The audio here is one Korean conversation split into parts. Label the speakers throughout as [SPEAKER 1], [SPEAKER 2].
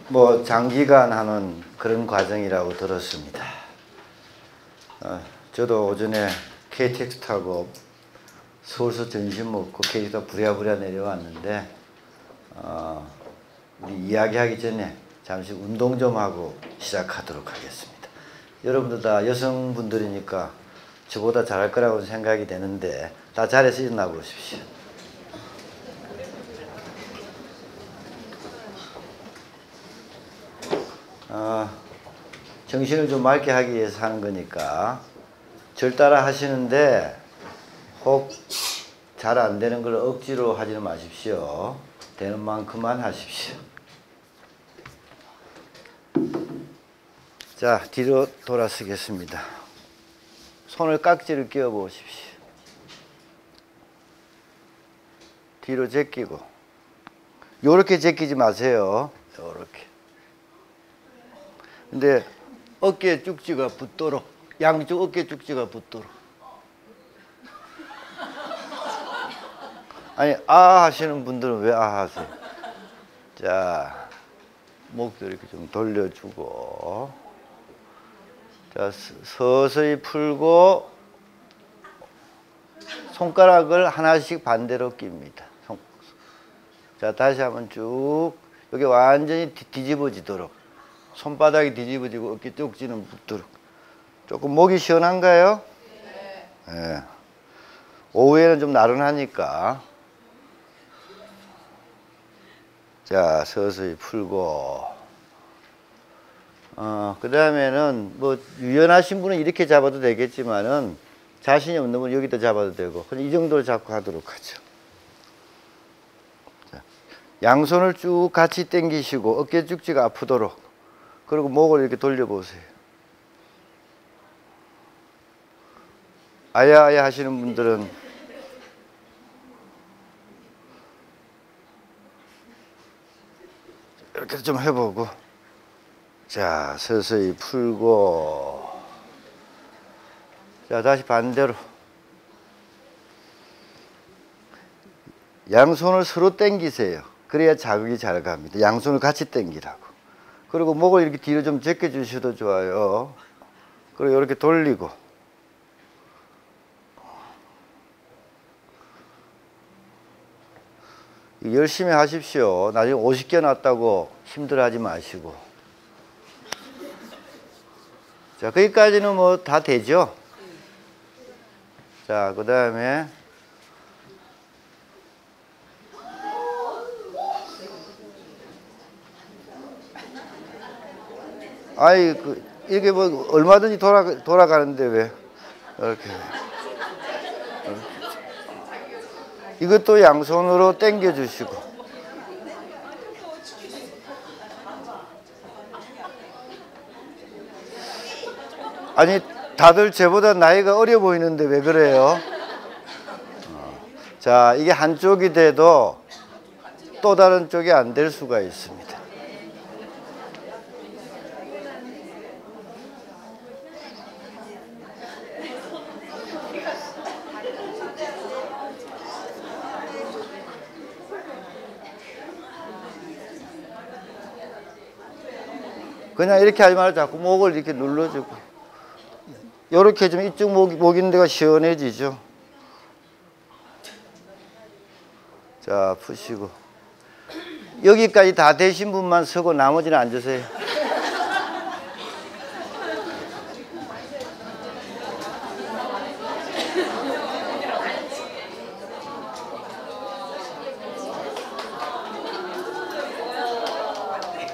[SPEAKER 1] 뭐 장기간 하는 그런 과정이라고 들었습니다. 저도 오전에 KTX 타고 서울서 점심 먹고 KTX 부랴부랴 내려왔는데 우리 이야기하기 전에 잠시 운동 좀 하고 시작하도록 하겠습니다. 여러분들 다 여성분들이니까 저보다 잘할 거라고 생각이 되는데 다 자리에서 일어나 보십시오. 정신을 좀 맑게 하기 위해서 하는 거니까 절 따라 하시는데 혹 잘 안 되는 걸 억지로 하지는 마십시오. 되는 만큼만 하십시오. 자, 뒤로 돌아서겠습니다. 손을 깍지를 끼워 보십시오. 뒤로 제끼고 요렇게 제끼지 마세요. 요렇게. 근데 어깨 쭉지가 붙도록, 양쪽 어깨 쭉지가 붙도록. 아니, 아 하시는 분들은 왜 아 하세요? 자, 목도 이렇게 좀 돌려주고, 자, 서서히 풀고, 손가락을 하나씩 반대로 낍니다. 자, 다시 한번 쭉, 여기 완전히 뒤집어지도록. 손바닥이 뒤집어지고 어깨 쪽지는 붙도록. 조금 목이 시원한가요? 네. 오후에는 좀 나른하니까. 자, 서서히 풀고. 그 다음에는 뭐 유연하신 분은 이렇게 잡아도 되겠지만은 자신이 없는 분은 여기다 잡아도 되고, 이 정도로 잡고 하도록 하죠. 자, 양손을 쭉 같이 당기시고 어깨 쭉지가 아프도록. 그리고 목을 이렇게 돌려보세요. 아야아야 하시는 분들은 이렇게 좀 해보고, 자, 서서히 풀고, 자, 다시 반대로. 양손을 서로 당기세요. 그래야 자극이 잘 갑니다. 양손을 같이 당기라고. 그리고 목을 이렇게 뒤로 좀 제껴주셔도 좋아요. 그리고 이렇게 돌리고. 열심히 하십시오. 나중에 50개 났다고 힘들어하지 마시고. 자, 거기까지는 뭐 다 되죠? 자, 그 다음에 아이, 이게 뭐 얼마든지 돌아가는데 왜 이렇게. 이것도 양손으로 당겨 주시고. 아니, 다들 저보다 나이가 어려 보이는데 왜 그래요? 자, 이게 한쪽이 돼도 또 다른 쪽이 안 될 수가 있습니다. 그냥 이렇게 하지 말고 자꾸 목을 이렇게 눌러주고. 이렇게 해주면 이쪽 목 있는 데가 시원해지죠. 자, 푸시고. 여기까지 다 되신 분만 서고 나머지는 앉으세요.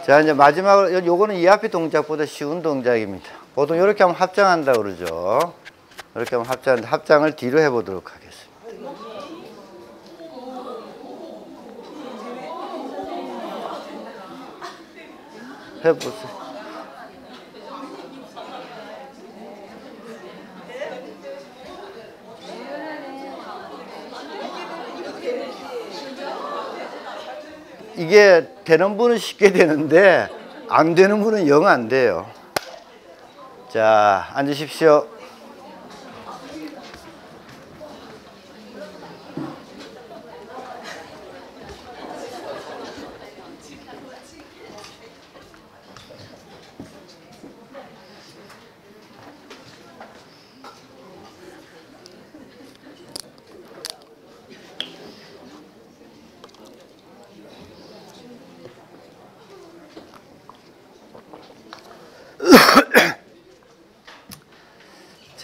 [SPEAKER 1] 자, 이제 마지막으로, 요거는 이 앞의 동작보다 쉬운 동작입니다. 보통 이렇게 하면 합장한다고 그러죠. 이렇게 하면 합장하는데, 합장을 뒤로 해보도록 하겠습니다. 해보세요. 이게 되는 분은 쉽게 되는데 안 되는 분은 영 안 돼요. 자, 앉으십시오.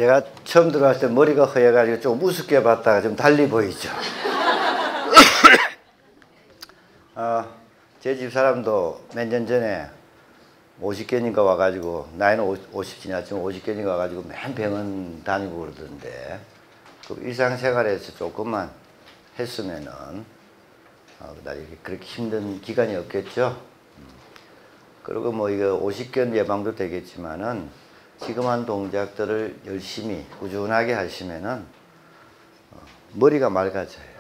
[SPEAKER 1] 제가 처음 들어왔을 때 머리가 허여가지고 좀 우습게 봤다가 좀 달리 보이죠. 제 집 사람도 몇 년 전에 50개인가 와가지고, 나이는 50 지났지만 50개인가 와가지고 맨 병원 다니고 그러던데, 그 일상생활에서 조금만 했으면은 그다지 그렇게 힘든 기간이 없겠죠. 그리고 뭐 이거 50견 예방도 되겠지만은 지금 한 동작들을 열심히 꾸준하게 하시면은 머리가 맑아져요.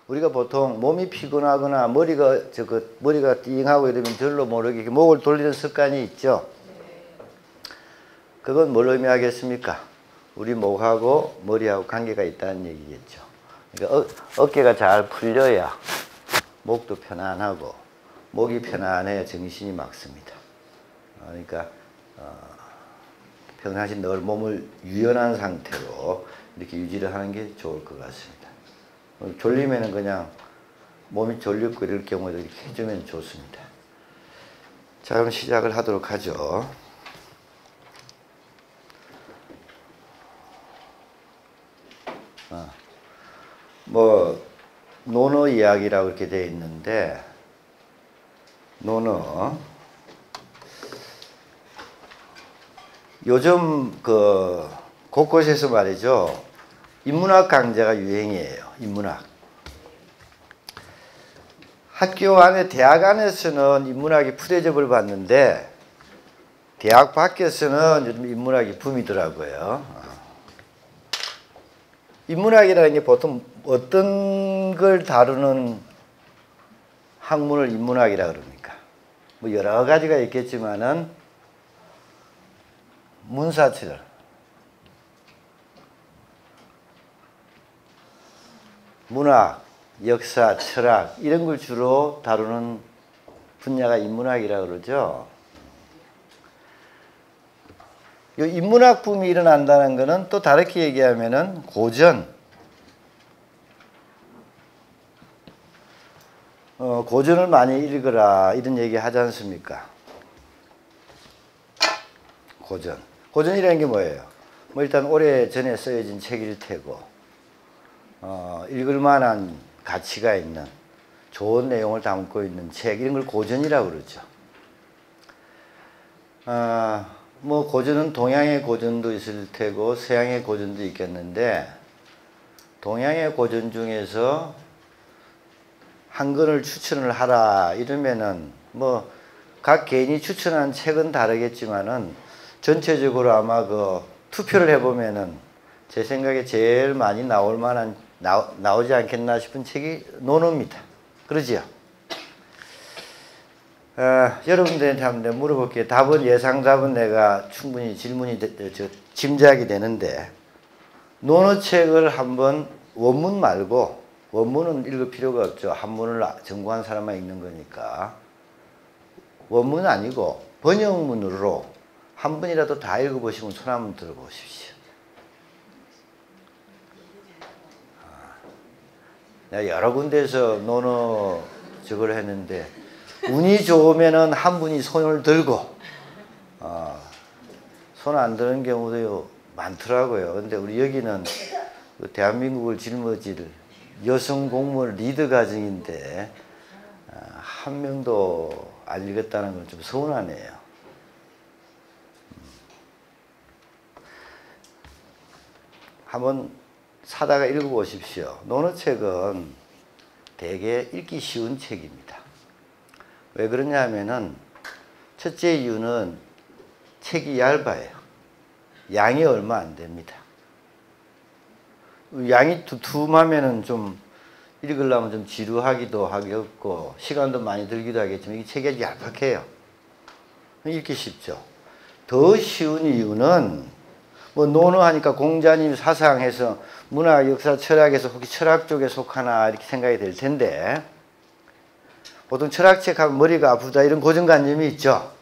[SPEAKER 1] 우리가 보통 몸이 피곤하거나 머리가 띵하고 이러면 절로 모르게 목을 돌리는 습관이 있죠. 그건 뭘 의미하겠습니까? 우리 목하고 머리하고 관계가 있다는 얘기겠죠. 그러니까 어깨가 잘 풀려야 목도 편안하고, 목이 편안해야 정신이 맑습니다. 그러니까 평상시 늘 몸을 유연한 상태로 이렇게 유지를 하는 게 좋을 것 같습니다. 졸리면은 그냥 몸이 졸리고 이럴 경우에도 이렇게 해주면 좋습니다. 자, 그럼 시작을 하도록 하죠. 노너 이야기라고 이렇게 되어 있는데, 노너. 요즘 곳곳에서 말이죠. 인문학 강좌가 유행이에요. 인문학. 학교 안에, 대학 안에서는 인문학이 푸대접을 받는데, 대학 밖에서는 요즘 인문학이 붐이더라고요. 인문학이라는 게 보통 어떤 걸 다루는 학문을 인문학이라 그럽니까? 뭐 여러 가지가 있겠지만은, 문사철, 문학, 역사, 철학 이런 걸 주로 다루는 분야가 인문학이라 그러죠. 이 인문학 붐이 일어난다는 것은 또 다르게 얘기하면은 고전을 많이 읽으라 이런 얘기 하지 않습니까? 고전이라는 게 뭐예요? 뭐 일단 오래전에 쓰여진 책일 테고, 읽을 만한 가치가 있는 좋은 내용을 담고 있는 책, 이런 걸 고전이라고 그러죠. 뭐 고전은 동양의 고전도 있을 테고 서양의 고전도 있겠는데, 동양의 고전 중에서 한 권을 추천을 하라 이러면은 뭐 각 개인이 추천한 책은 다르겠지만은 전체적으로 아마 투표를 해보면은 제 생각에 제일 많이 나오지 않겠나 싶은 책이 노노입니다. 그러지요? 여러분들한테 한번 물어볼게요. 예상답은 내가 충분히 짐작이 되는데, 노노 책을 한번 원문 말고, 원문은 읽을 필요가 없죠. 한문을 전공한 사람만 읽는 거니까. 원문은 아니고 번역문으로 한 번이라도 다 읽어보시면 손 한번 들어보십시오. 내가 여러 군데에서 노노 저걸 했는데, 운이 좋으면은 한 분이 손을 들고, 손 안 드는 경우도 많더라고요. 근데 우리 여기는 대한민국을 짊어질 여성 공무원 리더 가정인데, 한 명도 안 읽었다는 건 좀 서운하네요. 한번 사다가 읽어보십시오. 노노책은 되게 읽기 쉬운 책입니다. 왜 그러냐 하면은, 첫째 이유는 책이 얇아요. 양이 얼마 안 됩니다. 양이 두툼하면은 좀 읽으려면 좀 지루하기도 하겠고, 시간도 많이 들기도 하겠지만, 이 책이 얄팍해요. 읽기 쉽죠. 더 쉬운 이유는, 뭐 노노하니까 공자님 사상에서 문학, 역사, 철학에서 혹시 철학 쪽에 속하나 이렇게 생각이 될 텐데, 보통 철학책 하면 머리가 아프다 이런 고정관념이 있죠.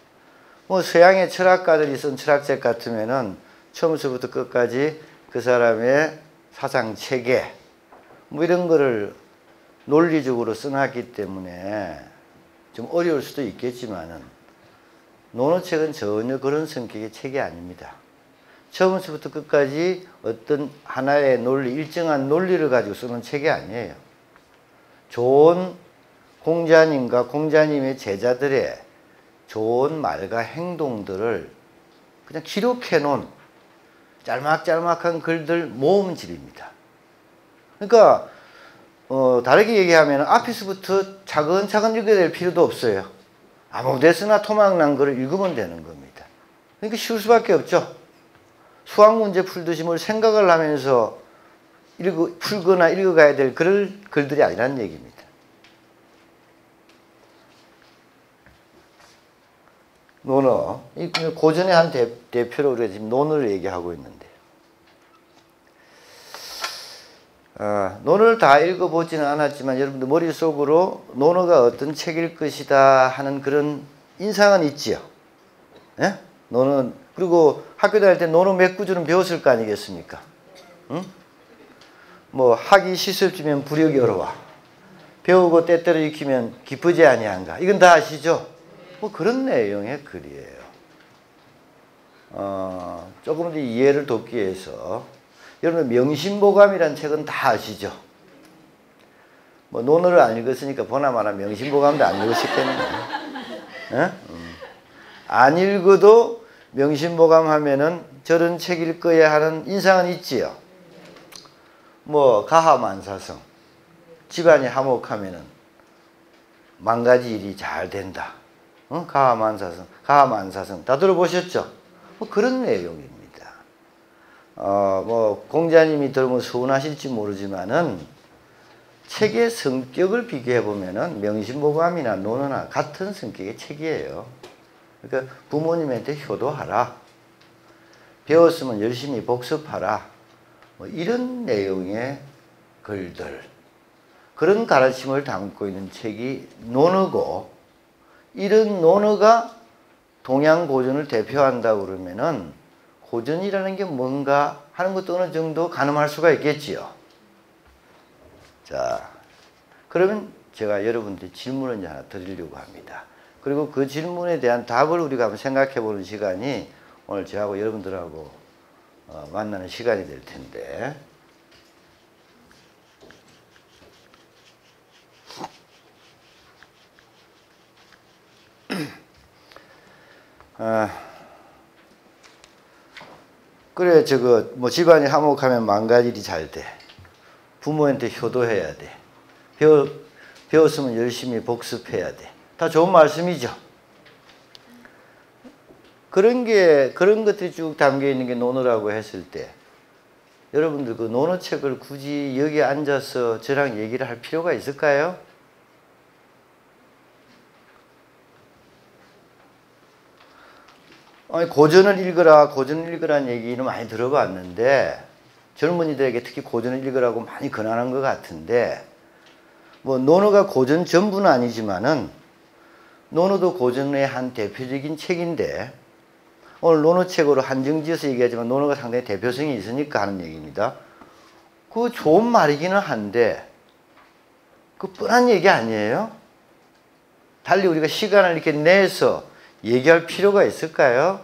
[SPEAKER 1] 뭐 서양의 철학가들이 쓴 철학책 같으면은 처음부터 끝까지 그 사람의 사상 체계 뭐 이런 거를 논리적으로 써놨기 때문에 좀 어려울 수도 있겠지만은, 노노책은 전혀 그런 성격의 책이 아닙니다. 처음부터 끝까지 어떤 하나의 논리, 일정한 논리를 가지고 쓰는 책이 아니에요. 좋은 공자님과 공자님의 제자들의 좋은 말과 행동들을 그냥 기록해 놓은 짤막짤막한 글들 모음집입니다. 그러니까 다르게 얘기하면 앞에서부터 차근차근 읽어야 될 필요도 없어요. 아무 데서나 토막난 글을 읽으면 되는 겁니다. 그러니까 쉬울 수밖에 없죠. 수학 문제 풀듯이 뭘 생각을 하면서 풀거나 읽어가야 될 글들이 아니라는 얘기입니다. 논어, 고전의 한 대표로 우리가 지금 논어를 얘기하고 있는데, 논어를 다 읽어보지는 않았지만 여러분들 머릿속으로 논어가 어떤 책일 것이다 하는 그런 인상은 있지요. 예? 논어, 그리고 학교 다닐 때 논어 몇 구절은 배웠을 거 아니겠습니까? 응? 뭐 학이 시습지면 불역이 어려와. 배우고 때때로 익히면 기쁘지 아니한가. 이건 다 아시죠? 뭐 그런 내용의 글이에요. 조금 더 이해를 돕기 위해서 여러분 명심보감이라는 책은 다 아시죠? 뭐 논어를 안 읽었으니까 보나마나 명심보감도 안 읽으셨겠네. 안 읽어도 명심보감 하면은 저런 책 읽어야 하는 인상은 있지요. 뭐 가하만사성, 집안이 화목하면은 만가지 일이 잘 된다. 가하만사성 다 들어보셨죠? 뭐 그런 내용입니다. 뭐 공자님이 들으면 서운하실지 모르지만은 책의 성격을 비교해 보면은 명심보감이나 논어나 같은 성격의 책이에요. 그러니까 부모님한테 효도하라. 배웠으면 열심히 복습하라. 뭐 이런 내용의 글들, 그런 가르침을 담고 있는 책이 논어고, 이런 논어가 동양 고전을 대표한다고 그러면은 고전이라는 게 뭔가 하는 것도 어느 정도 가늠할 수가 있겠지요. 자, 그러면 제가 여러분들 질문을 이제 하나 드리려고 합니다. 그리고 그 질문에 대한 답을 우리가 한번 생각해 보는 시간이 오늘 저하고 여러분들하고 만나는 시간이 될 텐데, 그래, 뭐 집안이 화목하면 만가일이 잘 돼. 부모한테 효도해야 돼. 배웠으면 열심히 복습해야 돼. 다 좋은 말씀이죠. 그런 것들이 쭉 담겨 있는 게 논어라고 했을 때, 여러분들 그 논어책을 굳이 여기 앉아서 저랑 얘기를 할 필요가 있을까요? 아니, 고전을 읽으라는 얘기는 많이 들어봤는데, 젊은이들에게 특히 고전을 읽으라고 많이 권하는 것 같은데, 뭐 논어가 고전 전부는 아니지만은 논어도 고전의 한 대표적인 책인데, 오늘 논어책으로 한정지어서 얘기하지만 논어가 상당히 대표성이 있으니까 하는 얘기입니다. 그거 좋은 말이기는 한데 그 뻔한 얘기 아니에요? 달리 우리가 시간을 이렇게 내서 얘기할 필요가 있을까요?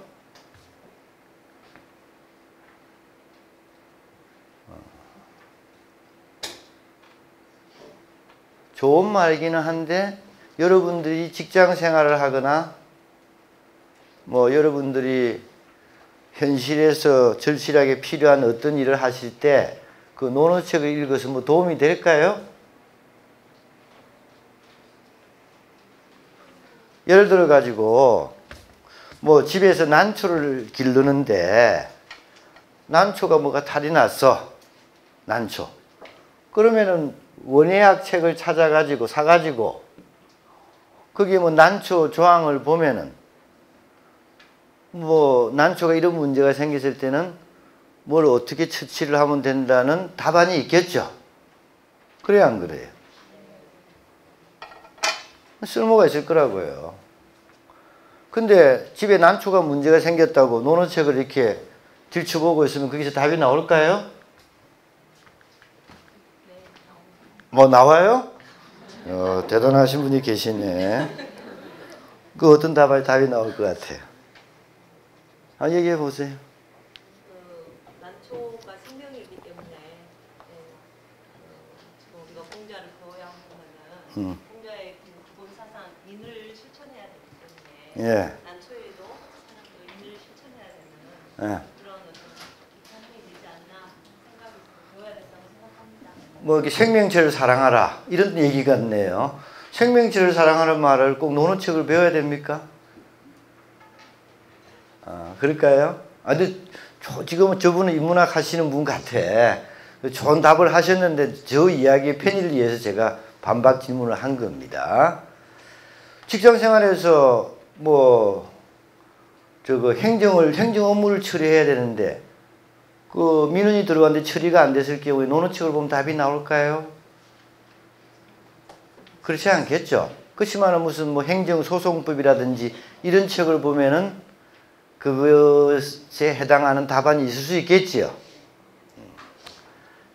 [SPEAKER 1] 좋은 말이기는 한데 여러분들이 직장 생활을 하거나 뭐 여러분들이 현실에서 절실하게 필요한 어떤 일을 하실 때 그 논어책을 읽어서 뭐 도움이 될까요? 예를 들어 가지고 뭐 집에서 난초를 기르는데 난초가 뭐가 탈이 났어. 난초. 그러면은 원예학 책을 찾아가지고 사가지고 거기에 뭐 난초 조항을 보면은 뭐 난초가 이런 문제가 생겼을 때는 뭘 어떻게 처치를 하면 된다는 답안이 있겠죠. 그래야 안 그래요? 쓸모가 있을 거라고요. 근데 집에 난초가 문제가 생겼다고 논어책을 이렇게 들춰보고 있으면 거기서 답이 나올까요? 뭐 나와요? 대단하신 분이 계시네. 그 어떤 답이 나올 것 같아요? 얘기해 보세요.
[SPEAKER 2] 있기 때문에 지금 우리가 공자를 배워야 하면은 공자의 그 기본 사상 인을 실천해야 되기 때문에
[SPEAKER 1] 예.
[SPEAKER 2] 난초에도 사람도 인을 실천해야 되는
[SPEAKER 1] 예.
[SPEAKER 2] 그런 어떤 기판이 되지 않나 생각이 배워야 된다고 생각합니다.
[SPEAKER 1] 뭐 이렇게 생명체를 사랑하라 이런 얘기 같네요. 생명체를 사랑하는 말을 꼭 논어책을 배워야 됩니까? 그럴까요? 근데 지금은 저분은 인문학 하시는 분 같아. 좋은 답을 하셨는데 저 이야기의 편의를 위해서 제가 반박 질문을 한 겁니다. 직장 생활에서 뭐 행정 업무를 처리해야 되는데 그 민원이 들어왔는데 처리가 안 됐을 경우에 논어책을 보면 답이 나올까요? 그렇지 않겠죠. 그렇지만 무슨 뭐 행정소송법이라든지 이런 책을 보면은 그것에 해당하는 답안이 있을 수 있겠지요.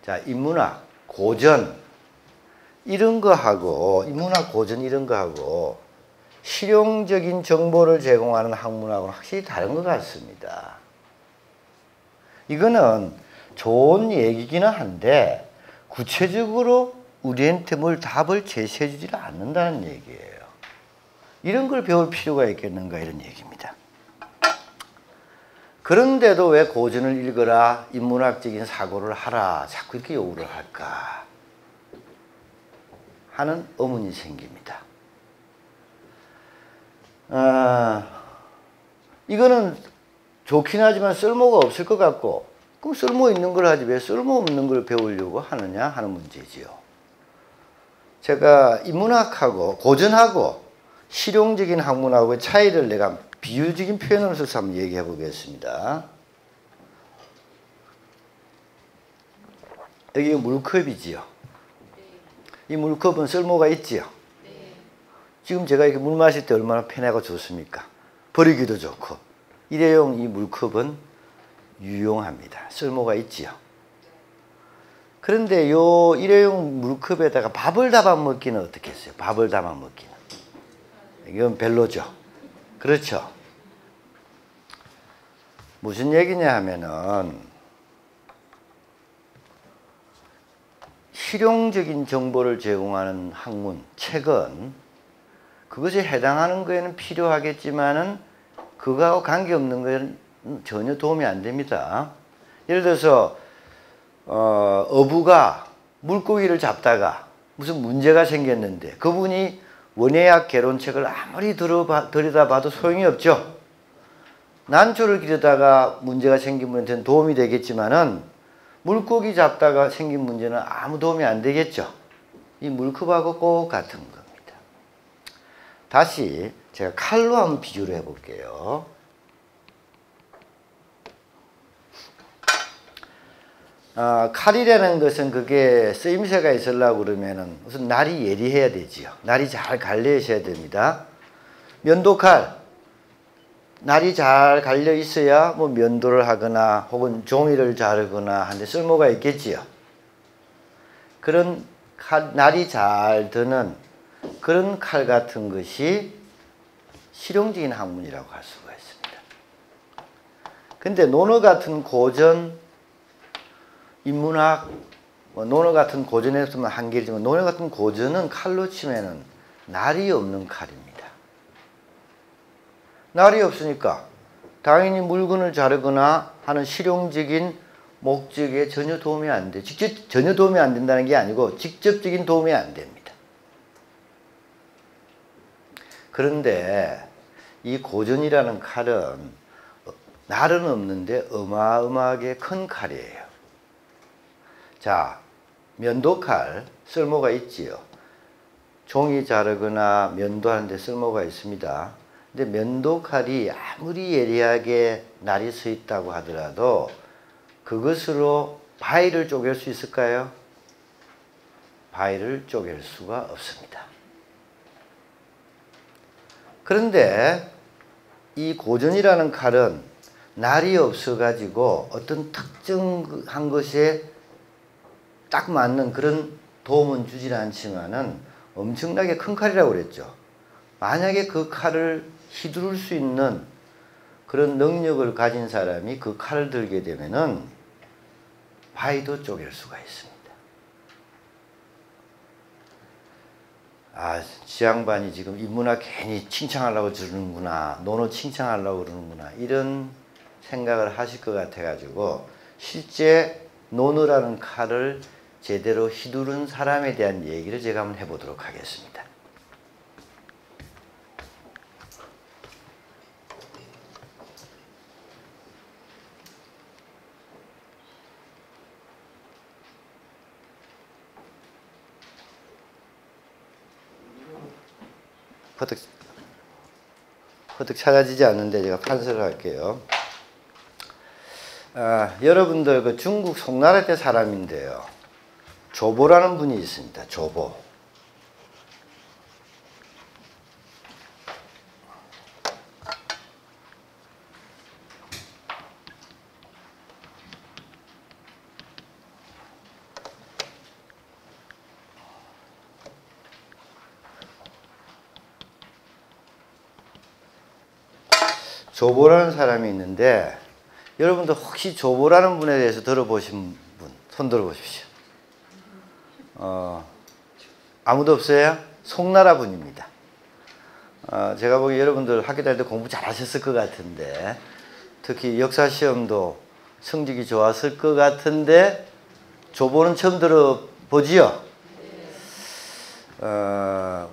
[SPEAKER 1] 자, 인문학, 고전 이런 거하고 인문학, 고전 이런 거하고 실용적인 정보를 제공하는 학문하고는 확실히 다른 것 같습니다. 이거는 좋은 얘기기는 한데 구체적으로 우리한테 뭘 답을 제시해 주지를 않는다는 얘기예요. 이런 걸 배울 필요가 있겠는가 이런 얘기입니다. 그런데도 왜 고전을 읽어라, 인문학적인 사고를 하라 자꾸 이렇게 요구를 할까 하는 의문이 생깁니다. 이거는 좋긴 하지만 쓸모가 없을 것 같고 그럼 쓸모 있는 걸 하지 왜 쓸모없는 걸 배우려고 하느냐 하는 문제지요. 제가 인문학하고 고전하고 실용적인 학문하고의 차이를 내가 비유적인 표현을 써서 한번 얘기해 보겠습니다. 여기 물컵이지요. 이 물컵은 쓸모가 있지요. 지금 제가 이렇게 물 마실 때 얼마나 편하고 좋습니까? 버리기도 좋고. 일회용 이 물컵은 유용합니다. 쓸모가 있지요. 그런데 요 일회용 물컵에다가 밥을 담아 먹기는 어떻겠어요? 밥을 담아 먹기는. 이건 별로죠. 그렇죠. 무슨 얘기냐 하면은 실용적인 정보를 제공하는 학문, 책은 그것에 해당하는 거에는 필요하겠지만은 그거하고 관계없는 거는 전혀 도움이 안 됩니다. 예를 들어서 어부가 물고기를 잡다가 무슨 문제가 생겼는데 그분이 원예학 개론책을 아무리 들여다봐도 소용이 없죠. 난초를 기르다가 문제가 생긴 분한테는 도움이 되겠지만은 물고기 잡다가 생긴 문제는 아무 도움이 안 되겠죠. 이 물컵하고 꼭 같은 겁니다. 다시 제가 칼로 한번 비교를 해볼게요. 칼이라는 것은 그게 쓰임새가 있으려고 그러면은 무슨 날이 예리해야 되지요. 날이 잘 갈려있어야 됩니다. 면도칼, 날이 잘 갈려 있어야 뭐 면도를 하거나 혹은 종이를 자르거나 하는데 쓸모가 있겠지요. 그런 날이 잘 드는 그런 칼 같은 것이 실용적인 학문이라고 할 수가 있습니다. 근데 논어 같은 고전, 인문학, 논어 같은 고전에서만 한계지만 논어 같은 고전은 칼로 치면은 날이 없는 칼입니다. 날이 없으니까 당연히 물건을 자르거나 하는 실용적인 목적에 전혀 도움이 안 돼. 전혀 도움이 안 된다는 게 아니고 직접적인 도움이 안 됩니다. 그런데 이 고전이라는 칼은 날은 없는데 어마어마하게 큰 칼이에요. 자, 면도칼 쓸모가 있지요. 종이 자르거나 면도하는 데 쓸모가 있습니다. 근데 면도칼이 아무리 예리하게 날이 서 있다고 하더라도 그것으로 바위를 쪼갤 수 있을까요? 바위를 쪼갤 수가 없습니다. 그런데 이 고전이라는 칼은 날이 없어가지고 어떤 특정한 것에 딱 맞는 그런 도움은 주질 않지만은 엄청나게 큰 칼이라고 그랬죠. 만약에 그 칼을 휘두를 수 있는 그런 능력을 가진 사람이 그 칼을 들게 되면은 바위도 쪼갤 수가 있습니다. 아, 지양반이 지금 인문학 괜히 칭찬하려고 그러는구나, 논어 칭찬하려고 그러는구나, 이런 생각을 하실 것 같아가지고 실제 논어라는 칼을 제대로 휘두른 사람에 대한 얘기를 제가 한번 해보도록 하겠습니다. 퍼뜩 찾아지지 않는데 제가 판서를 할게요. 여러분들 그 중국 송나라 때 사람인데요. 조보라는 분이 있습니다. 조보. 조보라는 사람이 있는데 여러분들 혹시 조보라는 분에 대해서 들어보신 분 손 들어보십시오. 아무도 없어요? 송나라 분입니다. 제가 보기에 여러분들 학교 다닐 때 공부 잘하셨을 것 같은데 특히 역사 시험도 성적이 좋았을 것 같은데 조보는 처음 들어보지요?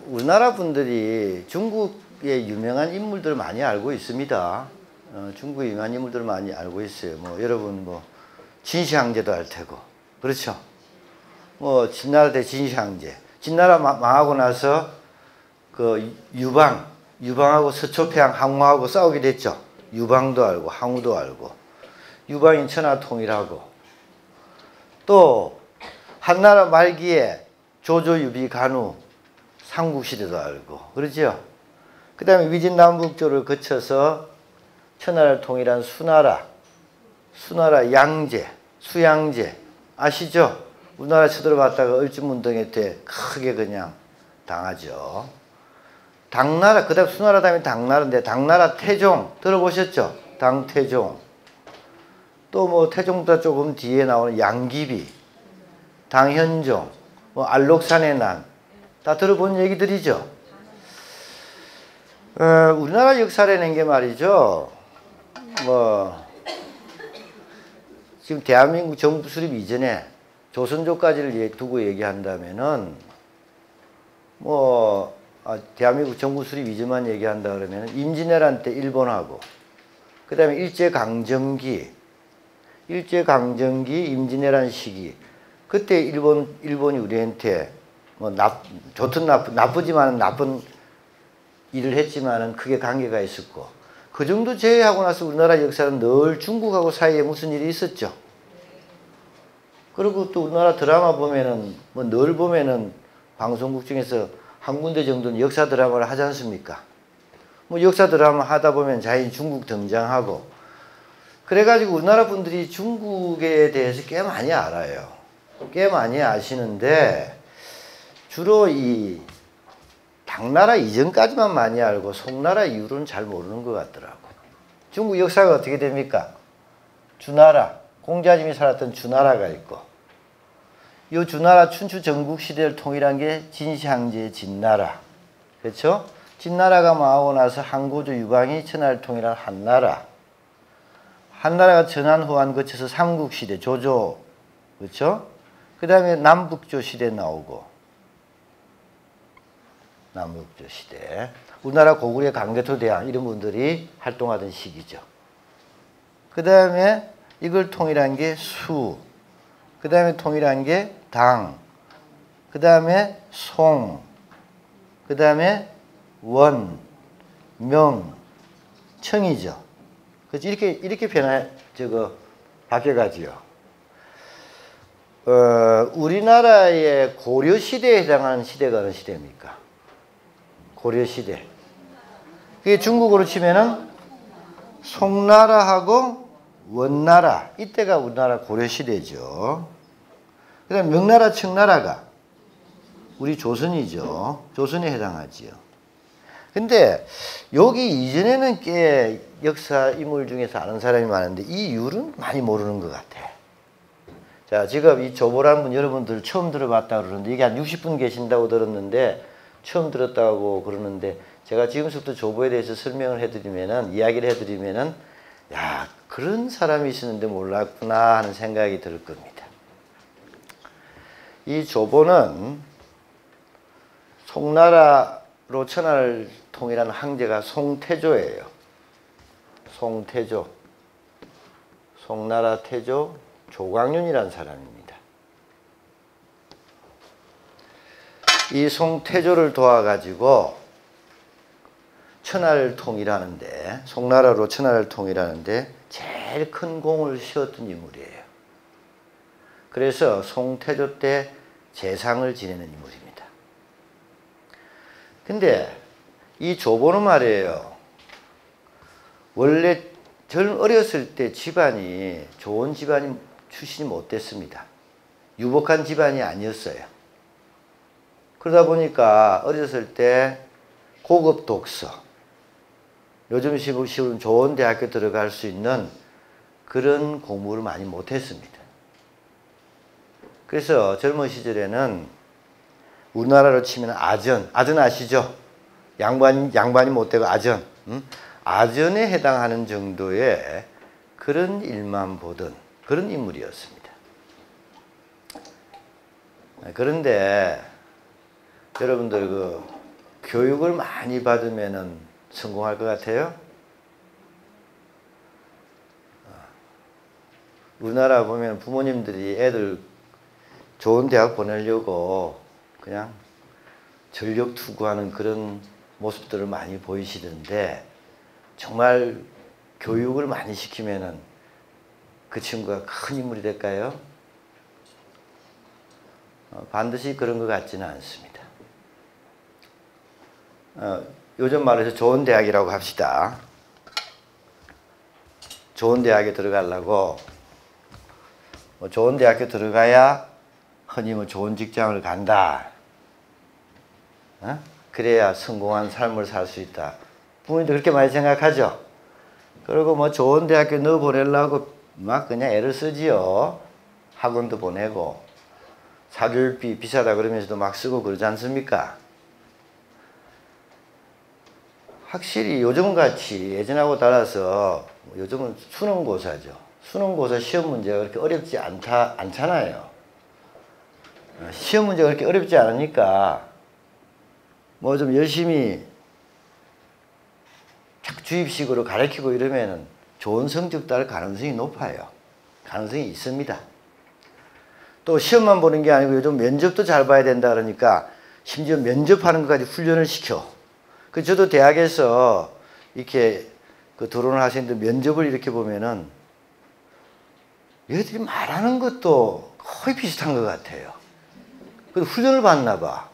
[SPEAKER 1] 우리나라 분들이 중국의 유명한 인물들을 많이 알고 있습니다. 중국의 유명한 인물들을 많이 알고 있어요. 뭐 여러분 뭐 진시황제도 알 테고, 그렇죠? 뭐 진나라 때 진시황제, 진나라 망하고 나서 그 유방하고 서초평 항우하고 싸우게 됐죠. 유방도 알고 항우도 알고, 유방인 천하통일하고, 또 한나라 말기에 조조유비 간우 삼국시대도 알고, 그렇죠? 그 다음에 위진남북조를 거쳐서 천하를 통일한 수나라 양제, 수양제 아시죠? 우리나라 쳐들어봤다가 을지문동에 때 크게 그냥 당하죠. 당나라, 그 다음 수나라 다음에 당나라인데 당나라 태종 들어보셨죠? 당태종. 또 뭐 태종보다 조금 뒤에 나오는 양귀비, 당현종, 뭐 알록산의 난, 다 들어본 얘기들이죠. 우리나라 역사라는 게 말이죠. 뭐 지금 대한민국 정부 수립 이전에 조선조까지를 두고 얘기한다면은 뭐 대한민국 정부 수립 이전만 얘기한다 그러면 임진왜란 때 일본하고, 그 다음에 일제강점기, 임진왜란 시기, 그때 일본이 우리한테 뭐 좋든 나쁘지만은 나쁜 일을 했지만은 크게 관계가 있었고, 그 정도 제외하고 나서 우리나라 역사는 늘 중국하고 사이에 무슨 일이 있었죠. 그리고 또 우리나라 드라마 보면은 뭐 늘 보면은 방송국 중에서 한 군데 정도는 역사 드라마를 하지 않습니까? 뭐 역사 드라마 하다 보면 자연히 중국 등장하고, 그래가지고 우리나라 분들이 중국에 대해서 꽤 많이 알아요. 꽤 많이 아시는데 주로 이 당나라 이전까지만 많이 알고 송나라 이후로는 잘 모르는 것 같더라고. 중국 역사가 어떻게 됩니까? 주나라, 공자님이 살았던 주나라가 있고, 이 주나라 춘추 전국 시대를 통일한 게 진시황제 진나라, 그렇죠? 진나라가 망하고 나서 항고조 유방이 천하를 통일한 한나라, 한나라가 전환후환 거쳐서 삼국시대 조조, 그렇죠? 그 다음에 남북조 시대 나오고, 남북조 시대, 우리나라 고구려 강개토대왕 이런 분들이 활동하던 시기죠. 그 다음에 이걸 통일한 게 수, 그 다음에 통일한 게 당, 그 다음에 송, 그 다음에 원, 명, 청이죠. 그래서 이렇게 바뀌어가지요. 우리나라의 고려 시대에 해당하는 시대가 어느 시대입니까? 고려 시대. 그게 중국으로 치면은 송나라하고 원나라, 이때가 우리나라 고려 시대죠. 그다음 명나라, 청나라가 우리 조선이죠. 조선에 해당하지요. 근데 여기 이전에는 꽤 역사 인물 중에서 아는 사람이 많은데 이 이유는 많이 모르는 것 같아. 자, 지금 이 조보라는 분 여러분들 처음 들어봤다 그러는데 이게 한 60분 계신다고 들었는데 처음 들었다고 그러는데 제가 지금부터 조보에 대해서 설명을 해드리면은 이야기를 해드리면은 야, 그런 사람이 있었는데 몰랐구나 하는 생각이 들 겁니다. 이 조보는 송나라로 천하를 통일한 황제가 송태조예요. 송태조. 송나라 태조 조광윤이라는 사람입니다. 이 송태조를 도와가지고 천하를 통일하는데, 송나라로 천하를 통일하는데 제일 큰 공을 세웠던 인물이에요. 그래서 송태조 때 제상을 지내는 인물입니다. 근데 이 조보는 말이에요. 원래 저는 어렸을 때 집안이 좋은 집안이 출신이 못 됐습니다. 유복한 집안이 아니었어요. 그러다 보니까 어렸을 때 고급 독서, 요즘 식으로 좋은 대학교 들어갈 수 있는 그런 공부를 많이 못했습니다. 그래서 젊은 시절에는 우리나라로 치면 아전 아시죠? 양반이 못되고 아전, 아전에 해당하는 정도의 그런 일만 보던 그런 인물이었습니다. 그런데 여러분들 그 교육을 많이 받으면은 성공할 것 같아요? 우리나라 보면 부모님들이 애들 좋은 대학 보내려고 그냥 전력 투구하는 그런 모습들을 많이 보이시던데 정말 교육을 많이 시키면은 그 친구가 큰 인물이 될까요? 반드시 그런 것 같지는 않습니다. 요즘 말해서 좋은 대학이라고 합시다. 좋은 대학에 들어가려고 좋은 대학교 들어가야 흔히 좋은 직장을 간다. 그래야 성공한 삶을 살 수 있다. 부모님도 그렇게 많이 생각하죠. 그리고 좋은 대학교 넣어 보내려고 막 그냥 애를 쓰지요. 학원도 보내고 사교육비 비싸다 그러면서도 막 쓰고 그러지 않습니까? 확실히 요즘같이 예전하고 달라서 요즘은 수능고사죠. 수능고사 시험 문제가 그렇게 어렵지 않잖아요. 시험 문제가 그렇게 어렵지 않으니까 좀 열심히 주입식으로 가르치고 이러면은 좋은 성적 딸 가능성이 높아요. 가능성이 있습니다. 또 시험만 보는 게 아니고 요즘 면접도 잘 봐야 된다 그러니까 심지어 면접하는 것까지 훈련을 시켜. 저도 대학에서 이렇게 들어오는 학생들 면접을 이렇게 보면은 얘들이 말하는 것도 거의 비슷한 것 같아요. 훈련을 받나 봐.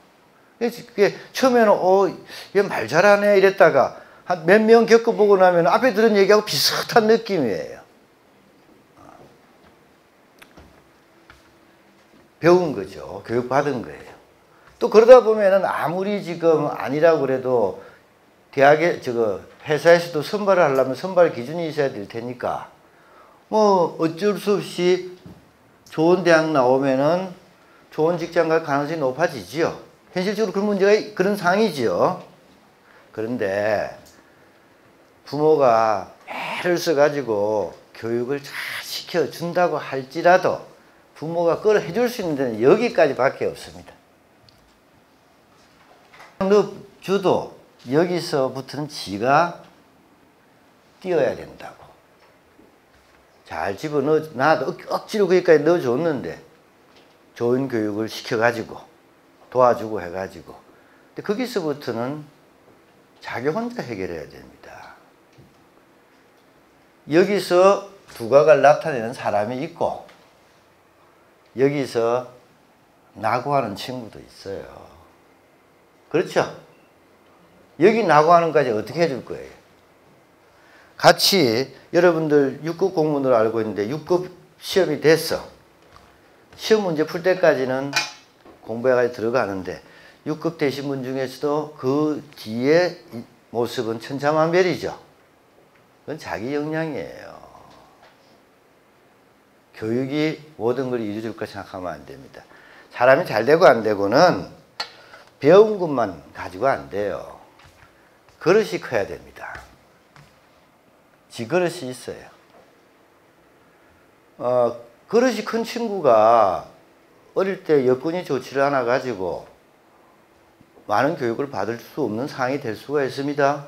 [SPEAKER 1] 처음에는 얘 말 잘하네 이랬다가 한 몇 명 겪어보고 나면 앞에 들은 얘기하고 비슷한 느낌이에요. 배운 거죠. 교육받은 거예요. 또 그러다 보면은 아무리 지금 아니라고 그래도 대학에 회사에서도 선발을 하려면 선발 기준이 있어야 될 테니까 어쩔 수 없이 좋은 대학 나오면은 좋은 직장 갈 가능성이 높아지지요. 현실적으로 그런 문제가 그런 상황이지요. 그런데 부모가 애를 써가지고 교육을 잘 시켜준다고 할지라도 부모가 그걸 해줄 수 있는 데는 여기까지밖에 없습니다. 너 주도 여기서부터는 지가 뛰어야 된다고. 잘 집어넣어, 나도 억지로 거기까지 넣어줬는데 좋은 교육을 시켜가지고 도와주고 해가지고. 근데 거기서부터는 자기 혼자 해결해야 됩니다. 여기서 두각을 나타내는 사람이 있고 여기서 낙오하는 친구도 있어요. 그렇죠? 여기 낙오하는 까지 어떻게 해줄 거예요? 같이 여러분들 6급 공무원으로 알고 있는데 6급 시험이 됐어. 시험 문제 풀 때까지는 공부해가지고 들어가는데 6급 되신 분 중에서도 그 뒤에 모습은 천차만별이죠. 그건 자기 역량이에요. 교육이 모든 걸 이루어줄 거 생각하면 안 됩니다. 사람이 잘 되고 안 되고는 배운 것만 가지고 안 돼요. 그릇이 커야 됩니다. 지 그릇이 있어요. 그릇이 큰 친구가 어릴 때 여건이 좋지를 않아 가지고 많은 교육을 받을 수 없는 상황이 될 수가 있습니다.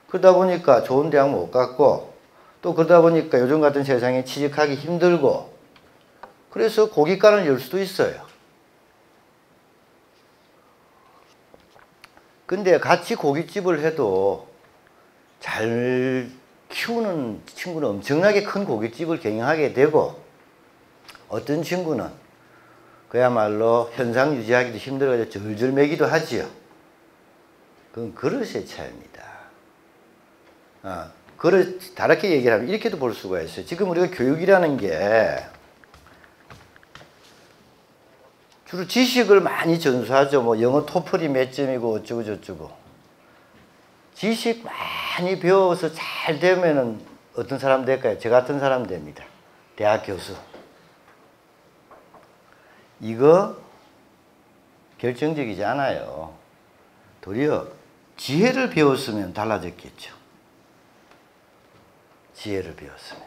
[SPEAKER 1] 그러다 보니까 좋은 대학 못 갔고, 또 그러다 보니까 요즘 같은 세상에 취직하기 힘들고, 그래서 고깃간을 열 수도 있어요. 근데 같이 고깃집을 해도 잘 키우는 친구는 엄청나게 큰 고깃집을 경영하게 되고, 어떤 친구는 그야말로 현상 유지하기도 힘들어서 절절 매기도 하지요. 그건 그릇의 차이입니다. 그릇, 다르게 얘기하면 이렇게도 볼 수가 있어요. 지금 우리가 교육이라는 게 주로 지식을 많이 전수하죠. 뭐 영어 토플이 몇 점이고 어쩌고 저쩌고. 지식 많이 배워서 잘 되면은 어떤 사람 될까요? 저 같은 사람 됩니다. 대학 교수. 이거 결정적이지 않아요. 도리어 지혜를 배웠으면 달라졌겠죠. 지혜를 배웠으면.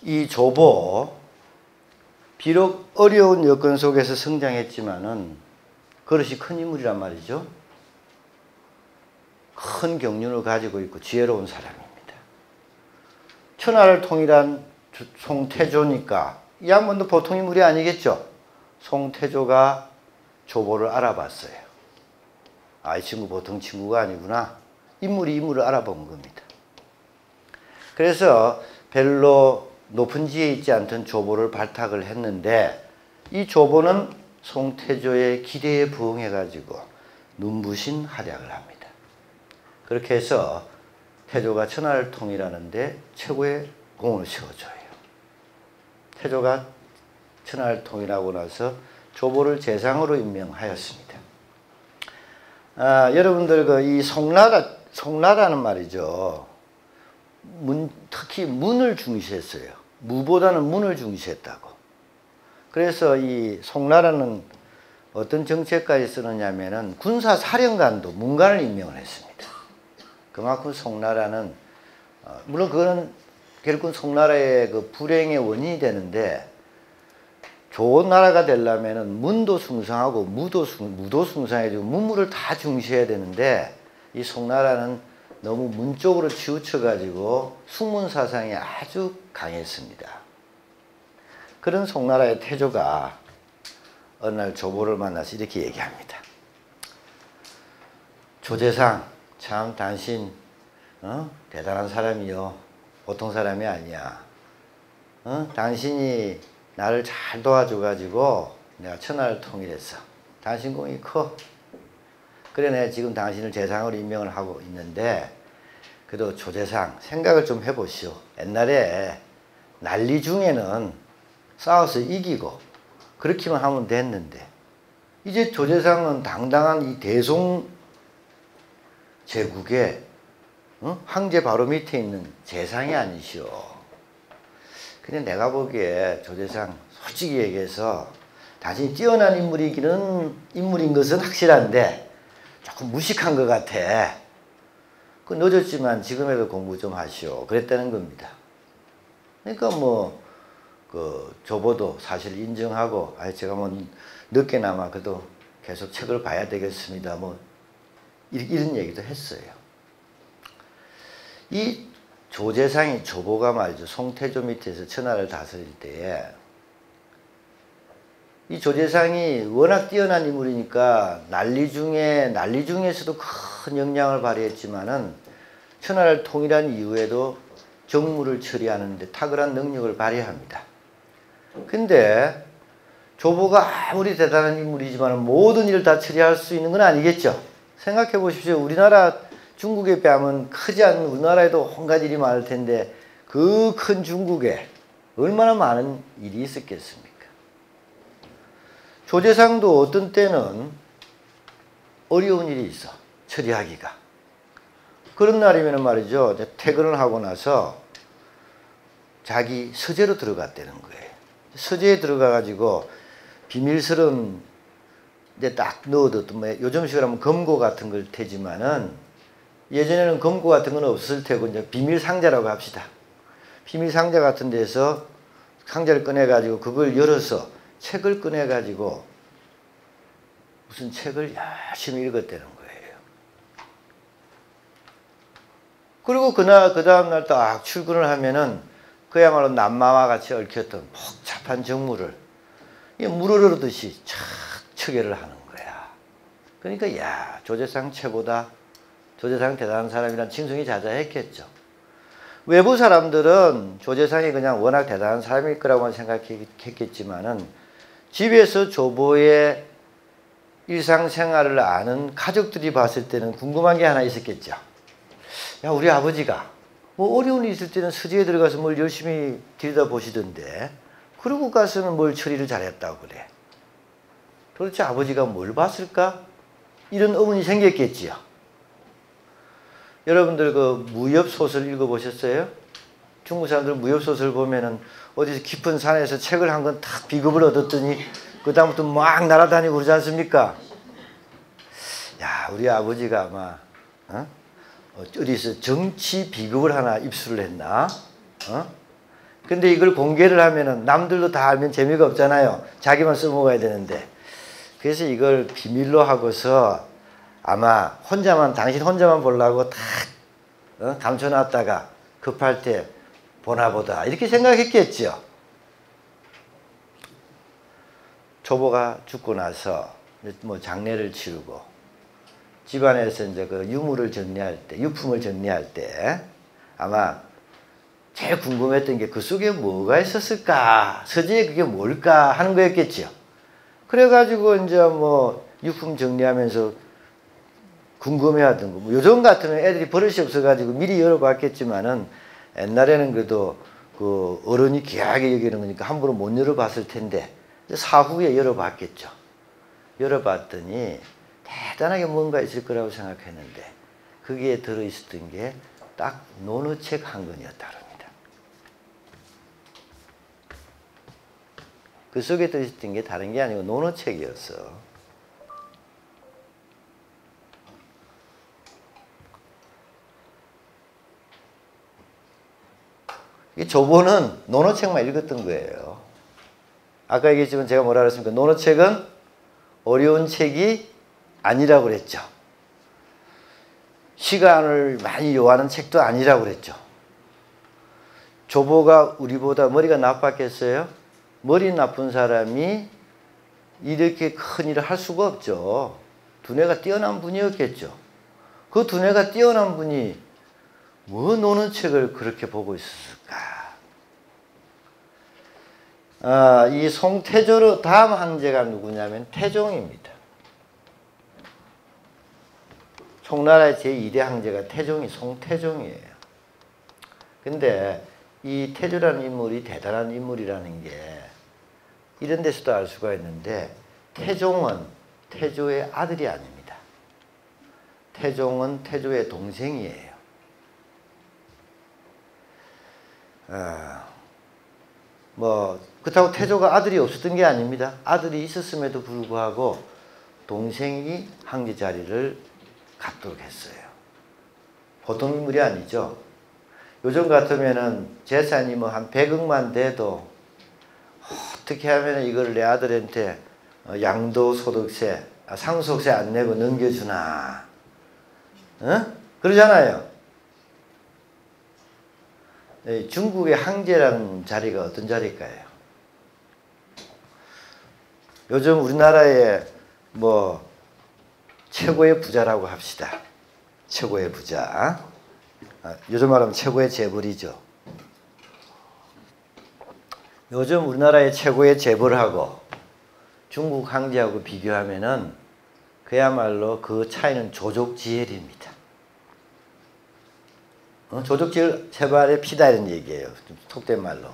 [SPEAKER 1] 이 조보, 비록 어려운 여건 속에서 성장했지만은 그릇이 큰 인물이란 말이죠. 큰 경륜을 가지고 있고 지혜로운 사람입니다. 천하를 통일한 송태조니까 이 양반도 보통 인물이 아니겠죠. 송태조가 조보를 알아봤어요. 이 친구 보통 친구가 아니구나. 인물을 알아본 겁니다. 그래서 별로 높은 지에 있지 않던 조보를 발탁을 했는데, 이 조보는 송태조의 기대에 부응해가지고 눈부신 활약을 합니다. 그렇게 해서 태조가 천하를 통일하는데 최고의 공을 세워줘요. 태조가 천하를 통일하고 나서 조보를 재상으로 임명하였습니다. 여러분들 이 송나라는 말이죠. 특히 문을 중시했어요. 무보다는 문을 중시했다고. 그래서 이 송나라는 어떤 정책까지 쓰느냐면은 군사사령관도 문관을 임명을 했습니다. 그만큼 송나라는 물론 그거는 결국은 송나라의 그 불행의 원인이 되는데, 좋은 나라가 되려면은 문도 숭상하고 무도 숭상해지고 문무를 다 중시해야 되는데, 이 송나라는 너무 문 쪽으로 치우쳐가지고 숙문 사상이 아주 강했습니다. 그런 송나라의 태조가 어느 날 조보를 만나서 이렇게 얘기합니다. 조재상, 참 당신 대단한 사람이요. 보통 사람이 아니야. 당신이 나를 잘 도와줘가지고 내가 천하를 통일했어. 당신 공이 커. 그래 내가 지금 당신을 재상으로 임명을 하고 있는데, 그래도 조재상 생각을 좀 해보시오. 옛날에 난리 중에는 싸워서 이기고 그렇게만 하면 됐는데, 이제 조재상은 당당한 이 대송 제국의 황제 바로 밑에 있는 재상이 아니시오. 근데 내가 보기에 조재상 솔직히 얘기해서 당신이 뛰어난 인물인 것은 확실한데 조금 무식한 것 같아. 그 늦었지만 지금에도 공부 좀 하시오. 그랬다는 겁니다. 그러니까 그 조보도 사실 인정하고, 제가 늦게나마 그래도 계속 책을 봐야 되겠습니다. 이런 얘기도 했어요. 이 조재상이 조보가 말이죠. 송태조 밑에서 천하를 다스릴 때에 이 조재상이 워낙 뛰어난 인물이니까 난리 중에서도 큰 영향을 발휘했지만은 천하를 통일한 이후에도 정무를 처리하는 데 탁월한 능력을 발휘합니다. 근데 조보가 아무리 대단한 인물이지만 모든 일을 다 처리할 수 있는 건 아니겠죠. 생각해 보십시오. 우리나라 중국에 비하면 크지 않은 우리나라에도 온갖 일이 많을 텐데 그 큰 중국에 얼마나 많은 일이 있었겠습니까? 조재상도 어떤 때는 어려운 일이 있어 처리하기가. 그런 날이면 말이죠. 이제 퇴근을 하고 나서 자기 서재로 들어갔다는 거예요. 서재에 들어가가지고 비밀스러운 이제 딱 넣어뒀던 뭐 요즘식으로 하면 검고 같은 걸 테지만은 예전에는 검고 같은 건 없을 테고 이제 비밀 상자라고 합시다. 비밀 상자 같은 데서 상자를 꺼내가지고 그걸 열어서 책을 꺼내가지고 무슨 책을 열심히 읽었다는 거예요. 그리고 그 다음날 딱 출근을 하면은 그야말로 남마와 같이 얽혔던 복잡한 정물을 물을 흐르듯이 촥 처리를 하는 거야. 그러니까 야, 조재상 최고다. 조재상 대단한 사람이란 칭송이 자자했겠죠. 외부 사람들은 조재상이 그냥 워낙 대단한 사람일 거라고만 생각했겠지만은 집에서 조보의 일상생활을 아는 가족들이 봤을 때는 궁금한 게 하나 있었겠죠. 야, 우리 아버지가 뭐 어려운 일이 있을 때는 서재에 들어가서 뭘 열심히 들여다보시던데 그러고 가서는 뭘 처리를 잘했다고 그래. 도대체 아버지가 뭘 봤을까? 이런 의문이 생겼겠지요. 여러분들 그 무협소설 읽어보셨어요? 중국 사람들 무협소설 보면은 어디서 깊은 산에서 책을 한 권 탁 비급을 얻었더니 그 다음부터 막 날아다니고 그러지 않습니까? 야, 우리 아버지가 아마 어디서 정치 비급을 하나 입수를 했나? 근데 이걸 공개를 하면은 남들도 다 알면 재미가 없잖아요. 자기만 써먹어야 되는데. 그래서 이걸 비밀로 하고서 아마 당신 혼자만 보려고 다 감춰놨다가 급할 때 보나보다 이렇게 생각했겠죠. 조보가 죽고 나서 뭐 장례를 치르고 집안에서 이제 그 유품을 정리할 때 아마 제일 궁금했던 게 그 속에 뭐가 있었을까? 서재에 그게 뭘까? 하는 거였겠죠. 그래가지고 이제 뭐 유품 정리하면서 궁금해하던 거. 뭐 요즘 같으면 애들이 버릇이 없어가지고 미리 열어봤겠지만은 옛날에는 그래도 그 어른이 귀하게 여기는 거니까 함부로 못 열어봤을 텐데 사후에 열어봤겠죠. 열어봤더니 대단하게 뭔가 있을 거라고 생각했는데 거기에 들어있었던 게 딱 논어책 한 권이었다 합니다. 그 속에 들어있었던 게 다른 게 아니고 논어책이었어. 이 조보는 논어책만 읽었던 거예요. 아까 얘기했지만 제가 뭐라 그랬습니까? 논어책은 어려운 책이 아니라고 그랬죠. 시간을 많이 요하는 책도 아니라고 그랬죠. 조보가 우리보다 머리가 나빴겠어요? 머리 나쁜 사람이 이렇게 큰 일을 할 수가 없죠. 두뇌가 뛰어난 분이었겠죠. 그 두뇌가 뛰어난 분이 뭐 노는 책을 그렇게 보고 있었을까? 이 송태조로 다음 황제가 누구냐면 태종입니다. 송나라의 제2대 황제가 송태종이에요. 근데 이 태조라는 인물이 대단한 인물이라는 게 이런 데서도 알 수가 있는데 태종은 태조의 아들이 아닙니다. 태종은 태조의 동생이에요. 뭐 그렇다고 태조가 아들이 없었던 게 아닙니다. 아들이 있었음에도 불구하고 동생이 황제 자리를 갖도록 했어요. 보통 인물이 아니죠. 요즘 같으면은 재산이 뭐 한 100억만 돼도 어떻게 하면 이걸 내 아들한테 양도소득세, 상속세 안 내고 넘겨주나? 그러잖아요. 중국의 황제라는 자리가 어떤 자리일까요? 요즘 우리나라의 뭐 최고의 부자라고 합시다. 최고의 부자. 요즘 말하면 최고의 재벌이죠. 요즘 우리나라의 최고의 재벌하고 중국 황제하고 비교하면은 그야말로 그 차이는 조족지혈입니다. 조족지혈 세발의 피다 이런 얘기예요. 속된 말로.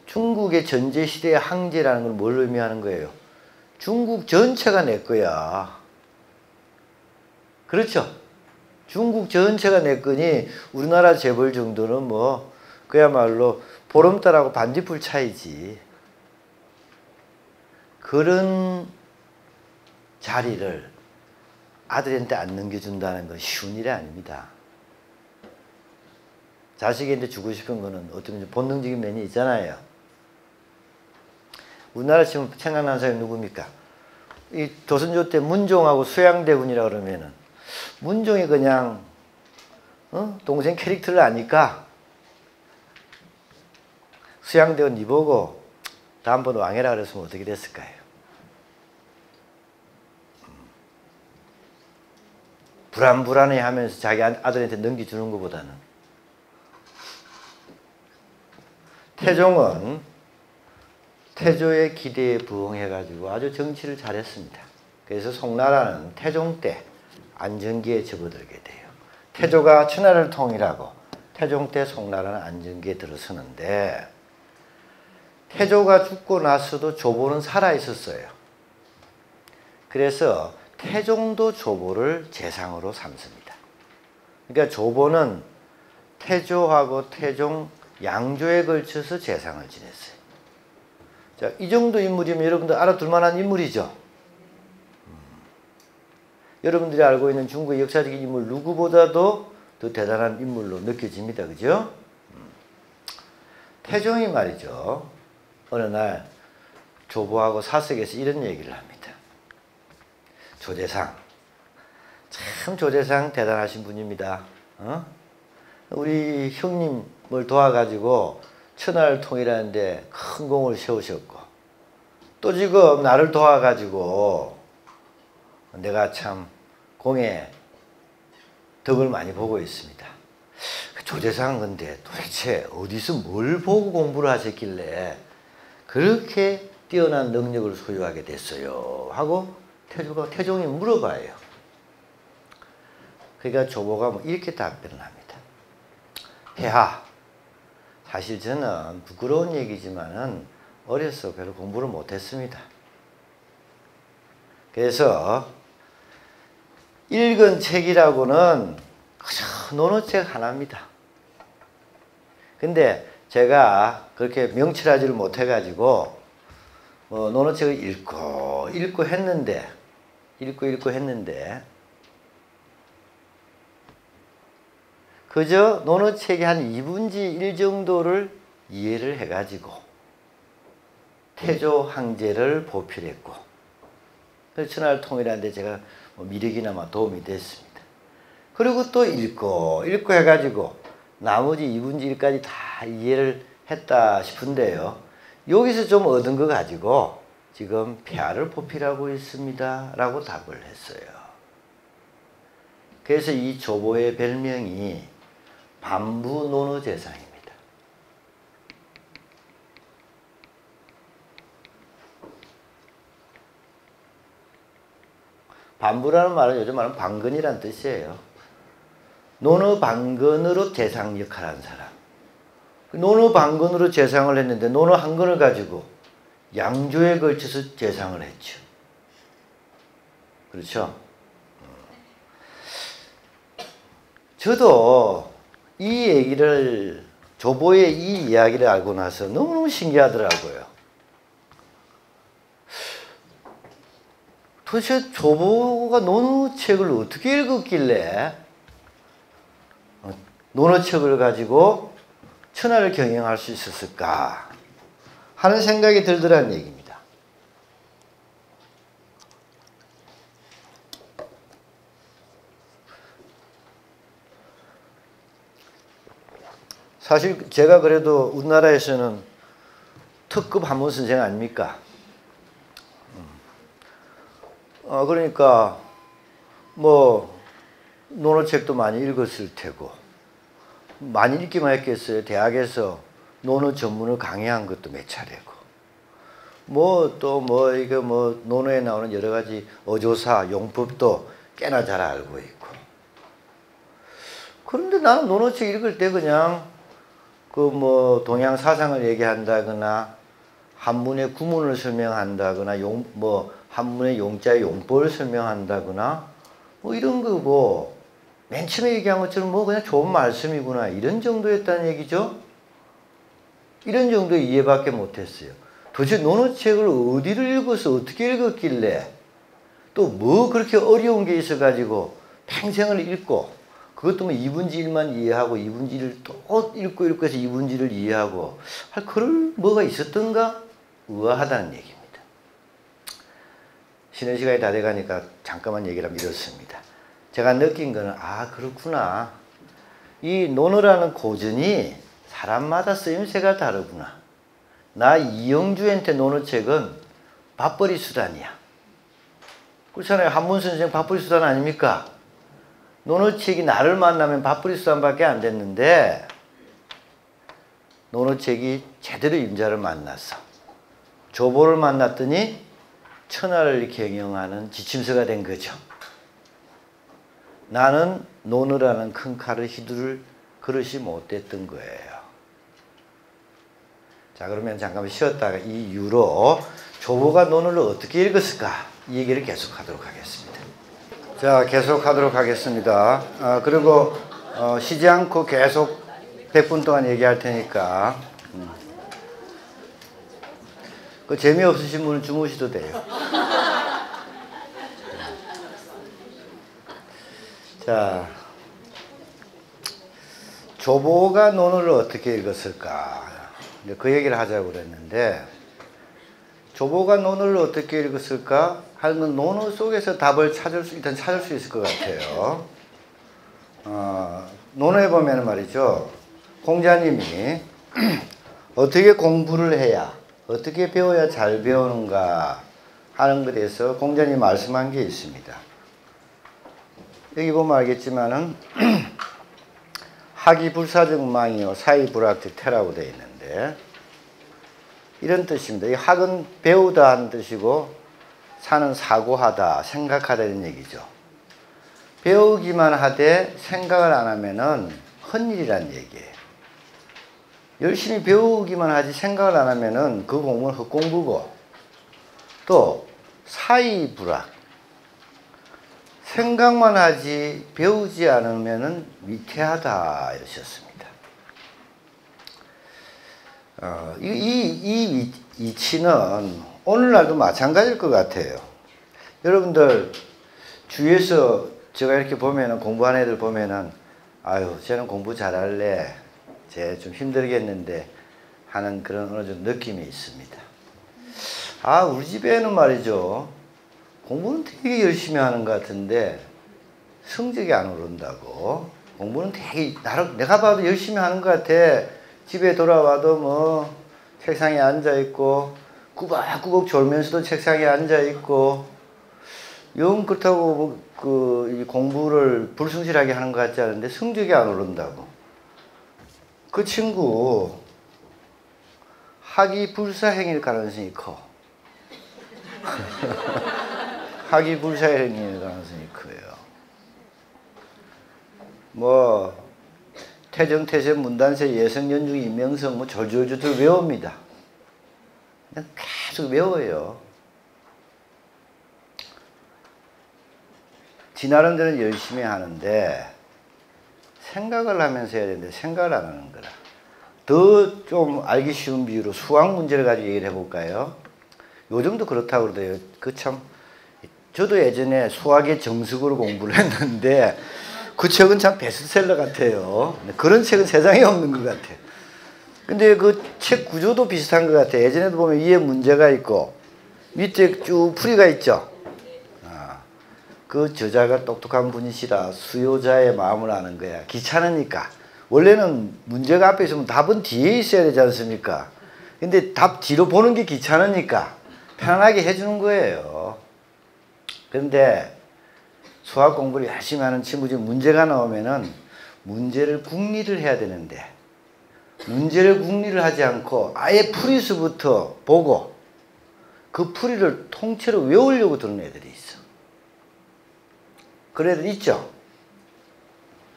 [SPEAKER 1] 중국의 전제시대의 황제라는 건 뭘 의미하는 거예요? 중국 전체가 내 거야. 그렇죠? 중국 전체가 내 거니 우리나라 재벌 정도는 뭐 그야말로 보름달하고 반딧불 차이지. 그런 자리를 아들한테 안 넘겨준다는 건 쉬운 일이 아닙니다. 자식한테 주고 싶은 거는 어쩌면 본능적인 면이 있잖아요. 우리나라 지금 생각나는 사람이 누굽니까? 이 조선조 때 문종하고 수양대군이라 그러면은 문종이 그냥 동생 캐릭터를 아니까 수양대군 니 보고 다음번 왕해라 그랬으면 어떻게 됐을까요? 불안불안해 하면서 자기 아들한테 넘겨주는 것보다는. 태종은 태조의 기대에 부응해가지고 아주 정치를 잘했습니다. 그래서 송나라는 태종 때 안정기에 접어들게 돼요. 태조가 천하를 통일하고 태종 때 송나라는 안정기에 들어서는데 태조가 죽고 나서도 조보는 살아있었어요. 그래서 태종도 조보를 재상으로 삼습니다. 그러니까 조보는 태조하고 태종 양조에 걸쳐서 재상을 지냈어요. 자, 이 정도 인물이면 여러분들 알아둘 만한 인물이죠. 여러분들이 알고 있는 중국의 역사적인 인물 누구보다도 더 대단한 인물로 느껴집니다. 그죠? 태종이 말이죠. 어느 날 조보하고 사석에서 이런 얘기를 합니다. 조재상, 참 조재상 대단하신 분입니다. 우리 형님을 도와가지고 천하를 통일하는데 큰 공을 세우셨고 또 지금 나를 도와가지고 내가 참 공에 덕을 많이 보고 있습니다. 조재상 근데 도대체 어디서 뭘 보고 공부를 하셨길래 그렇게 뛰어난 능력을 소유하게 됐어요? 하고 태종이 물어봐요. 그러니까 조보가 뭐 이렇게 답변을 합니다. 폐하, 사실 저는 부끄러운 얘기지만은 어려서 별로 공부를 못했습니다. 그래서 읽은 책이라고는 그저 논어책 하나입니다. 근데 제가 그렇게 명철하지를 못해가지고 논어책을 읽고 했는데 그저 논어책의 한 2분의 1 정도를 이해를 해가지고 태조 황제를 보필했고 그래서 천하를 통일하는데 제가 미력이나마 도움이 됐습니다. 그리고 또 읽고 해가지고 나머지 2분의 1까지 다 이해를 했다 싶은데요. 여기서 좀 얻은 거 가지고 지금 폐하를 보필하고 있습니다 라고 답을 했어요. 그래서 이 조보의 별명이 반부논어재상입니다. 반부라는 말은 요즘 말은 방근이란 뜻이에요. 논어 방근으로 재상 역할한 사람. 논어 방근으로 재상을 했는데 논어 한 건을 가지고 양조에 걸쳐서 재상을 했죠. 그렇죠? 저도 이 얘기를 조보의 이 이야기를 알고 나서 너무너무 신기하더라고요. 도대체 조보가 논어책을 어떻게 읽었길래 논어책을 가지고 천하를 경영할 수 있었을까 하는 생각이 들더라는 얘기입니다. 사실 제가 그래도 우리나라에서는 특급 한문 선생 아닙니까? 그러니까 뭐 논어책도 많이 읽었을 테고 많이 읽기만 했겠어요. 대학에서 논어 전문을 강의한 것도 몇 차례고 이거 논어에 나오는 여러 가지 어조사 용법도 꽤나 잘 알고 있고. 그런데 나는 논어책 읽을 때 그냥 동양 사상을 얘기한다거나 한문의 구문을 설명한다거나 한문의 용자의 용법을 설명한다거나 이런 거고 맨 처음에 얘기한 것처럼 뭐 그냥 좋은 말씀이구나 이런 정도였다는 얘기죠. 이런 정도의 이해밖에 못했어요. 도대체 논어책을 어디를 읽어서 어떻게 읽었길래 또 뭐 그렇게 어려운 게 있어가지고 평생을 읽고 그것도 뭐 2분지 1만 이해하고 2분지 1을 또 읽고 해서 2분지 1을 이해하고 할 그럴 뭐가 있었던가 의아하다는 얘기입니다. 쉬는 시간이 다 돼가니까 잠깐만 얘기를 하면 이렇습니다. 제가 느낀 거는 아 그렇구나. 이 논어라는 고전이 사람마다 쓰임새가 다르구나. 나 이영주한테 논어책은 밥벌이 수단이야. 그렇잖아요. 한문 선생 밥벌이 수단 아닙니까? 논어책이 나를 만나면 밥벌이 수단밖에 안 됐는데 논어책이 제대로 임자를 만났어. 조보를 만났더니 천하를 경영하는 지침서가 된 거죠. 나는 논어라는 큰 칼을 휘두를 그릇이 못 됐던 거예요. 자, 그러면 잠깐만 쉬었다가 이 이후로 조보가 논어를 어떻게 읽었을까? 이 얘기를 계속하도록 하겠습니다. 자, 계속하도록 하겠습니다. 그리고 쉬지 않고 계속 100분 동안 얘기할 테니까 그 재미없으신 분은 주무셔도 돼요. 자, 조보가 논어를 어떻게 읽었을까? 그 얘기를 하자고 그랬는데 조보가 논어를 어떻게 읽었을까? 하는 논어 속에서 답을 일단 찾을 수 있을 것 같아요. 논어에 보면 말이죠. 공자님이 어떻게 공부를 해야, 어떻게 배워야 잘 배우는가 하는 것에 대해서 공자님 말씀한 게 있습니다. 여기 보면 알겠지만은 학이 불사증망이요 사이 불학즉 태라고 되어 있는데 이런 뜻입니다. 이 학은 배우다 하는 뜻이고 사는 사고하다, 생각하다 이런 얘기죠. 배우기만 하되 생각을 안 하면은 헛일이란 얘기예요. 열심히 배우기만 하지 생각을 안 하면은 그 공부는 헛공부고 또 사이불학 생각만 하지 배우지 않으면은 위태하다 이러셨습니다. 이 이치는 오늘날도 마찬가지일 것 같아요. 여러분들 주위에서 제가 이렇게 보면은 공부하는 애들 보면은 아유 쟤는 공부 잘할래 쟤 좀 힘들겠는데 하는 그런 어느 정도 느낌이 있습니다. 아 우리 집에는 말이죠 공부는 되게 열심히 하는 것 같은데 성적이 안 오른다고. 공부는 되게 내가 봐도 열심히 하는 것 같아. 집에 돌아와도 뭐 책상에 앉아 있고 꾸벅꾸벅 졸면서도 책상에 앉아 있고 영 그렇다고 이 공부를 불성실하게 하는 것 같지 않은데 성적이 안 오른다고. 그 친구 학이 불사행일 가능성이 커. 학이 불사행일 가능성이 커요. 뭐 태정태세 문단세 예성연중 임명성 뭐 졸졸졸 외웁니다. 그냥 계속 외워요. 지 나름대로 열심히 하는데 생각을 하면서 해야 되는데 생각을 안 하는 거라. 더 좀 알기 쉬운 비유로 수학 문제를 가지고 얘기를 해볼까요? 요즘도 그렇다고 그러대요. 그 참 저도 예전에 수학의 정석으로 공부를 했는데 그 책은 참 베스트셀러 같아요. 그런 책은 세상에 없는 것 같아요. 근데 그 책 구조도 비슷한 것 같아요. 예전에도 보면 위에 문제가 있고 밑에 쭉 풀이가 있죠. 그 저자가 똑똑한 분이시라 수요자의 마음을 아는 거야. 귀찮으니까. 원래는 문제가 앞에 있으면 답은 뒤에 있어야 되지 않습니까? 근데 답 뒤로 보는 게 귀찮으니까 편안하게 해주는 거예요. 그런데 수학 공부를 열심히 하는 친구 중에 문제가 나오면은 문제를 궁리를 해야 되는데 문제를 궁리를 하지 않고 아예 풀이수부터 보고 그 풀이를 통째로 외우려고 드는 애들이 있어. 그런 애들 있죠?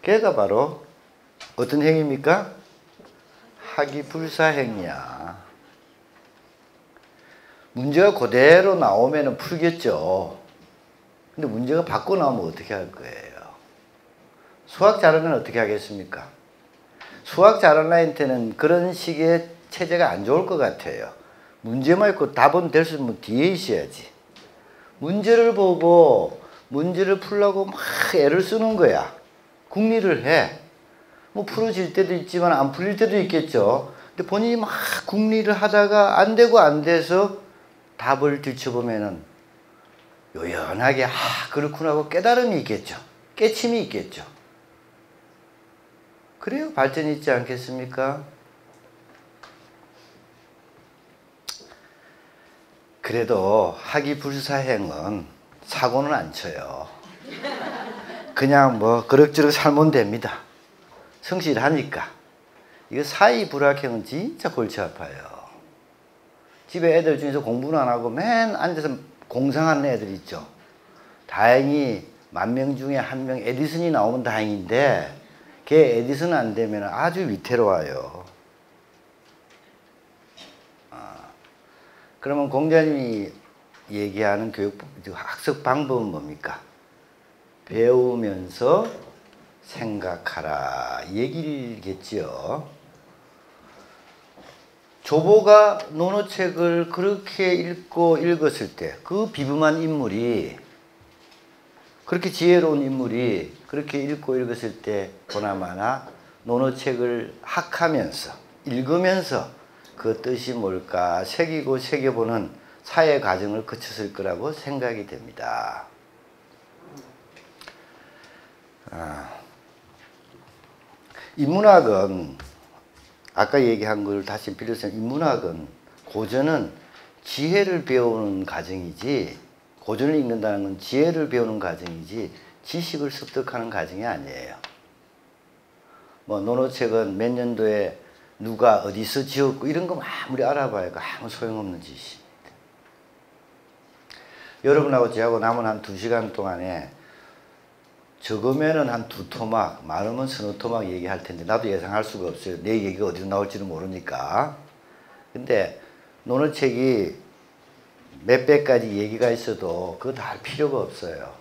[SPEAKER 1] 걔가 바로 어떤 행위입니까? 학이 불사행이야. 문제가 그대로 나오면 풀겠죠. 근데 문제가 바꿔 나오면 어떻게 할 거예요? 수학 잘하면 어떻게 하겠습니까? 수학 잘하는 애한테는 그런 식의 체제가 안 좋을 것 같아요. 문제만 있고 답은 될 수 있으면 뒤에 있어야지. 문제를 보고 문제를 풀려고 막 애를 쓰는 거야. 궁리를 해. 뭐 풀어질 때도 있지만 안 풀릴 때도 있겠죠. 근데 본인이 막 궁리를 하다가 안 되고 안 돼서 답을 들춰보면은 요연하게 그렇구나 하고 깨달음이 있겠죠. 깨침이 있겠죠. 그래요 발전이 있지 않겠습니까? 그래도 학이불사행은 사고는 안 쳐요. 그냥 뭐 그럭저럭 살면 됩니다. 성실하니까. 이거 사이불학행은 진짜 골치 아파요. 집에 애들 중에서 공부는 안 하고 맨 앉아서 공상하는 애들 있죠. 다행히 10,000명 중에 1명 에디슨이 나오면 다행인데 걔 에디슨 안 되면 아주 위태로워요. 그러면 공자님이 얘기하는 학습 방법은 뭡니까? 배우면서 생각하라 이 얘기겠지요. 조보가 논어책을 그렇게 읽었을 때 그 비범한 인물이 그렇게 지혜로운 인물이 그렇게 읽었을 때 보나마나 논어책을 학하면서 읽으면서 그 뜻이 뭘까 새기고 새겨보는 사회 과정을 거쳤을 거라고 생각이 됩니다. 인문학은 아까 얘기한 걸 다시 빌려서 인문학은 고전은 지혜를 배우는 과정이지 고전을 읽는다는 건 지혜를 배우는 과정이지 지식을 습득하는 과정이 아니에요. 뭐 논어책은 몇 년도에 누가 어디서 지었고 이런 거 아무리 알아봐야 아무 소용없는 짓입니다. 여러분하고 저하고 남은 한 2시간 동안에 적으면은 한 2토막, 많으면 3토막 얘기할 텐데 나도 예상할 수가 없어요. 내 얘기가 어디로 나올지는 모르니까. 근데 논어책이 몇백 가지 얘기가 있어도 그거 다 할 필요가 없어요.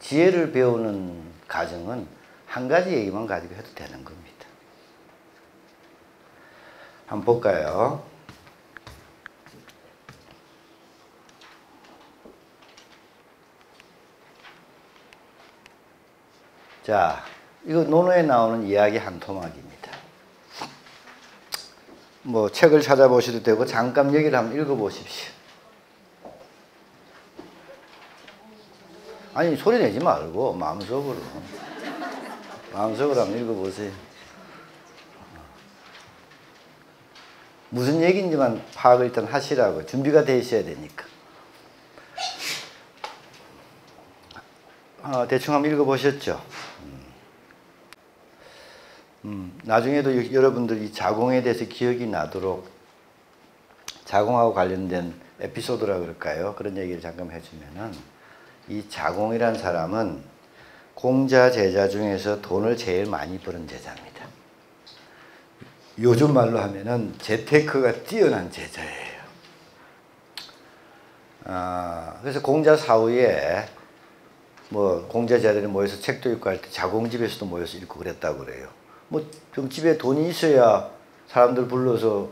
[SPEAKER 1] 지혜를 배우는 과정은 한 가지 얘기만 가지고 해도 되는 겁니다. 한번 볼까요? 자, 이거 논어에 나오는 이야기 한 토막입니다. 뭐 책을 찾아보셔도 되고 잠깐 여기를 한번 읽어보십시오. 아니 소리 내지 말고 마음속으로 한번 읽어보세요. 무슨 얘기인지만 파악을 일단 하시라고 준비가 돼 있어야 되니까. 대충 한번 읽어보셨죠? 나중에도 여러분들이 자공에 대해서 기억이 나도록 자공하고 관련된 에피소드라 그럴까요? 그런 얘기를 잠깐 해주면은 이 자공이란 사람은 공자 제자 중에서 돈을 제일 많이 버는 제자입니다. 요즘 말로 하면은 재테크가 뛰어난 제자예요. 그래서 공자 사후에 뭐 공자 제자들이 모여서 책도 읽고 할 때 자공집에서도 모여서 읽고 그랬다고 그래요. 뭐 좀 집에 돈이 있어야 사람들 불러서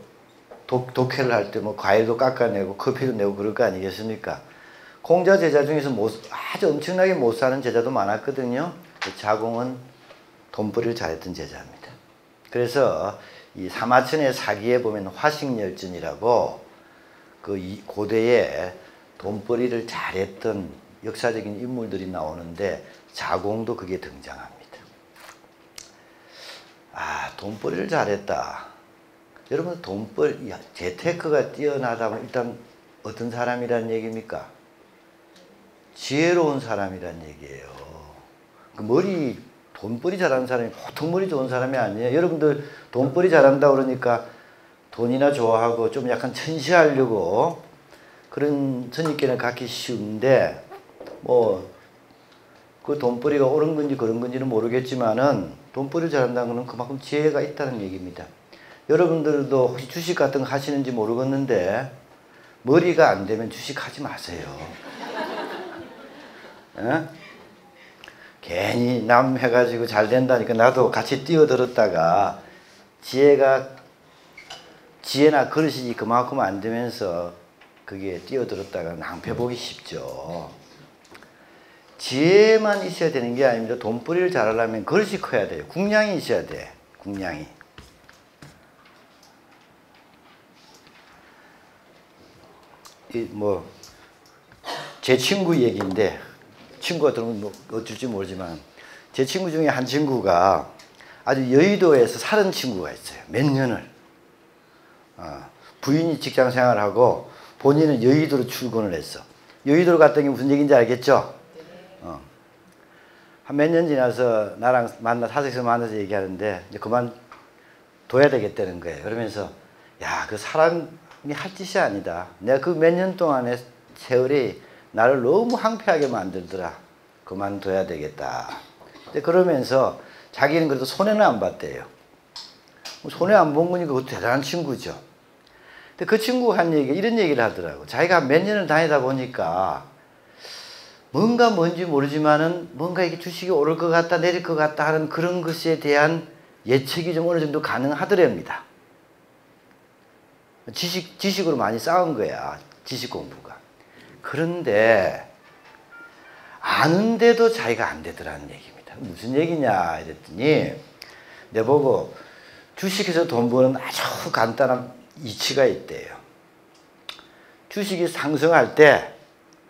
[SPEAKER 1] 독해를 할 때 뭐 과일도 깎아내고 커피도 내고 그럴 거 아니겠습니까? 공자 제자 중에서 아주 엄청나게 못 사는 제자도 많았거든요. 자공은 돈벌이를 잘했던 제자입니다. 그래서 이 사마천의 사기에 보면 화식열전이라고 그 고대에 돈벌이를 잘했던 역사적인 인물들이 나오는데 자공도 그게 등장합니다. 돈벌이를 잘했다. 여러분 재테크가 뛰어나다면 일단 어떤 사람이란 얘기입니까? 지혜로운 사람이란 얘기예요. 돈벌이 잘하는 사람이 보통 머리 좋은 사람이 아니에요. 여러분들 돈벌이 잘한다 그러니까 돈이나 좋아하고 좀 약간 천시하려고 그런 선입견을 갖기 쉬운데 뭐 그 돈벌이가 옳은 건지 그런 건지는 모르겠지만은 돈벌이를 잘한다는 것은 그만큼 지혜가 있다는 얘기입니다. 여러분들도 혹시 주식 같은 거 하시는지 모르겠는데 머리가 안 되면 주식 하지 마세요. 에? 괜히 남 해가지고 잘 된다니까 나도 같이 뛰어들었다가 지혜나 그릇이 그만큼 안 되면서 그게 뛰어들었다가 낭패 보기 쉽죠. 지혜만 있어야 되는 게 아닙니다. 돈벌이를 잘하려면 그릇이 커야 돼요. 국량이 있어야 돼. 국량이. 제 친구 얘기인데, 친구가 들으면 뭐 어쩔지 모르지만, 제 친구 중에 한 친구가 아주 여의도에서 사는 친구가 있어요. 몇 년을. 부인이 직장 생활하고 본인은 여의도로 출근을 했어. 여의도로 갔던 게 무슨 얘기인지 알겠죠? 한 몇 년 지나서 나랑 사석에서 만나서 얘기하는데, 이제 그만 둬야 되겠다는 거예요. 그러면서, 야, 그 사람이 할 짓이 아니다. 내가 그 몇 년 동안의 세월이 나를 너무 황폐하게 만들더라. 그만둬야 되겠다. 그러면서 자기는 그래도 손해는 안 봤대요. 손해 안 본 거니까 그것도 대단한 친구죠. 근데 그 친구가 한 얘기가 이런 얘기를 하더라고. 자기가 몇 년을 다니다 보니까 뭔지 모르지만은 뭔가 이게 주식이 오를 것 같다 내릴 것 같다 하는 그런 것에 대한 예측이 좀 어느 정도 가능하더랍니다. 지식으로 많이 쌓은 거야. 지식 공부가. 그런데 아는데도 자기가 안 되더라는 얘기입니다. 무슨 얘기냐 이랬더니 내보고 주식에서 돈 버는 아주 간단한 이치가 있대요. 주식이 상승할 때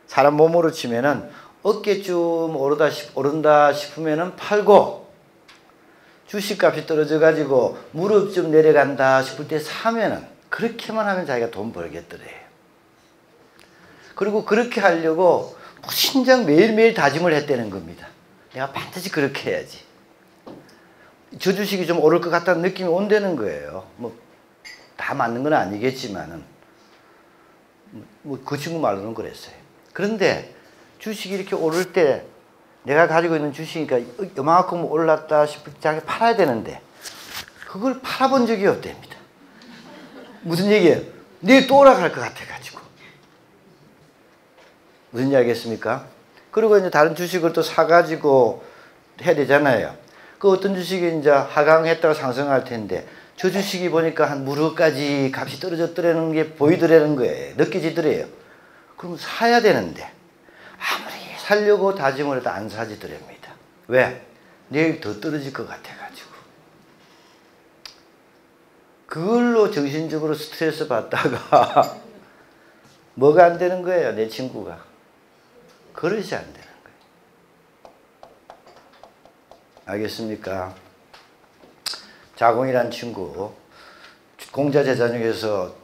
[SPEAKER 1] 사람 몸으로 치면은 어깨쯤 오른다 싶으면은 팔고 주식값이 떨어져 가지고 무릎쯤 내려간다 싶을 때 사면은 그렇게만 하면 자기가 돈 벌겠더래요. 그리고 그렇게 하려고 신장 매일매일 다짐을 했다는 겁니다. 내가 반드시 그렇게 해야지. 저 주식이 좀 오를 것 같다는 느낌이 온다는 거예요. 뭐 다 맞는 건 아니겠지만은 그 친구 말로는 그랬어요. 그런데 주식이 이렇게 오를 때 내가 가지고 있는 주식이니까 이만큼 올랐다 싶을 때 자기가 팔아야 되는데 그걸 팔아본 적이 없답니다. 무슨 얘기예요? 내일 또 올라갈 것 같아가지고. 무슨 이야기 겠습니까? 그리고 이제 다른 주식을 또 사가지고 해야 되잖아요. 그 어떤 주식이 이제 하강했다가 상승할 텐데 저 주식이 보니까 한 무릎까지 값이 떨어졌더라는 게 보이더라는 거예요. 느껴지더래요. 그럼 사야 되는데 아무리 살려고 다짐을 해도 안 사지더랍니다. 왜? 내일 더 떨어질 것 같아가지고. 그걸로 정신적으로 스트레스 받다가 뭐가 안 되는 거예요, 내 친구가. 그릇이 안 되는 거예요. 알겠습니까? 자공이란 친구, 공자 제자 중에서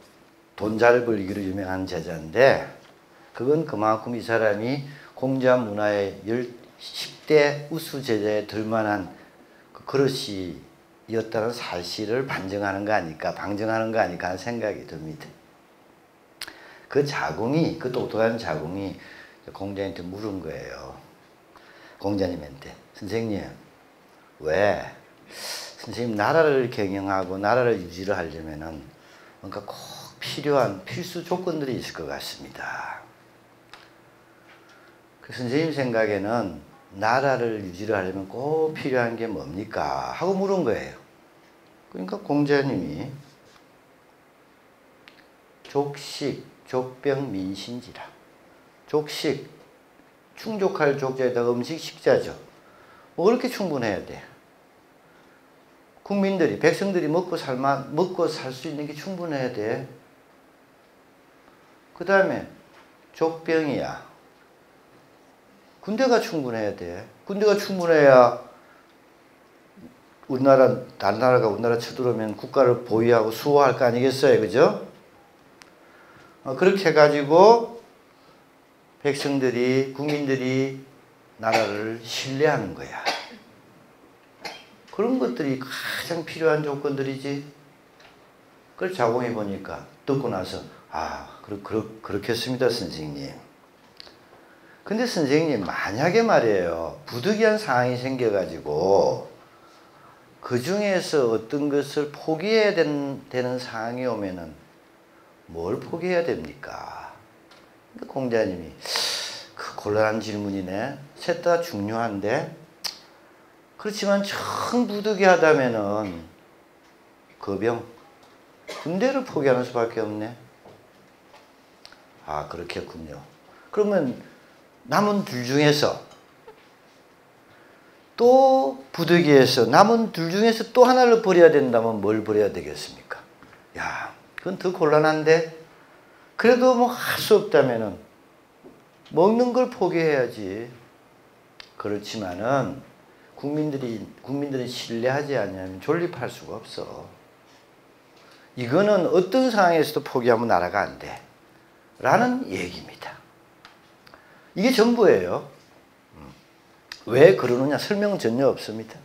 [SPEAKER 1] 돈 잘 벌기로 유명한 제자인데 그건 그만큼 이 사람이 공자 문화의 10대 우수 제자에 들만한 그 그릇이었다는 사실을 방증하는 거 아닐까 하는 생각이 듭니다. 그 자공이, 그 똑똑한 자공이 공자한테 물은 거예요. 공자님한테. 선생님, 왜 선생님 나라를 경영하고 나라를 유지를 하려면은 뭔가 꼭 필요한 필수 조건들이 있을 것 같습니다. 그 선생님 생각에는 나라를 유지를 하려면 꼭 필요한 게 뭡니까? 하고 물은 거예요. 그러니까 공자님이 족식, 족병, 민신지라. 족식, 충족할 족자에다가 음식, 식자죠. 뭐 그렇게 충분해야 돼. 국민들이, 백성들이 먹고 살 수 있는 게 충분해야 돼. 그 다음에 족병이야. 군대가 충분해야 돼. 군대가 충분해야 다른 나라가 우리나라 쳐들어오면 국가를 보위하고 수호할 거 아니겠어요? 그죠? 그렇게 해가지고 백성들이, 국민들이 나라를 신뢰하는 거야. 그런 것들이 가장 필요한 조건들이지. 그걸 자공해 보니까 듣고 나서 그렇겠습니다, 선생님. 근데 선생님, 만약에 말이에요, 부득이한 상황이 생겨가지고 그 중에서 어떤 것을 포기해야 되는 상황이 오면은 뭘 포기해야 됩니까? 공자님이 그 곤란한 질문이네. 셋 다 중요한데 그렇지만 정 부득이하다면은 거병, 군대를 포기하는 수밖에 없네. 아, 그렇겠군요. 그러면 남은 둘 중에서 또 부득이해서 남은 둘 중에서 또 하나를 버려야 된다면 뭘 버려야 되겠습니까? 야, 그건 더 곤란한데. 그래도 뭐 할 수 없다면은 먹는 걸 포기해야지. 그렇지만은 국민들은 신뢰하지 않으면 존립할 수가 없어. 이거는 어떤 상황에서도 포기하면 나라가 안 돼. 라는 얘기입니다. 이게 전부예요. 왜 그러느냐 설명은 전혀 없습니다.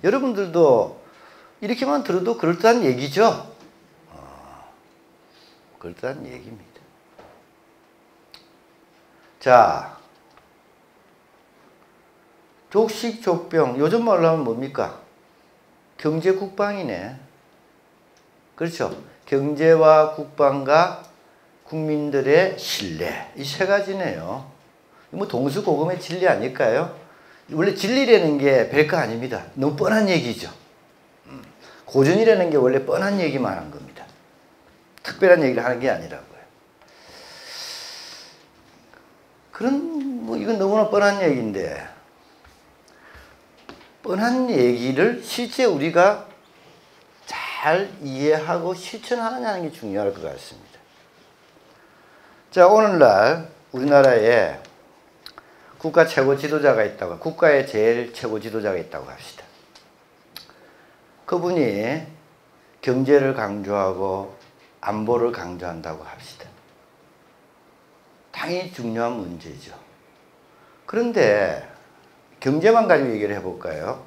[SPEAKER 1] 여러분들도 이렇게만 들어도 그럴듯한 얘기죠. 그럴듯한 얘기입니다. 자, 족식 족병, 요즘 말로 하면 뭡니까? 경제국방이네. 그렇죠. 경제와 국방과 국민들의 신뢰, 이 세 가지네요. 뭐 동수고금의 진리 아닐까요? 원래 진리라는 게 별거 아닙니다. 너무 뻔한 얘기죠. 고전이라는 게 원래 뻔한 얘기만 한 겁니다. 특별한 얘기를 하는 게 아니라고요. 뭐 이건 너무나 뻔한 얘기인데, 뻔한 얘기를 실제 우리가 잘 이해하고 실천하느냐는 게 중요할 것 같습니다. 자, 오늘날 우리나라에 국가 최고 지도자가 있다고, 국가의 제일 최고 지도자가 있다고 합시다. 그분이 경제를 강조하고 안보를 강조한다고 합시다. 당연히 중요한 문제죠. 그런데 경제만 가지고 얘기를 해볼까요?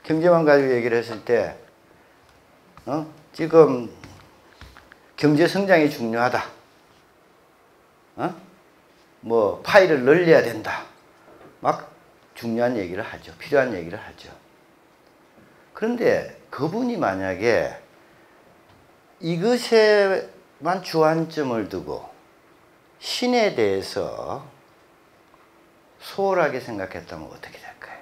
[SPEAKER 1] 경제만 가지고 얘기를 했을 때 지금 경제 성장이 중요하다. 뭐 파이를 늘려야 된다. 막 중요한 얘기를 하죠. 필요한 얘기를 하죠. 그런데 그분이 만약에 이것에만 주안점을 두고 신에 대해서 소홀하게 생각했다면 어떻게 될까요?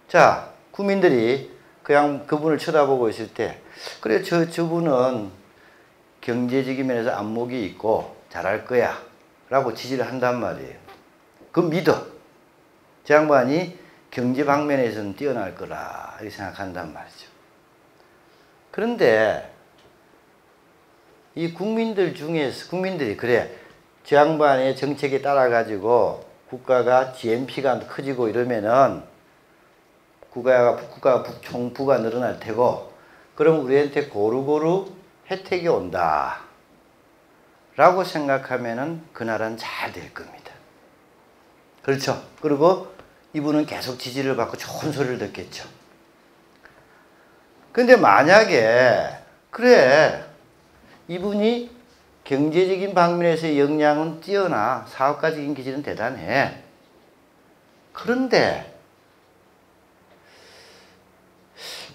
[SPEAKER 1] 자, 국민들이 그냥 그분을 쳐다보고 있을 때, 그래, 저분은 경제적인 면에서 안목이 있고 잘할 거야 라고 지지를 한단 말이에요. 그럼 믿어. 저 양반이 경제 방면에서는 뛰어날 거라 이렇게 생각한단 말이죠. 그런데 이 국민들 중에서 국민들이 그래, 저 양반의 정책에 따라 가지고 국가가 GNP가 커지고 이러면은 국가 총부가 늘어날 테고, 그럼 우리한테 고루고루 혜택이 온다 라고 생각하면은 그 나라는 잘 될 겁니다. 그렇죠. 그리고 이분은 계속 지지를 받고 좋은 소리를 듣겠죠. 근데 만약에 그래, 이분이 경제적인 방면에서의 역량은 뛰어나, 사업가적인 기질은 대단해. 그런데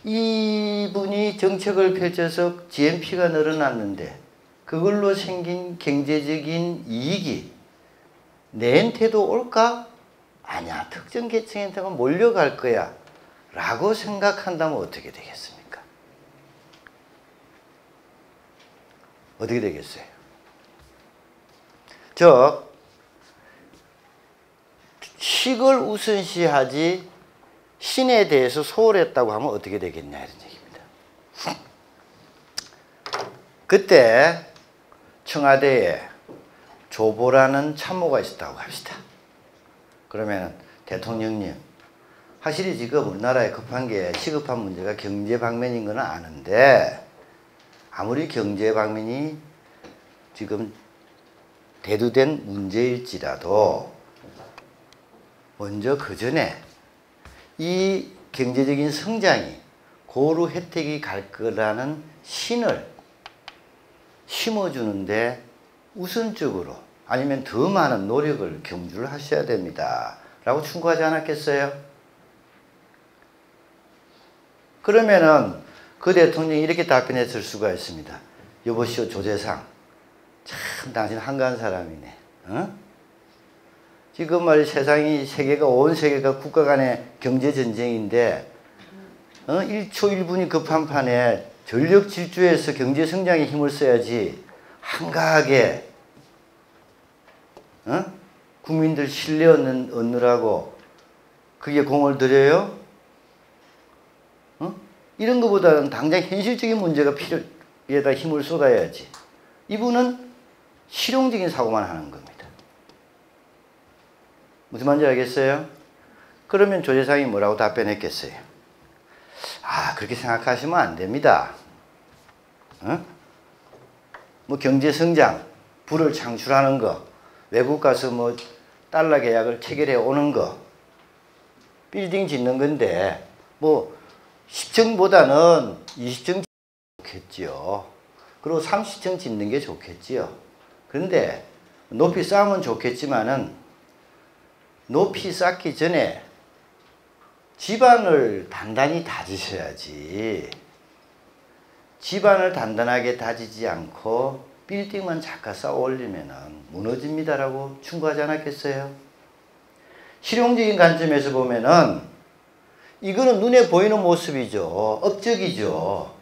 [SPEAKER 1] 이분이 정책을 펼쳐서 GNP가 늘어났는데 그걸로 생긴 경제적인 이익이 내한테도 올까? 아니야, 특정 계층한테만 몰려갈 거야 라고 생각한다면 어떻게 되겠습니까? 어떻게 되겠어요? 식을 우선시하지 신에 대해서 소홀했다고 하면 어떻게 되겠냐 이런 얘기입니다. 그때 청와대에 조보라는 참모가 있었다고 합시다. 그러면 대통령님, 확실히 지금 우리나라에 급한 게, 시급한 문제가 경제 방면인 건 아는데 아무리 경제 방면이 지금 대두된 문제일지라도 먼저 그 전에 이 경제적인 성장이 고루 혜택이 갈 거라는 신을 심어주는데 우선적으로 아니면 더 많은 노력을 경주를 하셔야 됩니다 라고 충고하지 않았겠어요? 그러면은 그 대통령이 이렇게 답변했을 수가 있습니다. 여보시오 조재상, 참 당신 한가한 사람이네. 지금 말이 세상이 세계가 온 세계가 국가 간의 경제 전쟁인데 1초 1분이 급한 판에 전력 질주해서 경제 성장에 힘을 써야지 한가하게 국민들 신뢰 얻느라고 그게 공을 들여요? 이런 것보다는 당장 현실적인 문제가 필요에다 힘을 쏟아야지. 이분은 실용적인 사고만 하는 겁니다. 무슨 말인지 알겠어요? 그러면 조재상이 뭐라고 답변했겠어요? 아, 그렇게 생각하시면 안 됩니다. 뭐 경제성장, 부를 창출하는 거, 외국 가서 뭐 달러 계약을 체결해 오는 거, 빌딩 짓는 건데 뭐 10층보다는 20층 좋겠지요. 그리고 30층 짓는 게 좋겠지요. 그런데 높이 쌓으면 좋겠지만은 높이 쌓기 전에 집안을 단단히 다지셔야지. 집안을 단단하게 다지지 않고 빌딩만 잠깐 쌓아 올리면은 무너집니다라고 충고하지 않았겠어요? 실용적인 관점에서 보면은 이거는 눈에 보이는 모습이죠. 업적이죠.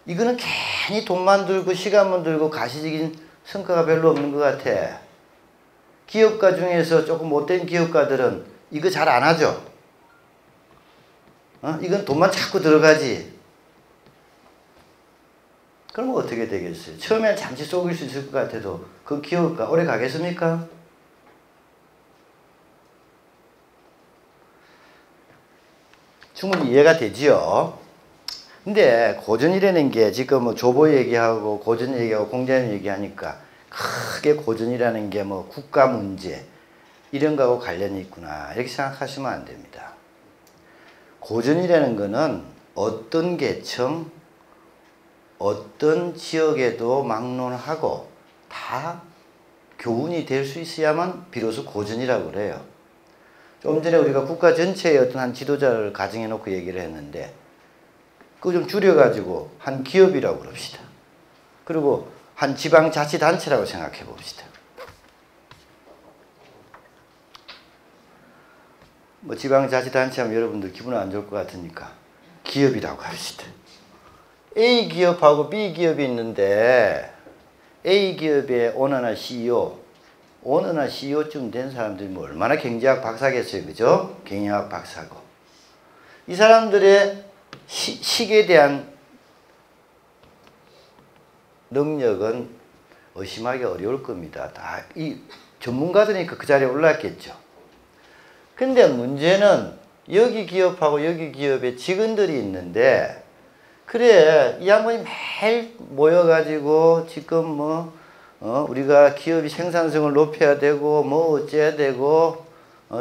[SPEAKER 1] 이거는 괜히 돈만 들고 시간만 들고 가시적인 성과가 별로 없는 것 같아. 기업가 중에서 조금 못된 기업가들은 이거 잘 안 하죠. 이건 돈만 자꾸 들어가지. 그러면 어떻게 되겠어요? 처음엔 잠시 속일 수 있을 것 같아도 그 기업가 오래 가겠습니까? 충분히 이해가 되지요. 근데 고전이라는 게 지금 뭐 조보 얘기하고 고전 얘기하고 공자님 얘기하니까 크게 고전이라는 게 뭐 국가 문제 이런 거하고 관련이 있구나 이렇게 생각하시면 안 됩니다. 고전이라는 거는 어떤 계층, 어떤 지역에도 막론하고 다 교훈이 될 수 있어야만 비로소 고전이라고 그래요. 좀 전에 우리가 국가 전체의 어떤 한 지도자를 가정해 놓고 얘기를 했는데 그거 좀 줄여가지고 한 기업이라고 그럽시다. 그리고 한 지방자치단체라고 생각해 봅시다. 뭐 지방자치단체 하면 여러분들 기분 안 좋을 것 같으니까 기업이라고 합시다. A 기업하고 B 기업이 있는데 A 기업의 오너나 CEO, 오너나 CEO쯤 된 사람들이 뭐 얼마나 경제학 박사겠어요, 그죠? 경영학 박사고. 이 사람들의 식에 대한 능력은 의심하기 어려울 겁니다. 다 이 전문가들이니까 그 자리에 올랐겠죠. 근데 문제는 여기 기업하고 여기 기업에 직원들이 있는데 그래 이 양반이 매일 모여가지고 지금 뭐 우리가 기업이 생산성을 높여야 되고 뭐 어째야 되고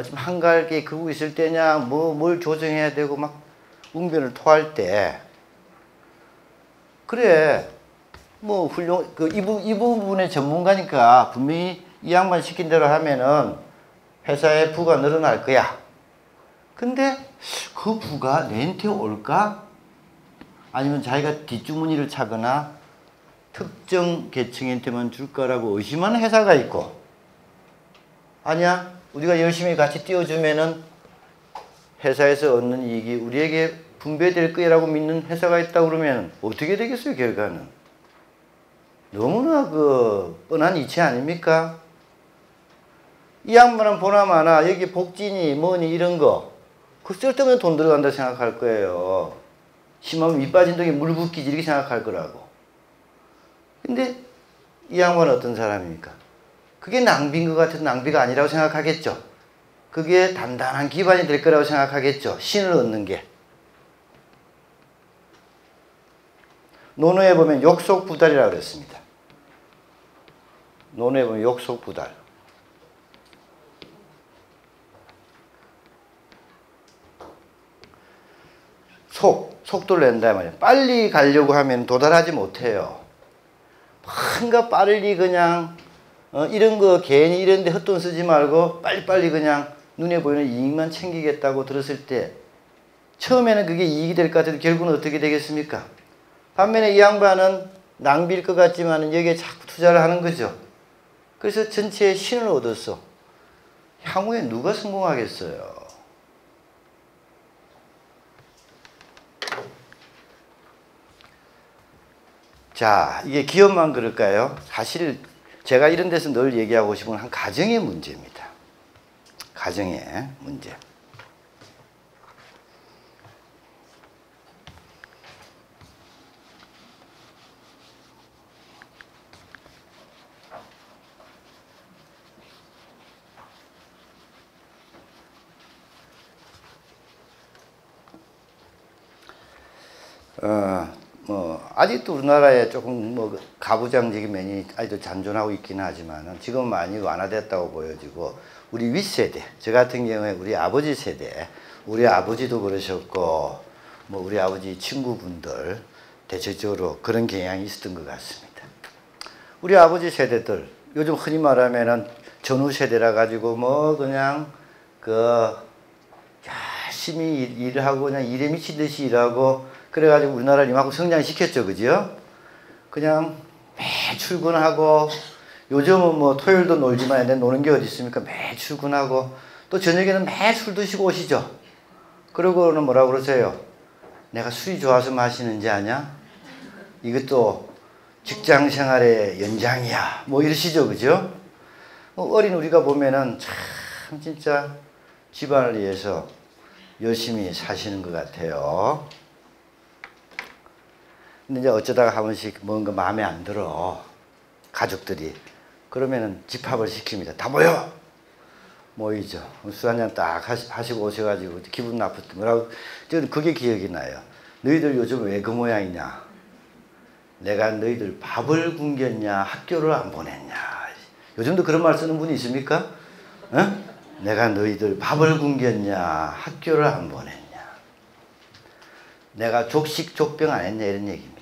[SPEAKER 1] 지금 한가하게 그러고 있을 때냐 뭐 뭘 조정해야 되고 막 웅변을 토할 때 그래 뭐 훌륭 이 부분의 전문가니까 분명히 이 양반 시킨 대로 하면은 회사의 부가 늘어날 거야. 근데 그 부가 내한테 올까? 아니면 자기가 뒷주머니를 차거나 특정 계층한테만 줄 거라고 의심하는 회사가 있고 아니야 우리가 열심히 같이 띄워주면은 회사에서 얻는 이익이 우리에게 분배될 거라고 믿는 회사가 있다 그러면 어떻게 되겠어요 결과는? 너무나 그 뻔한 이치 아닙니까? 이 양반은 보나마나 여기 복지니 뭐니 이런 거 그 쓸데없는 돈 들어간다 생각할 거예요. 심하면 밑 빠진 독에 물 붓기지 이렇게 생각할 거라고. 근데 이 양반은 어떤 사람입니까? 그게 낭비인 것 같아도 낭비가 아니라고 생각하겠죠. 그게 단단한 기반이 될 거라고 생각하겠죠. 신을 얻는 게. 논어에 보면 욕속부달이라고 그랬습니다. 논어에 보면 욕속부달. 속도를 낸다 말이에요. 빨리 가려고 하면 도달하지 못해요. 뭔가 빨리 그냥 이런 거 괜히 이런 데 헛돈 쓰지 말고 빨리빨리 그냥 눈에 보이는 이익만 챙기겠다고 들었을 때 처음에는 그게 이익이 될 것 같아도 결국은 어떻게 되겠습니까? 반면에 이 양반은 낭비일 것 같지만 여기에 자꾸 투자를 하는 거죠. 그래서 전체의 신을 얻었어. 향후에 누가 성공하겠어요? 자, 이게 기업만 그럴까요? 사실 제가 이런 데서 늘 얘기하고 싶은 한 가정의 문제입니다. 가정의 문제. 아직도 우리나라에 조금 가부장적인 면이 아직도 잔존하고 있기는 하지만 지금 많이 완화됐다고 보여지고 우리 윗세대, 저 같은 경우에 우리 아버지 세대, 우리 아버지도 그러셨고 우리 아버지 친구분들 대체적으로 그런 경향이 있었던 것 같습니다. 우리 아버지 세대들 요즘 흔히 말하면은 전후 세대라 가지고 그냥 열심히 일하고 그냥 일에 미친 듯이 일하고 그래가지고 우리나라를 이만큼 성장시켰죠, 그죠? 그냥 매 출근하고 요즘은 토요일도 놀지만 노는 게 어디 있습니까? 매 출근하고 또 저녁에는 매 술 드시고 오시죠. 그러고는 뭐라 그러세요? 내가 술이 좋아서 마시는지 아냐? 이것도 직장 생활의 연장이야. 이러시죠, 그죠? 어린 우리가 보면은 참 진짜 집안을 위해서 열심히 사시는 것 같아요. 근데 이제 어쩌다가 한 번씩 뭔가 마음에 안 들어. 가족들이. 그러면은 집합을 시킵니다. 다 모여! 모이죠. 술 한잔 딱 하시고 오셔가지고 기분 나쁠 때 뭐라고. 저는 그게 기억이 나요. 너희들 요즘 왜 그 모양이냐? 내가 너희들 밥을 굶겼냐? 학교를 안 보냈냐? 요즘도 그런 말 쓰는 분이 있습니까? 어? 내가 너희들 밥을 굶겼냐? 학교를 안 보냈냐? 내가 족식 족병 안 했냐? 이런 얘기입니다.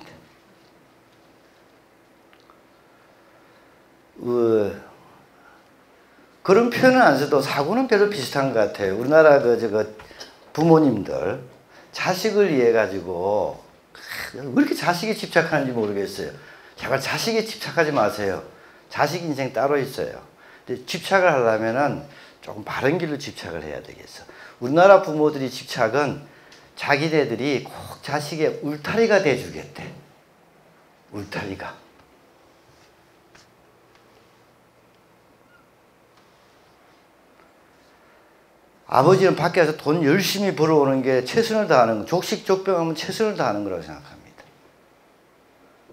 [SPEAKER 1] 그런 표현은 안 써도 사고는 별로 비슷한 것 같아요. 우리나라 부모님들 자식을 위해 가지고 왜 이렇게 자식에 집착하는지 모르겠어요. 제발 자식에 집착하지 마세요. 자식 인생 따로 있어요. 근데 집착을 하려면은 조금 바른 길로 집착을 해야 되겠어. 우리나라 부모들이 집착은 자기네들이 꼭 자식의 울타리가 돼주겠대. 울타리가. 아버지는 밖에서 돈 열심히 벌어오는 게 최선을 다하는 거, 족식족병하면 최선을 다하는 거라고 생각합니다.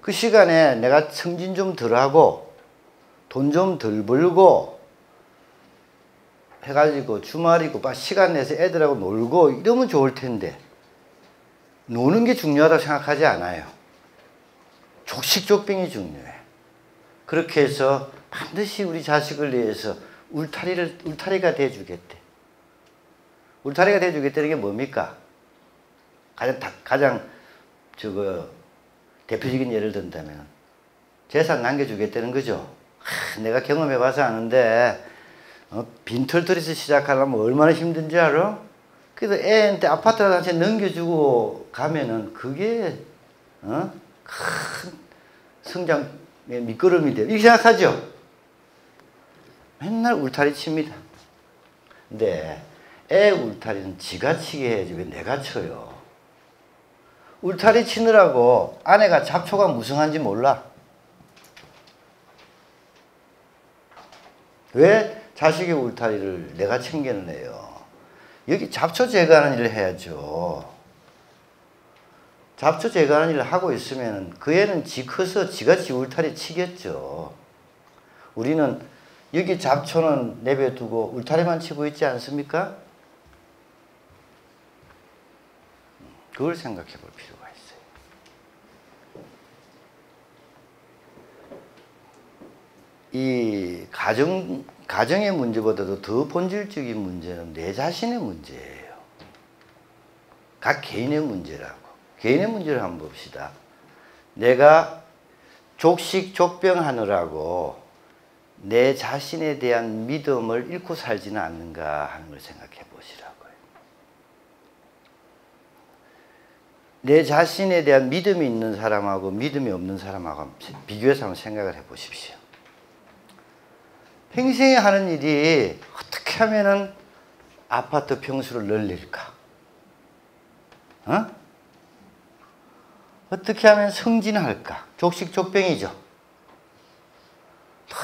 [SPEAKER 1] 그 시간에 내가 승진 좀 덜하고 돈 좀 덜 벌고 해가지고 주말이고 시간 내서 애들하고 놀고 이러면 좋을 텐데 노는 게 중요하다고 생각하지 않아요. 족식족병이 중요해. 그렇게 해서 반드시 우리 자식을 위해서 울타리가 돼주겠대. 울타리가 돼주겠다는 게 뭡니까? 가장 대표적인 예를 든다면 재산 남겨주겠다는 거죠. 내가 경험해봐서 아는데 빈털터리에서 시작하려면 얼마나 힘든지 알아? 그래서 애한테 아파트를 한 채 넘겨주고 가면은 그게 큰 성장의 밑거름이 돼요. 이렇게 생각하죠? 맨날 울타리 칩니다. 근데 애 울타리는 지가 치게 해야지 왜 내가 쳐요? 울타리 치느라고 아내가 잡초가 무성한지 몰라. 왜 자식의 울타리를 내가 챙겨내요? 여기 잡초 제거하는 일을 해야죠. 잡초 제거하는 일을 하고 있으면 그 애는 지 커서 지가 지 울타리 치겠죠. 우리는 여기 잡초는 내버려두고 울타리만 치고 있지 않습니까? 그걸 생각해 볼 필요가 있어요. 이 가정의 문제보다도 더 본질적인 문제는 내 자신의 문제예요. 각 개인의 문제라고. 개인의 문제를 한번 봅시다. 내가 족식족병하느라고 내 자신에 대한 믿음을 잃고 살지는 않는가 하는 걸 생각해 보시라고요. 내 자신에 대한 믿음이 있는 사람하고 믿음이 없는 사람하고 비교해서 한번 생각을 해 보십시오. 평생에 하는 일이 어떻게 어떻게 하면은 아파트 평수를 늘릴까? 어떻게 하면 승진할까? 족식족병이죠. 다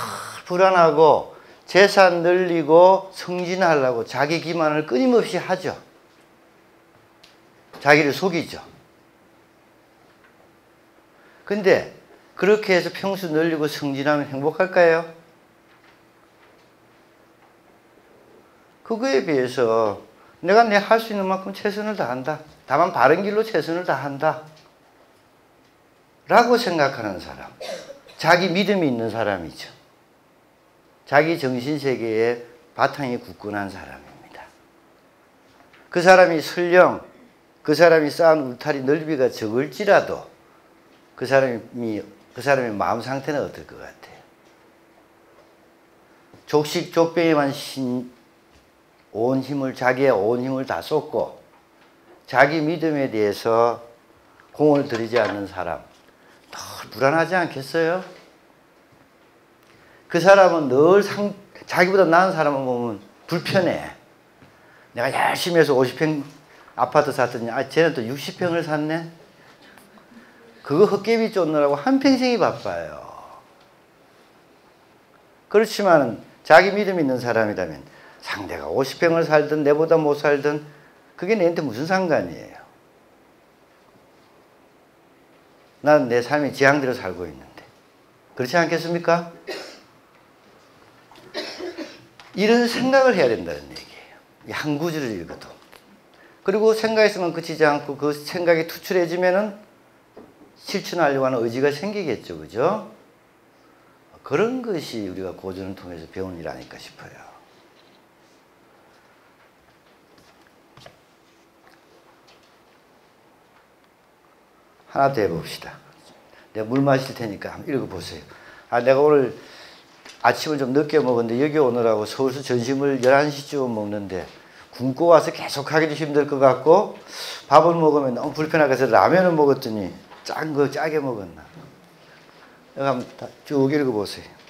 [SPEAKER 1] 불안하고 재산 늘리고 승진하려고 자기 기만을 끊임없이 하죠. 자기를 속이죠. 근데 그렇게 해서 평수 늘리고 승진하면 행복할까요? 그거에 비해서 내가 내 할 수 있는 만큼 최선을 다한다. 다만 바른 길로 최선을 다한다. 라고 생각하는 사람. 자기 믿음이 있는 사람이죠. 자기 정신세계에 바탕이 굳건한 사람입니다. 그 사람이 설령 그 사람이 쌓은 울타리 넓이가 적을지라도 그 사람의 마음 상태는 어떨 것 같아요? 족식족병에만 자기의 온 힘을 다 쏟고 자기 믿음에 대해서 공을 들이지 않는 사람, 늘 불안하지 않겠어요? 그 사람은 늘 자기보다 나은 사람을 보면 불편해. 내가 열심히 해서 50평 아파트 샀더니 쟤는 또 60평을 샀네? 그거 헛개비 쫓느라고 한평생이 바빠요. 그렇지만 자기 믿음 있는 사람이라면 상대가 50평을 살든 내보다 못 살든 그게 내한테 무슨 상관이에요. 난 내 삶이 지향대로 살고 있는데. 그렇지 않겠습니까? 이런 생각을 해야 된다는 얘기예요. 한 구절을 읽어도. 그리고 생각했으면 그치지 않고 그 생각이 투출해지면은 실천하려고 하는 의지가 생기겠죠. 그죠? 그런 것이 우리가 고전을 통해서 배운 일 아닐까 싶어요. 하나 더 해봅시다. 내가 물 마실 테니까 한번 읽어보세요. 내가 오늘 아침을 좀 늦게 먹었는데 여기 오느라고 서울서 점심을 11시쯤 먹는데 굶고 와서 계속 하기도 힘들 것 같고 밥을 먹으면 너무 불편하게 해서 라면을 먹었더니 짠 거 짜게 먹었나. 여기 한번 쭉 읽어보세요.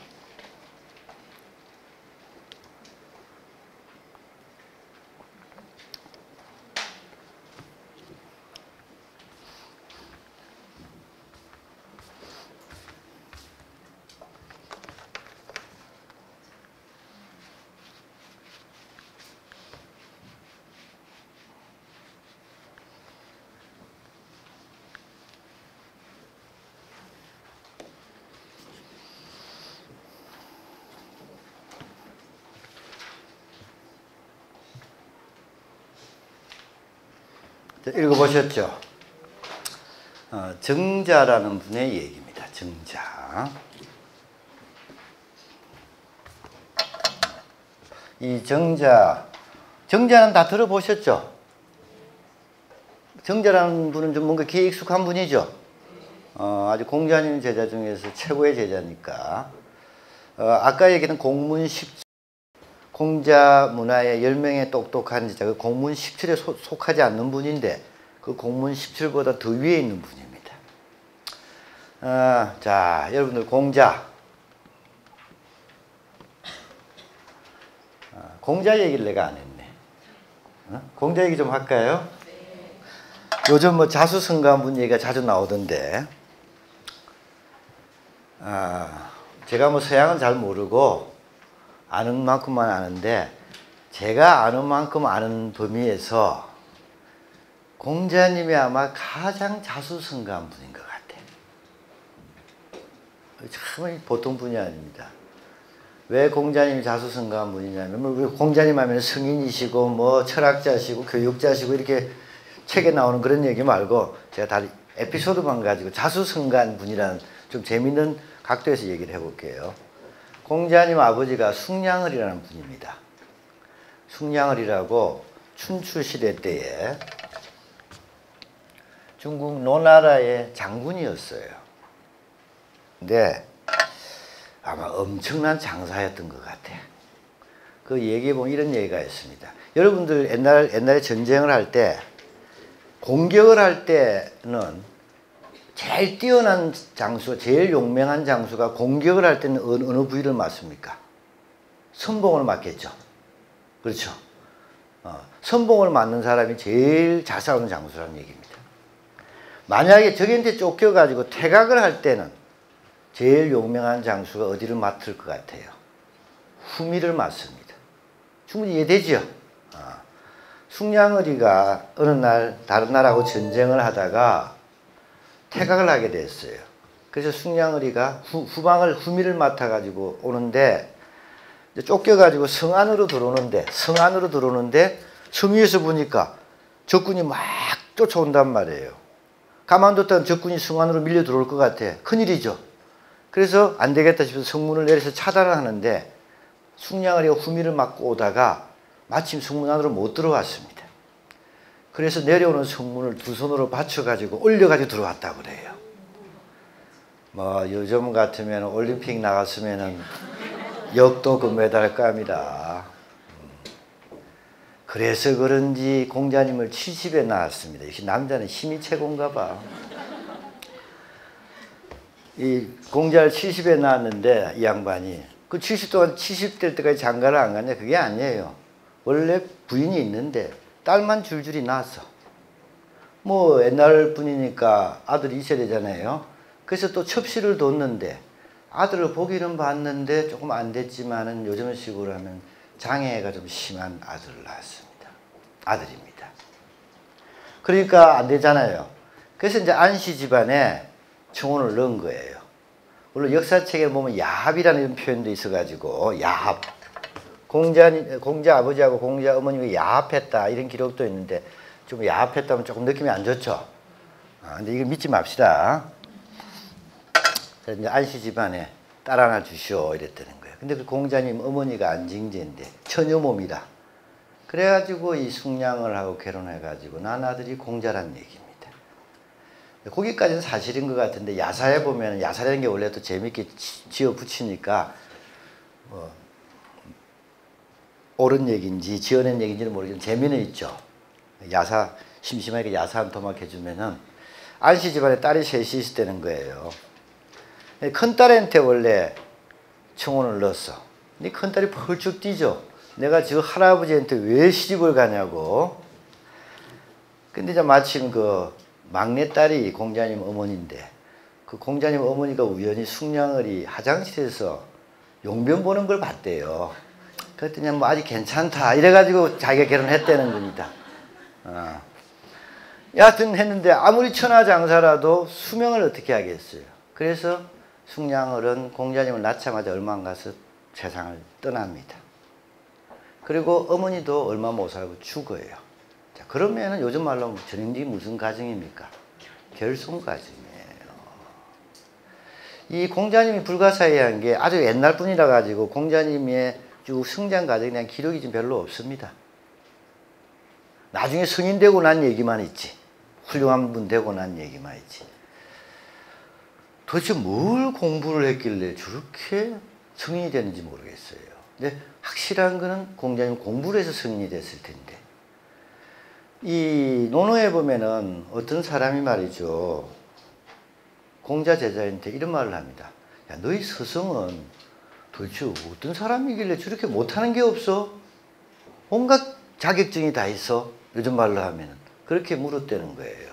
[SPEAKER 1] 읽어보셨죠? 정자라는 분의 얘기입니다. 정자. 이 정자는 다 들어보셨죠? 정자라는 분은 좀 뭔가 귀에 익숙한 분이죠? 아주 공자님 제자 중에서 최고의 제자니까. 아까 얘기는 공문 10, 공자 문화의 10명의 똑똑한 제자, 그 공문 17에 속하지 않는 분인데 그 공문 17보다 더 위에 있는 분입니다. 자, 여러분들 공자. 공자 얘기를 내가 안 했네. 공자 얘기 좀 할까요? 요즘 뭐 자수성가한 분 얘기가 자주 나오던데, 제가 뭐 서양은 잘 모르고 아는 만큼만 아는데 제가 아는 만큼 아는 범위에서 공자님이 아마 가장 자수성가한 분인 것 같아요. 참 보통 분이 아닙니다. 왜 공자님이 자수성가한 분이냐면 공자님 하면 성인이시고 뭐 철학자시고 교육자시고 이렇게 책에 나오는 그런 얘기 말고 제가 다 에피소드만 가지고 자수성가한 분이라는 좀 재밌는 각도에서 얘기를 해볼게요. 공자님 아버지가 숭량을이라는 분입니다. 숭량을이라고 춘추시대 때에 중국 노나라의 장군이었어요. 근데 아마 엄청난 장사였던 것 같아요. 그 얘기에 보면 이런 얘기가 있습니다. 여러분들 옛날에 전쟁을 할 때 공격을 할 때는 제일 뛰어난 장수, 제일 용맹한 장수가 공격을 할 때는 어느 부위를 맞습니까? 선봉을 맞겠죠. 그렇죠. 선봉을 맞는 사람이 제일 잘 싸우는 장수라는 얘기입니다. 만약에 적한테 쫓겨가지고 퇴각을 할 때는 제일 용맹한 장수가 어디를 맡을 것 같아요? 후미를 맡습니다. 충분히 이해되죠? 숭냥의리가 어느 날 다른 나라하고 전쟁을 하다가 퇴각을 하게 됐어요. 그래서 숭냥의리가 후미를 맡아가지고 오는데 쫓겨가지고 성 안으로 들어오는데 성 위에서 보니까 적군이 막 쫓아온단 말이에요. 가만뒀다가 적군이 성 안으로 밀려 들어올 것 같아. 큰일이죠. 그래서 안 되겠다 싶어서 성문을 내려서 차단을 하는데 숭냥의리가 후미를 맡고 오다가 마침 성문 안으로 못 들어왔습니다. 그래서 내려오는 성문을 두 손으로 받쳐가지고 올려가지고 들어왔다고 그래요. 뭐 요즘 같으면 올림픽 나갔으면은 역도 금메달 감이다. 그래서 그런지 공자님을 70에 낳았습니다. 역시 남자는 힘이 최고인가 봐. 이 공자를 70에 낳았는데 이 양반이 그 70 동안 70될 때까지 장가를 안 갔냐? 그게 아니에요. 원래 부인이 있는데 딸만 줄줄이 낳았어. 뭐 옛날 분이니까 아들이 있어야 되잖아요. 그래서 또 첩시를 뒀는데 아들을 보기는 봤는데 조금 안 됐지만은 요즘식으로 하면 장애가 좀 심한 아들을 낳았습니다. 아들입니다. 그러니까 안 되잖아요. 그래서 이제 안씨 집안에 청혼을 넣은 거예요. 물론 역사책에 보면 야합이라는 표현도 있어가지고 야합. 공자 아버지하고 공자 어머니가 야합했다 이런 기록도 있는데 좀 야합했다면 조금 느낌이 안 좋죠. 근데 이걸 믿지 맙시다. 그래서 이제 안씨 집안에 딸 하나 주시오 이랬다는 거예요. 근데 그 공자님 어머니가 안징제인데 처녀 몸이라. 그래가지고 이 숭냥을 하고 결혼해가지고 난 아들이 공자란 얘기입니다. 거기까지는 사실인 것 같은데 야사에 보면 야사라는 게 원래 또 재밌게 지어 붙이니까 뭐 옳은 얘기인지 지어낸 얘기인지는 모르겠지만 재미는 있죠. 야사 심심하게 야사 한 토막 해주면은 안씨 집안에 딸이 셋이 있을 때는 거예요. 큰딸한테 원래 청혼을 넣었어. 근데 큰딸이 펄쩍 뛰죠. 내가 저 할아버지한테 왜 시집을 가냐고. 근데 이제 마침 그 막내딸이 공자님 어머니인데 그 공자님 어머니가 우연히 숭냥을이 화장실에서 용변 보는 걸 봤대요. 그랬더니 뭐 아직 괜찮다 이래가지고 자기가 결혼했다는 겁니다. 여하튼 했는데 아무리 천하장사라도 수명을 어떻게 하겠어요. 그래서 숭냥을은 공자님을 낳자마자 얼마 안 가서 세상을 떠납니다. 그리고 어머니도 얼마 못 살고 죽어요. 자, 그러면은 요즘 말로 하면 전형적인 무슨 가정입니까? 결손 가정이에요. 이 공자님이 불가사의한 게 아주 옛날 분이라 가지고 공자님의 쭉 성장 과정에 대한 기록이 좀 별로 없습니다. 나중에 성인 되고 난 얘기만 있지. 훌륭한 분 되고 난 얘기만 있지. 도대체 뭘 공부를 했길래 저렇게 성인이 됐는지 모르겠어요. 근데 확실한 거는 공자님 공부를 해서 성인이 됐을 텐데. 이 논어에 보면은 어떤 사람이 말이죠. 공자 제자한테 이런 말을 합니다. 야, 너희 스승은 도대체 어떤 사람이길래 저렇게 못하는 게 없어? 온갖 자격증이 다 있어? 요즘 말로 하면은. 그렇게 물었다는 거예요.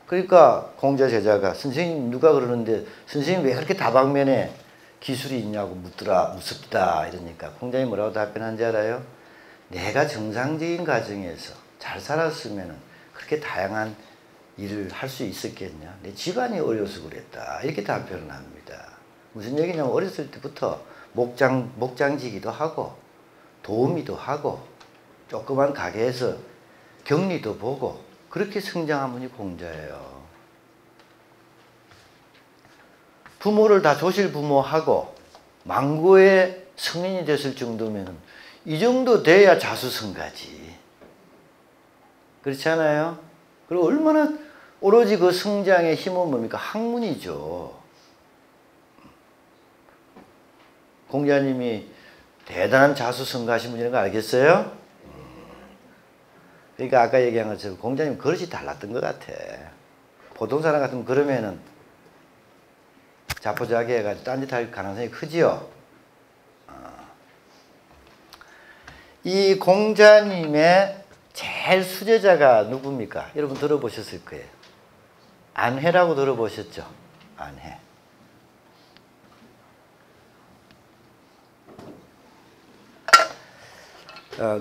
[SPEAKER 1] 그러니까 공자 제자가 선생님 누가 그러는데 선생님 왜 그렇게 다방면에 기술이 있냐고 묻습니다. 이러니까 공자님이 뭐라고 답변한지 알아요? 내가 정상적인 가정에서 잘 살았으면 그렇게 다양한 일을 할 수 있었겠냐. 내 집안이 어려서 그랬다. 이렇게 답변을 합니다. 무슨 얘기냐면 어렸을 때부터 목장지기도 하고 도우미도 하고 조그만 가게에서 격리도 보고 그렇게 성장한 분이 공자예요. 부모를 다 조실 부모하고 망고에 성인이 됐을 정도면 이 정도 돼야 자수성가지. 그렇지 않아요? 그리고 얼마나 오로지 그 성장의 힘은 뭡니까? 학문이죠. 공자님이 대단한 자수성가하신 분이라는 거 알겠어요? 그러니까 아까 얘기한 것처럼 공자님 그릇이 달랐던 것 같아. 보통 사람 같으면 그러면은 자포자기 해가지고 딴짓할 가능성이 크지요. 이 공자님의 제일 수제자가 누굽니까? 여러분 들어보셨을 거예요. 안회라고 들어보셨죠? 안회.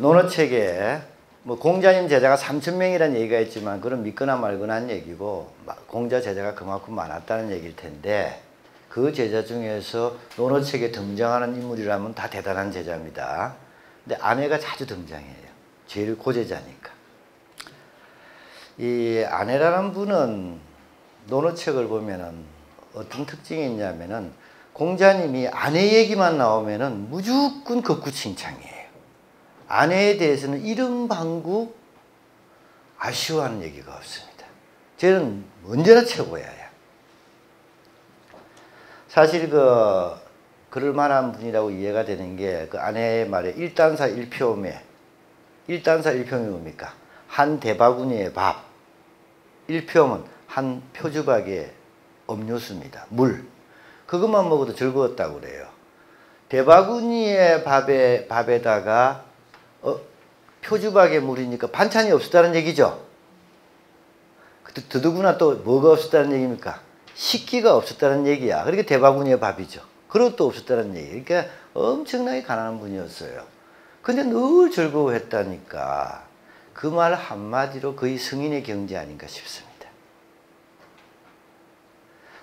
[SPEAKER 1] 논어책에 뭐 공자님 제자가 3,000명이라는 얘기가 있지만 그건 믿거나 말거나 한 얘기고 공자 제자가 그만큼 많았다는 얘기일 텐데 그 제자 중에서 논어책에 등장하는 인물이라면 다 대단한 제자입니다. 근데 안회가 자주 등장해요. 제일 고제자니까. 이 안회라는 분은 논어책을 보면은 어떤 특징이 있냐면은 공자님이 안회 얘기만 나오면은 무조건 극구칭찬이에요. 아내에 대해서는 이름방구 아쉬워하는 얘기가 없습니다. 쟤는 언제나 최고야. 사실 그럴 만한 분이라고 이해가 되는 게 그 아내의 말에 일단사 일표매. 일단사 일표이 뭡니까? 한 대바구니의 밥. 일표면 한 표주박의 음료수입니다. 물. 그것만 먹어도 즐거웠다고 그래요. 대바구니의 밥에다가 표주박의 물이니까 반찬이 없었다는 얘기죠. 더더구나 또 뭐가 없었다는 얘기입니까? 식기가 없었다는 얘기야. 그러니까 대바구니의 밥이죠. 그릇도 없었다는 얘기. 그러니까 엄청나게 가난한 분이었어요. 근데 늘 즐거워했다니까 그 말 한마디로 거의 성인의 경지 아닌가 싶습니다.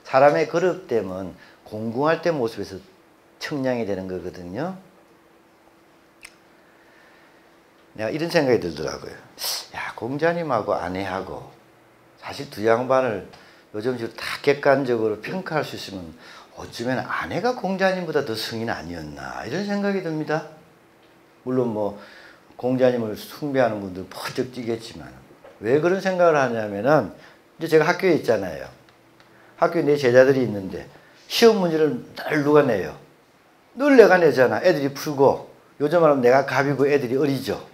[SPEAKER 1] 사람의 그릇됨은 공공할 때 모습에서 청량이 되는 거거든요. 내가 이런 생각이 들더라고요. 야, 공자님하고 아내하고 사실 두 양반을 요즘식으로 다 객관적으로 평가할 수 있으면 어쩌면 아내가 공자님보다 더 성인 아니었나 이런 생각이 듭니다. 물론 뭐 공자님을 숭배하는 분들 퍼뜩 뛰겠지만 왜 그런 생각을 하냐면은 이제 제가 학교에 있잖아요. 학교에 내 제자들이 있는데 시험 문제를 늘 누가 내요? 늘 내가 내잖아. 애들이 풀고 요즘 말하면 내가 갑이고 애들이 어리죠.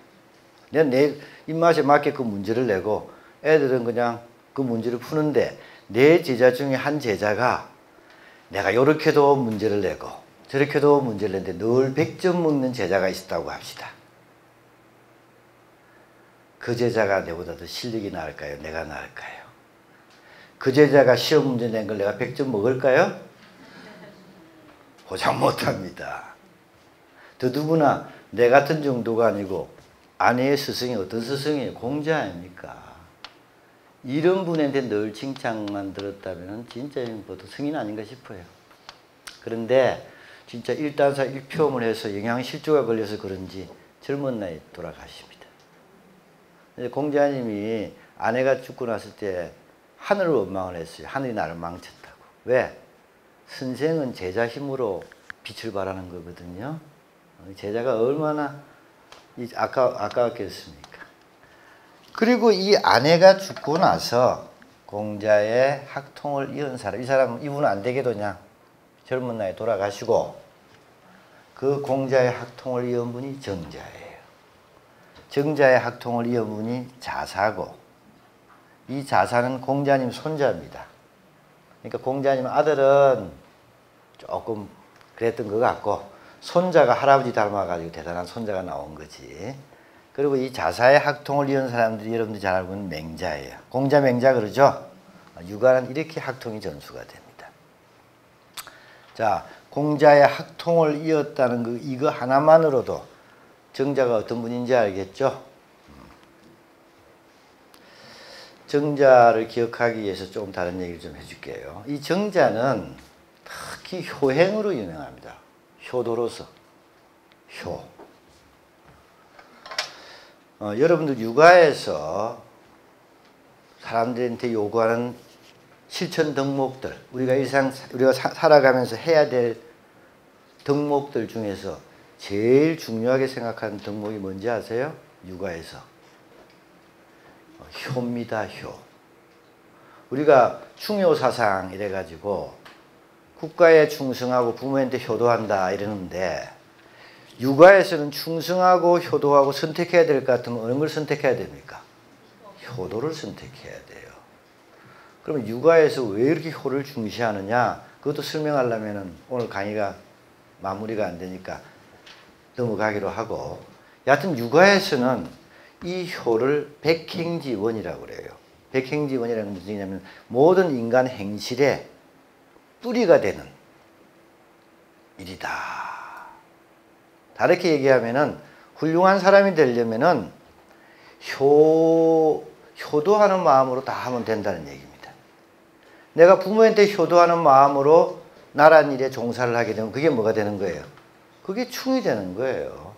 [SPEAKER 1] 내가 내 입맛에 맞게 그 문제를 내고 애들은 그냥 그 문제를 푸는데 내 제자 중에 한 제자가 내가 이렇게도 문제를 내고 저렇게도 문제를 내는데 늘 100점 먹는 제자가 있었다고 합시다. 그 제자가 내보다 더 실력이 나을까요? 내가 나을까요? 그 제자가 시험 문제 낸 걸 내가 100점 먹을까요? 보장 못합니다. 더더구나 내 같은 정도가 아니고 아내의 스승이 어떤 스승이에요? 공자 아닙니까? 이런 분한테 늘 칭찬만 들었다면 진짜 보통 성인 아닌가 싶어요. 그런데 진짜 일단사 일표험을 해서 영양실조가 걸려서 그런지 젊은 나이에 돌아가십니다. 공자님이 아내가 죽고 났을 때 하늘을 원망을 했어요. 하늘이 나를 망쳤다고. 왜? 선생은 제자 힘으로 빛을 발하는 거거든요. 제자가 얼마나 아까웠겠습니까? 그리고 이 아내가 죽고 나서 공자의 학통을 이은 사람, 이분은 안 되게도 그냥 젊은 나이에 돌아가시고 그 공자의 학통을 이은 분이 정자예요. 정자의 학통을 이은 분이 자사고 이 자사는 공자님 손자입니다. 그러니까 공자님 아들은 조금 그랬던 것 같고 손자가 할아버지 닮아가지고 대단한 손자가 나온 거지. 그리고 이 자사의 학통을 이은 사람들이 여러분들이 잘 알고 있는 맹자예요. 공자 맹자 그러죠. 육아는 이렇게 학통이 전수가 됩니다. 자, 공자의 학통을 이었다는 이거 하나만으로도 정자가 어떤 분인지 알겠죠? 정자를 기억하기 위해서 조금 다른 얘기를 좀 해줄게요. 이 정자는 특히 효행으로 유명합니다. 효도로서. 효. 여러분들 육아에서 사람들한테 요구하는 실천 덕목들, 우리가 살아가면서 해야 될 덕목들 중에서 제일 중요하게 생각하는 덕목이 뭔지 아세요? 육아에서. 효입니다, 효. 우리가 충효사상 이래가지고 국가에 충성하고 부모한테 효도한다 이러는데 육아에서는 충성하고 효도하고 선택해야 될 것 같으면 어느 걸 선택해야 됩니까? 효도를 선택해야 돼요. 그러면 육아에서 왜 이렇게 효를 중시하느냐? 그것도 설명하려면 오늘 강의가 마무리가 안 되니까 넘어가기로 하고 여하튼 육아에서는 이 효를 백행지원이라고 그래요. 백행지원이라는 건 무슨 얘기냐면 모든 인간 행실의 뿌리가 되는 일이다. 다르게 얘기하면은 훌륭한 사람이 되려면은 효도하는 마음으로 다 하면 된다는 얘기입니다. 내가 부모한테 효도하는 마음으로 나란 일에 종사를 하게 되면 그게 뭐가 되는 거예요? 그게 충이 되는 거예요.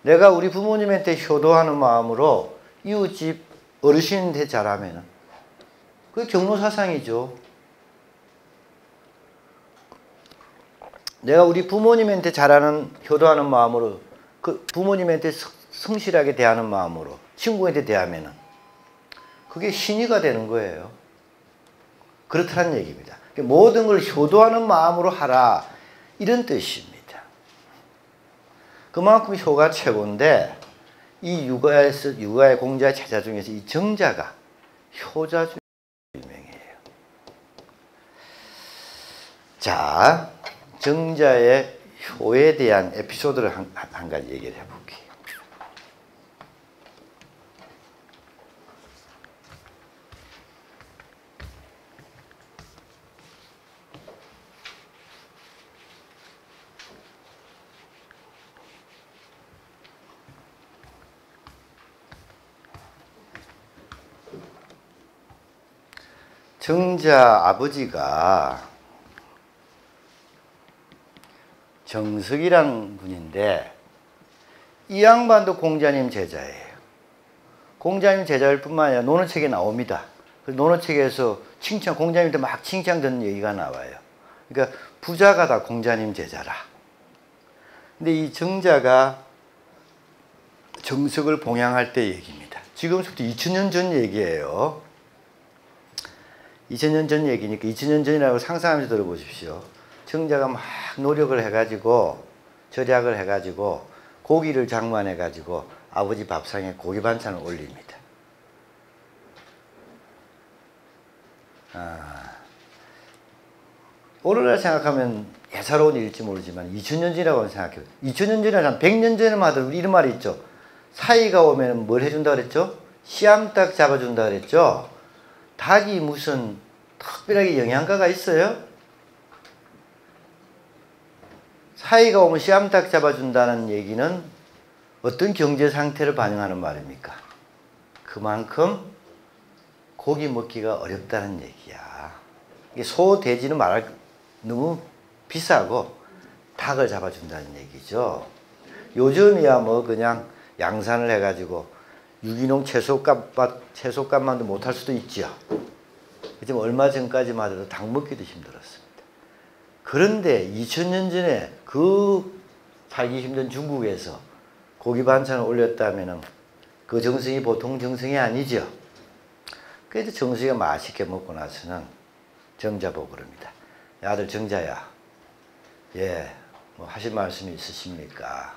[SPEAKER 1] 내가 우리 부모님한테 효도하는 마음으로 이웃집 어르신한테 잘하면은 그게 경로사상이죠. 내가 우리 부모님한테 잘하는 효도하는 마음으로 그 부모님한테 성실하게 대하는 마음으로 친구한테 대하면은 그게 신의가 되는 거예요. 그렇다는 얘기입니다. 모든 걸 효도하는 마음으로 하라 이런 뜻입니다. 그만큼 효가 최고인데 이 육아의 공자의 제자 중에서 이 정자가 효자 중에 유명해요. 자, 정자의 효에 대한 에피소드를 한 가지 얘기를 해볼게요. 정자 아버지가 정석이라는 분인데 이 양반도 공자님 제자예요. 공자님 제자일 뿐만 아니라 논어책에 나옵니다. 그 논어책에서 공자님한테 막 칭찬 듣는 얘기가 나와요. 그러니까 부자가 다 공자님 제자라. 근데 이 정자가 정석을 봉양할 때 얘기입니다. 지금부터 2000년 전 얘기예요. 2000년 전 얘기니까 2000년 전이라고 상상하면서 들어보십시오. 정자가 막 노력을 해가지고 절약을 해가지고 고기를 장만해가지고 아버지 밥상에 고기 반찬을 올립니다. 오늘날 생각하면 예사로운 일일지 모르지만 2000년 전이라고 생각해요. 2000년 전이나 한 100년 전에만 하더라도 이런 말이 있죠. 사이가 오면 뭘 해준다 그랬죠? 씨암탉 잡아준다 그랬죠? 닭이 무슨 특별하게 영양가가 있어요? 사이가 오면 씨암탉 잡아준다는 얘기는 어떤 경제 상태를 반영하는 말입니까? 그만큼 고기 먹기가 어렵다는 얘기야. 소, 돼지는 너무 비싸고 닭을 잡아준다는 얘기죠. 요즘이야 뭐 그냥 양산을 해가지고 유기농 채소값만도 못할 수도 있죠. 지금 얼마 전까지만 해도 닭 먹기도 힘들었습니다. 그런데 2000년 전에 그 살기 힘든 중국에서 고기 반찬을 올렸다면 그 정성이 보통 정성이 아니죠. 그래도 정성이가 맛있게 먹고 나서는 정자 보고 그럽니다. 야, 아들 정자야, 예, 뭐 하실 말씀이 있으십니까?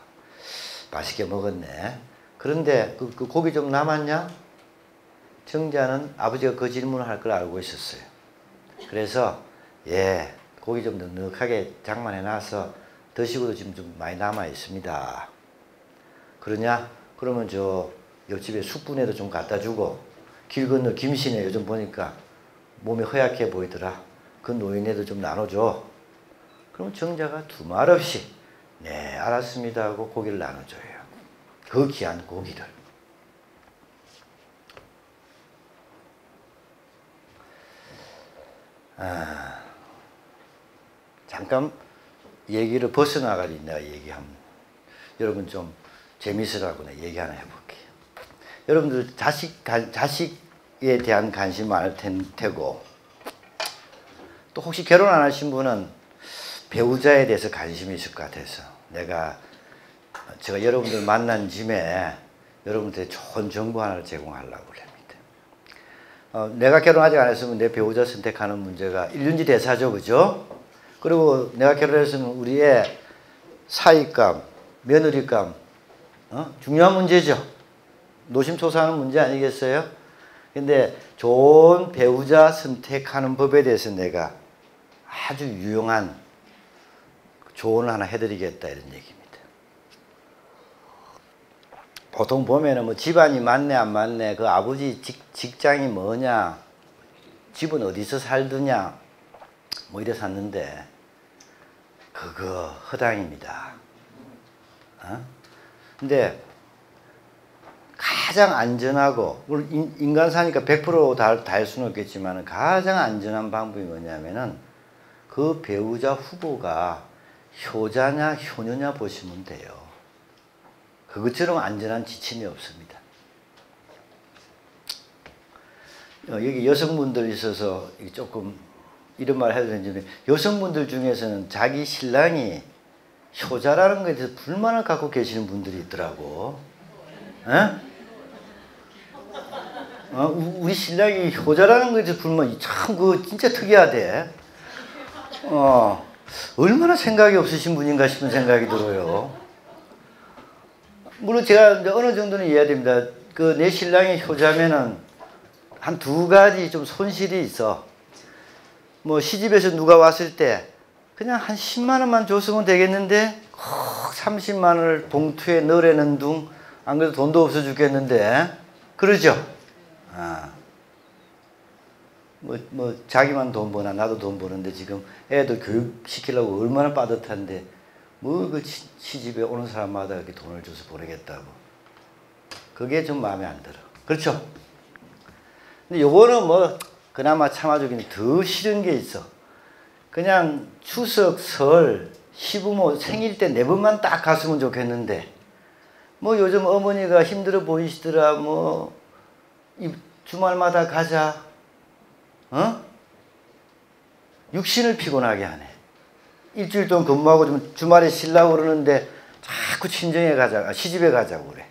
[SPEAKER 1] 맛있게 먹었네. 그런데 그 고기 좀 남았냐? 정자는 아버지가 그 질문을 할 걸 알고 있었어요. 그래서 예, 고기 좀 넉넉하게 장만해 놔서 드시고도 지금 좀 많이 남아 있습니다. 그러냐? 그러면 저 옆집에 숙부네도 좀 갖다 주고 길 건너 김씨네 요즘 보니까 몸이 허약해 보이더라. 그 노인네도 좀 나눠줘. 그럼 정자가 두말 없이 네 알았습니다 하고 고기를 나눠줘요. 그 귀한 고기를. 잠깐 얘기를 벗어나가지고 내가 얘기하면 여러분 좀 재밌으라고 내가 얘기 하나 해볼게요. 여러분들 자식에 대한 관심 많을 테고 또 혹시 결혼 안 하신 분은 배우자에 대해서 관심이 있을 것 같아서 제가 여러분들 만난 짐에 여러분들의 좋은 정보 하나를 제공하려고 합니다. 내가 결혼 아직 안 했으면 내 배우자 선택하는 문제가 일륜지 대사죠, 그죠? 그리고 내가 결혼했으면 우리의 사익감, 며느리감, 중요한 문제죠. 노심초사하는 문제 아니겠어요? 근데 좋은 배우자 선택하는 법에 대해서 내가 아주 유용한 조언을 하나 해드리겠다 이런 얘기입니다. 보통 보면은 뭐 집안이 맞네 안 맞네, 그 아버지 직장이 뭐냐, 집은 어디서 살드냐, 뭐 이래 샀는데 그거 허당입니다. 근데 가장 안전하고, 물론 인간 사니까 100% 다 할 수는 없겠지만 가장 안전한 방법이 뭐냐면은 그 배우자 후보가 효자냐 효녀냐 보시면 돼요. 그것처럼 안전한 지침이 없습니다. 여기 여성분들 있어서 조금 이런 말 해도 되는지, 여성분들 중에서는 자기 신랑이 효자라는 것에 대해서 불만을 갖고 계시는 분들이 있더라고. 우리 신랑이 효자라는 것에 대해서 불만, 참 그거 진짜 특이하대. 얼마나 생각이 없으신 분인가 싶은 생각이 들어요. 물론 제가 이제 어느 정도는 이해됩니다. 그 내 신랑이 효자면은 한 두 가지 좀 손실이 있어. 뭐 시집에서 누가 왔을 때 그냥 한 10만 원만 줬으면 되겠는데 꼭 30만 원을 봉투에 넣으려는 둥, 안 그래도 돈도 없어 죽겠는데, 그러죠? 뭐 자기만 돈 버나 나도 돈 버는데 지금 애들 교육 시키려고 얼마나 빠듯한데 뭐 그 시집에 오는 사람마다 이렇게 돈을 줘서 보내겠다고. 그게 좀 마음에 안 들어. 그렇죠? 근데 요거는 뭐 그나마 참아주기는 더 싫은 게 있어. 그냥 추석, 설, 시부모 생일 때 4번만 딱 갔으면 좋겠는데, 뭐 요즘 어머니가 힘들어 보이시더라, 뭐 주말마다 가자, 육신을 피곤하게 하네. 일주일 동안 근무하고 좀 주말에 쉬려고 그러는데 자꾸 친정에 가자, 시집에 가자고 그래.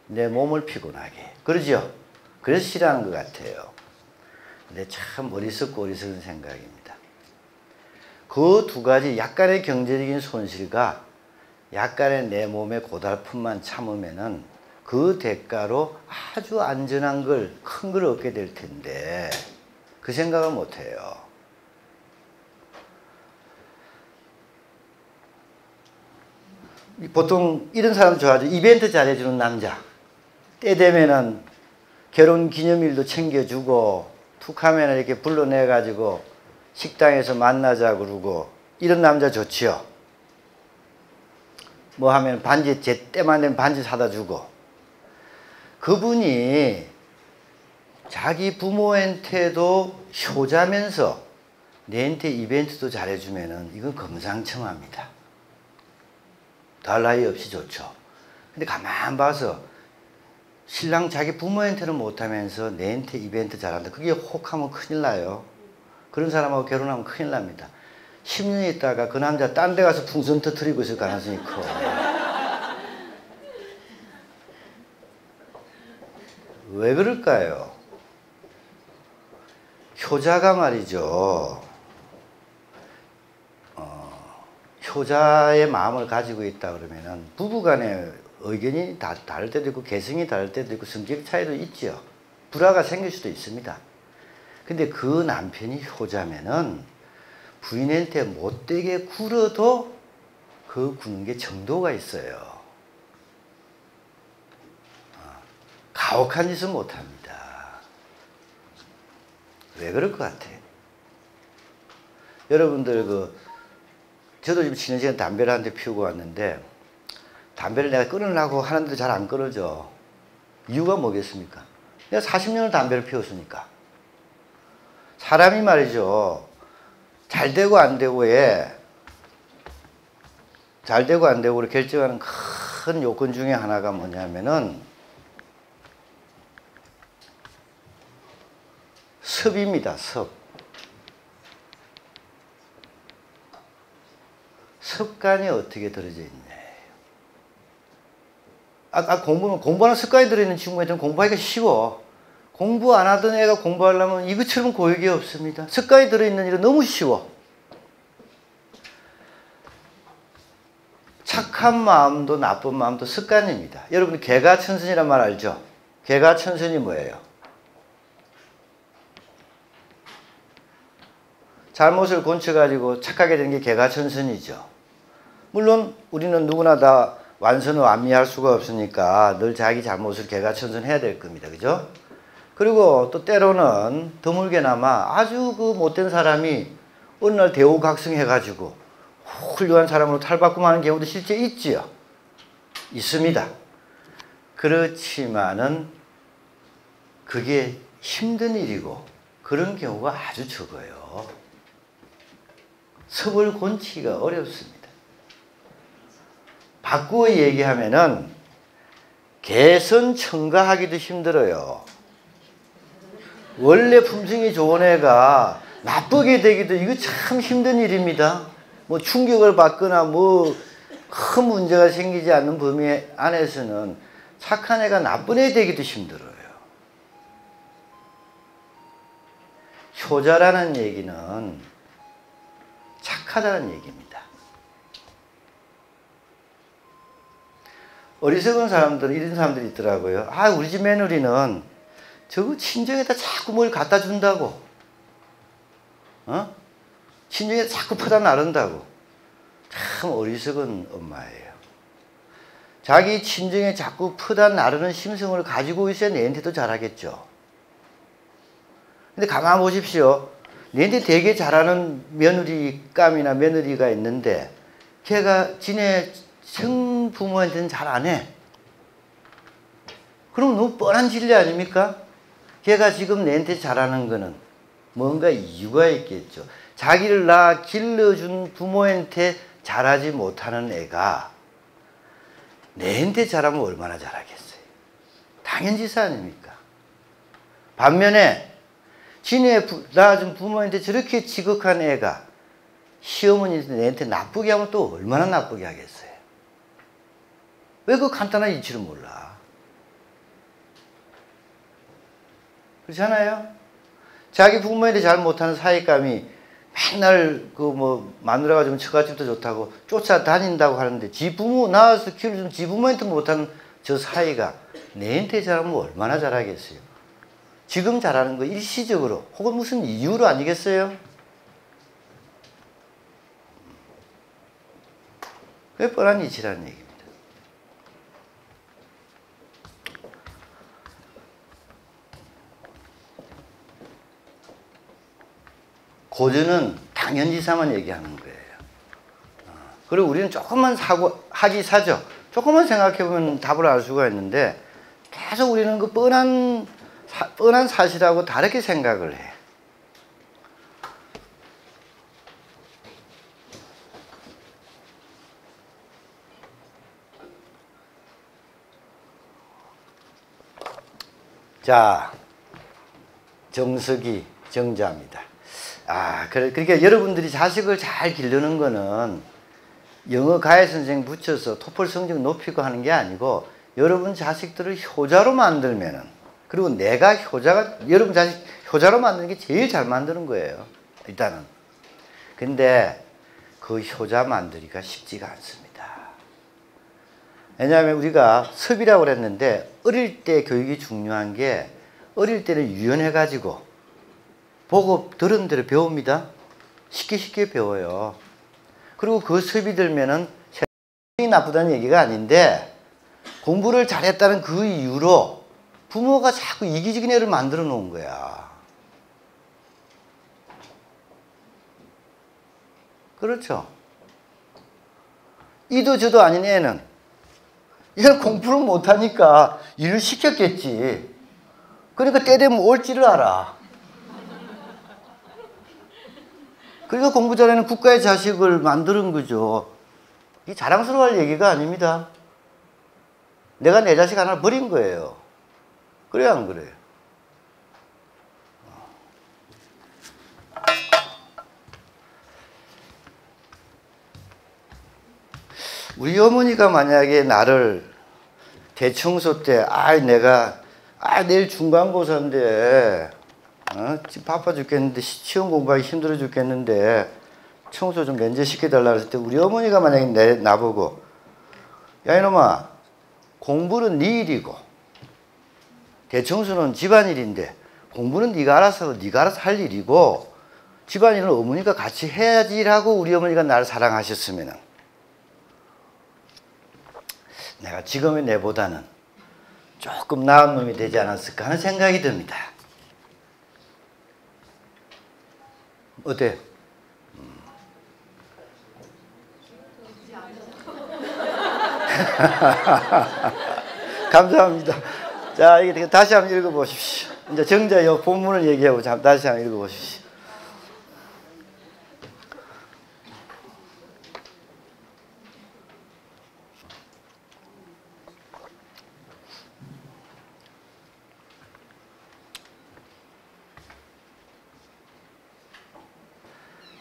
[SPEAKER 1] 내 몸을 피곤하게 해. 그러죠? 그래서 싫어하는 것 같아요. 근데 참 어리석고 어리석은 생각입니다. 그 두 가지 약간의 경제적인 손실과 약간의 내 몸의 고달픔만 참으면은 그 대가로 아주 안전한 걸, 큰 걸 얻게 될 텐데 그 생각을 못 해요. 보통 이런 사람 좋아하죠. 이벤트 잘해주는 남자. 때 되면은 결혼 기념일도 챙겨주고, 툭 하면 이렇게 불러내가지고 식당에서 만나자 그러고, 이런 남자 좋지요. 뭐 하면 반지, 제 때만 되면 반지 사다 주고. 그분이 자기 부모한테도 효자면서 내한테 이벤트도 잘해주면은 이건 금상첨화입니다. 더할 나위 없이 좋죠. 근데 가만 봐서 신랑 자기 부모한테는 못하면서 내한테 이벤트 잘한다. 그게 혹하면 큰일 나요. 그런 사람하고 결혼하면 큰일 납니다. 10년 있다가 그 남자 딴 데 가서 풍선 터뜨리고 있을 가능성이 커. 왜 그럴까요? 효자가 말이죠. 효자의 마음을 가지고 있다 그러면은 부부간에 의견이 다를 때도 있고 개성이 다를 때도 있고 성격 차이도 있죠. 불화가 생길 수도 있습니다. 근데 그 남편이 효자면은 부인한테 못되게 굴어도 그 구는 게 정도가 있어요. 가혹한 짓은 못합니다. 왜 그럴 것 같아요? 여러분들 저도 지금 지난 시간 담배를 한 대 피우고 왔는데 담배를 내가 끊으려고 하는데 잘 안 끊어져. 이유가 뭐겠습니까? 내가 40년을 담배를 피웠으니까. 사람이 말이죠. 잘 되고 안 되고에 잘 되고 안 되고를 결정하는 큰 요건 중에 하나가 뭐냐면은 섭입니다. 섭. 습관이 어떻게 들어져 있냐. 공부하는 습관이 들어있는 친구한테는 공부하기가 쉬워. 공부 안 하던 애가 공부하려면 이것처럼 고역이 없습니다. 습관이 들어있는 일은 너무 쉬워. 착한 마음도 나쁜 마음도 습관입니다. 여러분 개가천선이란 말 알죠? 개가천선이 뭐예요? 잘못을 고쳐가지고 착하게 되는 게 개가천선이죠. 물론 우리는 누구나 다 완선을 완미할 수가 없으니까 늘 자기 잘못을 개가천선해야 될 겁니다. 그죠? 그리고 또 때로는 드물게나마 아주 그 못된 사람이 어느 날 대우각성해가지고 훌륭한 사람으로 탈바꿈하는 경우도 실제 있지요. 있습니다. 그렇지만은 그게 힘든 일이고 그런 경우가 아주 적어요. 섭을 권치기가 어렵습니다. 바꾸어 얘기하면은 개선 첨가하기도 힘들어요. 원래 품성이 좋은 애가 나쁘게 되기도 이거 참 힘든 일입니다. 뭐 충격을 받거나 뭐 큰 문제가 생기지 않는 범위 안에서는 착한 애가 나쁜 애 되기도 힘들어요. 효자라는 얘기는 착하다는 얘기입니다. 어리석은 사람들은 이런 사람들이 있더라고요. 아, 우리 집 며느리는 저거 친정에다 자꾸 뭘 갖다 준다고. 친정에다 자꾸 퍼다 나른다고. 참 어리석은 엄마예요. 자기 친정에 자꾸 퍼다 나르는 심성을 가지고 있어야 내한테도 잘하겠죠. 근데 가만 보십시오. 내한테 되게 잘하는 며느리감이나 며느리가 있는데 걔가 지네 생부모한테는 잘 안 해. 그럼 너무 뻔한 진리 아닙니까? 걔가 지금 내한테 잘하는 거는 뭔가 이유가 있겠죠. 자기를 낳아 길러준 부모한테 잘하지 못하는 애가 내한테 잘하면 얼마나 잘하겠어요. 당연지사 아닙니까? 반면에 지네 낳아준 부모한테 저렇게 지극한 애가 시어머니한테 내한테 나쁘게 하면 또 얼마나 나쁘게 하겠어요. 왜 그 간단한 이치를 몰라? 그렇잖아요? 자기 부모한테 잘 못하는 사익감이 맨날 그 뭐 마누라가 좀 처갓집도 좋다고 쫓아다닌다고 하는데 지 부모 낳아서 키워준 지 부모한테 못하는 저 사이가 내한테 잘하면 얼마나 잘하겠어요. 지금 잘하는 거 일시적으로 혹은 무슨 이유로 아니겠어요? 그게 뻔한 이치라는 얘기입니다. 고전은 당연지사만 얘기하는 거예요. 그리고 우리는 조금만 하기사죠. 조금만 생각해보면 답을 알 수가 있는데 계속 우리는 그 뻔한 사실하고 다르게 생각을 해. 자, 정석이 정자입니다. 그러니까 여러분들이 자식을 잘 기르는 거는 영어 가해 선생 붙여서 토플 성적 높이고 하는 게 아니고 여러분 자식들을 효자로 만들면은 그리고 내가 여러분 자식 효자로 만드는 게 제일 잘 만드는 거예요. 일단은. 근데 그 효자 만들기가 쉽지가 않습니다. 왜냐하면 우리가 섭이라고 그랬는데 어릴 때 교육이 중요한 게 어릴 때는 유연해가지고 보고 들은 대로 배웁니다. 쉽게 배워요. 그리고 그 섭이 들면은 세상이 나쁘다는 얘기가 아닌데 공부를 잘했다는 그 이유로 부모가 자꾸 이기적인 애를 만들어 놓은 거야. 그렇죠? 이도 저도 아닌 애는 얘는 공부를 못하니까 일을 시켰겠지. 그러니까 때 되면 옳지를 알아. 그러니까 공부 잘하는 국가의 자식을 만드는 거죠. 이 자랑스러워할 얘기가 아닙니다. 내가 내 자식 하나를 버린 거예요. 그래요, 안 그래요? 우리 어머니가 만약에 나를 대청소 때, 내일 중간고사인데, 지금 바빠 죽겠는데, 시험 공부하기 힘들어 죽겠는데, 청소 좀 면제시켜달라 그랬을 때, 우리 어머니가 만약에 나보고, 야, 이놈아, 공부는 네 일이고, 대청소는 집안일인데, 공부는 네가 알아서 할 일이고, 집안일은 어머니가 같이 해야지라고 우리 어머니가 나를 사랑하셨으면은, 내가 지금의 내보다는 조금 나은 놈이 되지 않았을까 하는 생각이 듭니다. 어때요? 감사합니다. 자, 이게 다시 한번 읽어보십시오. 이제 정자 요 본문을 얘기하고 다시 한번 읽어보십시오.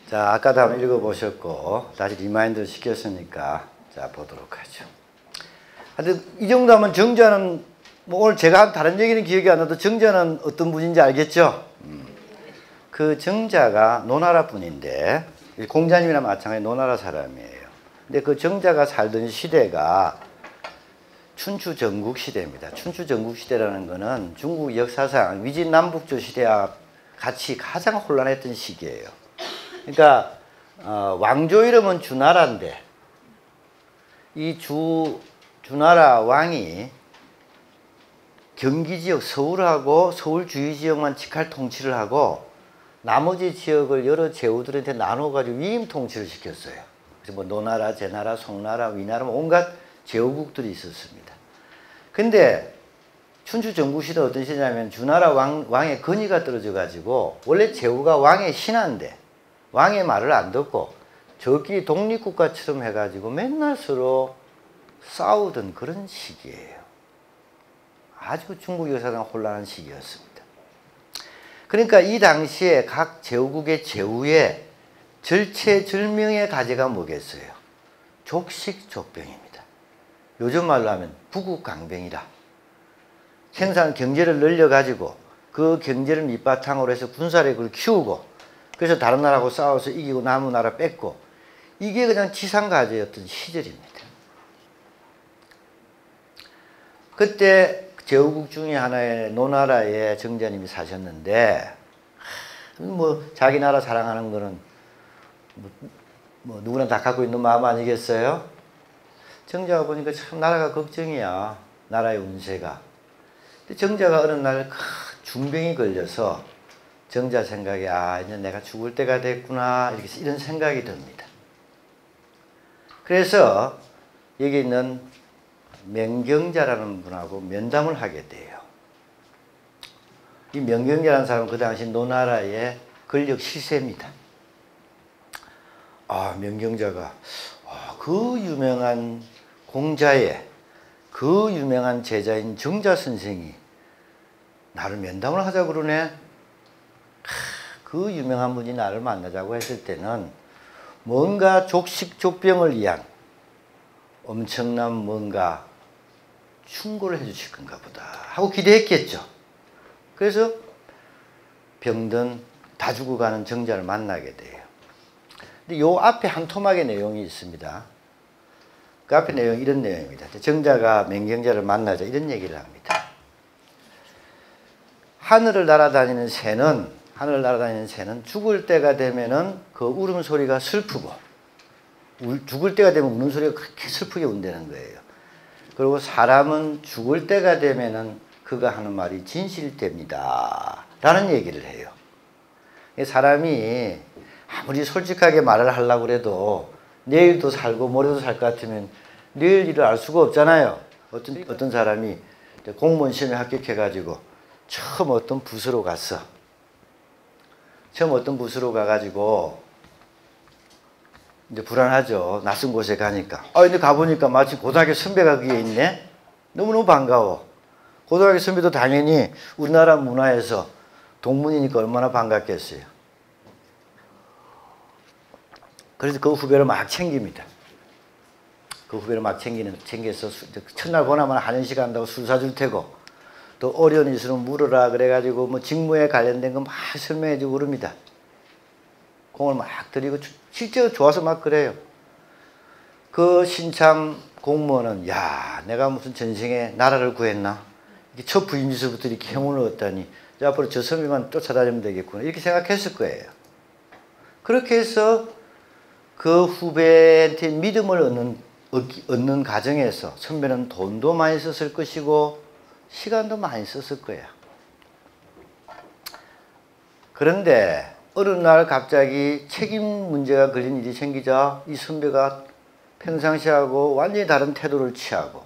[SPEAKER 1] 자, 아까도 한번 읽어보셨고 다시 리마인드를 시켰으니까 자 보도록 하죠. 하여튼 이 정도 하면 정자는 뭐 오늘 제가 한 다른 얘기는 기억이 안 나도 정자는 어떤 분인지 알겠죠? 그 정자가 노나라 분인데 공자님이랑 마찬가지 노나라 사람이에요. 근데 그 정자가 살던 시대가 춘추 전국 시대입니다. 춘추 전국 시대라는 거는 중국 역사상 위진남북조 시대와 같이 가장 혼란했던 시기예요. 그러니까 왕조 이름은 주나라인데 이 주나라 왕이 경기 지역 서울하고 서울 주위 지역만 직할 통치를 하고 나머지 지역을 여러 제후들한테 나눠가지고 위임 통치를 시켰어요. 그래서 뭐 노나라, 제나라, 송나라, 위나라 온갖 제후국들이 있었습니다. 근데 춘추 전국시대 어떤 시대냐면 주나라 왕의 권위가 떨어져 가지고 원래 제후가 왕의 신하인데 왕의 말을 안 듣고 저끼리 독립국가처럼 해가지고 맨날 서로 싸우던 그런 시기예요. 아주 중국 역사상 혼란한 시기였습니다. 그러니까 이 당시에 각 제후국의 제후의 절체절명의 가제가 뭐겠어요? 족식족병입니다. 요즘 말로 하면 부국강병이라. 생산 경제를 늘려가지고 그 경제를 밑바탕으로 해서 군사력을 키우고 그래서 다른 나라하고 싸워서 이기고 남은 나라 뺏고 이게 그냥 지상가제였던 시절입니다. 그때 제후국 중에 하나의 노나라의 정자님이 사셨는데 뭐 자기 나라 사랑하는 거는 뭐 누구나 다 갖고 있는 마음 아니겠어요? 정자가 보니까 참 나라가 걱정이야. 나라의 운세가. 근데 정자가 어느 날 중병이 걸려서 정자 생각에 이제 내가 죽을 때가 됐구나 이런 생각이 듭니다. 그래서 여기 있는 명경자라는 분하고 면담을 하게 돼요. 이 명경자라는 사람은 그 당시 노나라의 권력 실세입니다. 명경자가 그 유명한 공자의 그 유명한 제자인 정자 선생이 나를 면담을 하자 그러네. 그 유명한 분이 나를 만나자고 했을 때는 뭔가 족식족병을 위한 엄청난 뭔가 충고를 해주실 건가 보다 하고 기대했겠죠. 그래서 병든 다 죽어가는 정자를 만나게 돼요. 근데 요 앞에 한 토막의 내용이 있습니다. 그 앞에 내용이 이런 내용입니다. 정자가 맹경자를 만나자 이런 얘기를 합니다. 하늘을 날아다니는 새는 죽을 때가 되면은 그 울음소리가 슬프고 죽을 때가 되면 우는 소리가 그렇게 슬프게 운다는 거예요. 그리고 사람은 죽을 때가 되면은 그가 하는 말이 진실됩니다 라는 얘기를 해요. 사람이 아무리 솔직하게 말을 하려고 해도 내일도 살고 모레도 살 것 같으면 내일 일을 알 수가 없잖아요. 어떤 사람이 공무원 시험에 합격해가지고 처음 어떤 부서로 가가지고 이제 불안하죠. 낯선 곳에 가니까. 근데 가보니까 마치 고등학교 선배가 거기에 있네? 너무너무 반가워. 고등학교 선배도 당연히 우리나라 문화에서 동문이니까 얼마나 반갑겠어요. 그래서 그 후배를 막 챙깁니다. 그 후배를 막 챙겨서 첫날 보나마나 한연식 한다고 술 사줄 테고 또 어려운 일 있으면 물어라 그래가지고 뭐 직무에 관련된 거 막 설명해주고 그럽니다. 공을 막 드리고 실제로 좋아서 막 그래요. 그 신참 공무원은 내가 무슨 전생에 나라를 구했나? 이렇게 첫 부임지서부터 이렇게 행운을 얻다니 앞으로 저 선배만 쫓아다니면 되겠구나 이렇게 생각했을 거예요. 그렇게 해서 그 후배한테 믿음을 얻는 얻는 과정에서 선배는 돈도 많이 썼을 것이고 시간도 많이 썼을 거야. 그런데 어느 날 갑자기 책임 문제가 걸린 일이 생기자 이 선배가 평상시하고 완전히 다른 태도를 취하고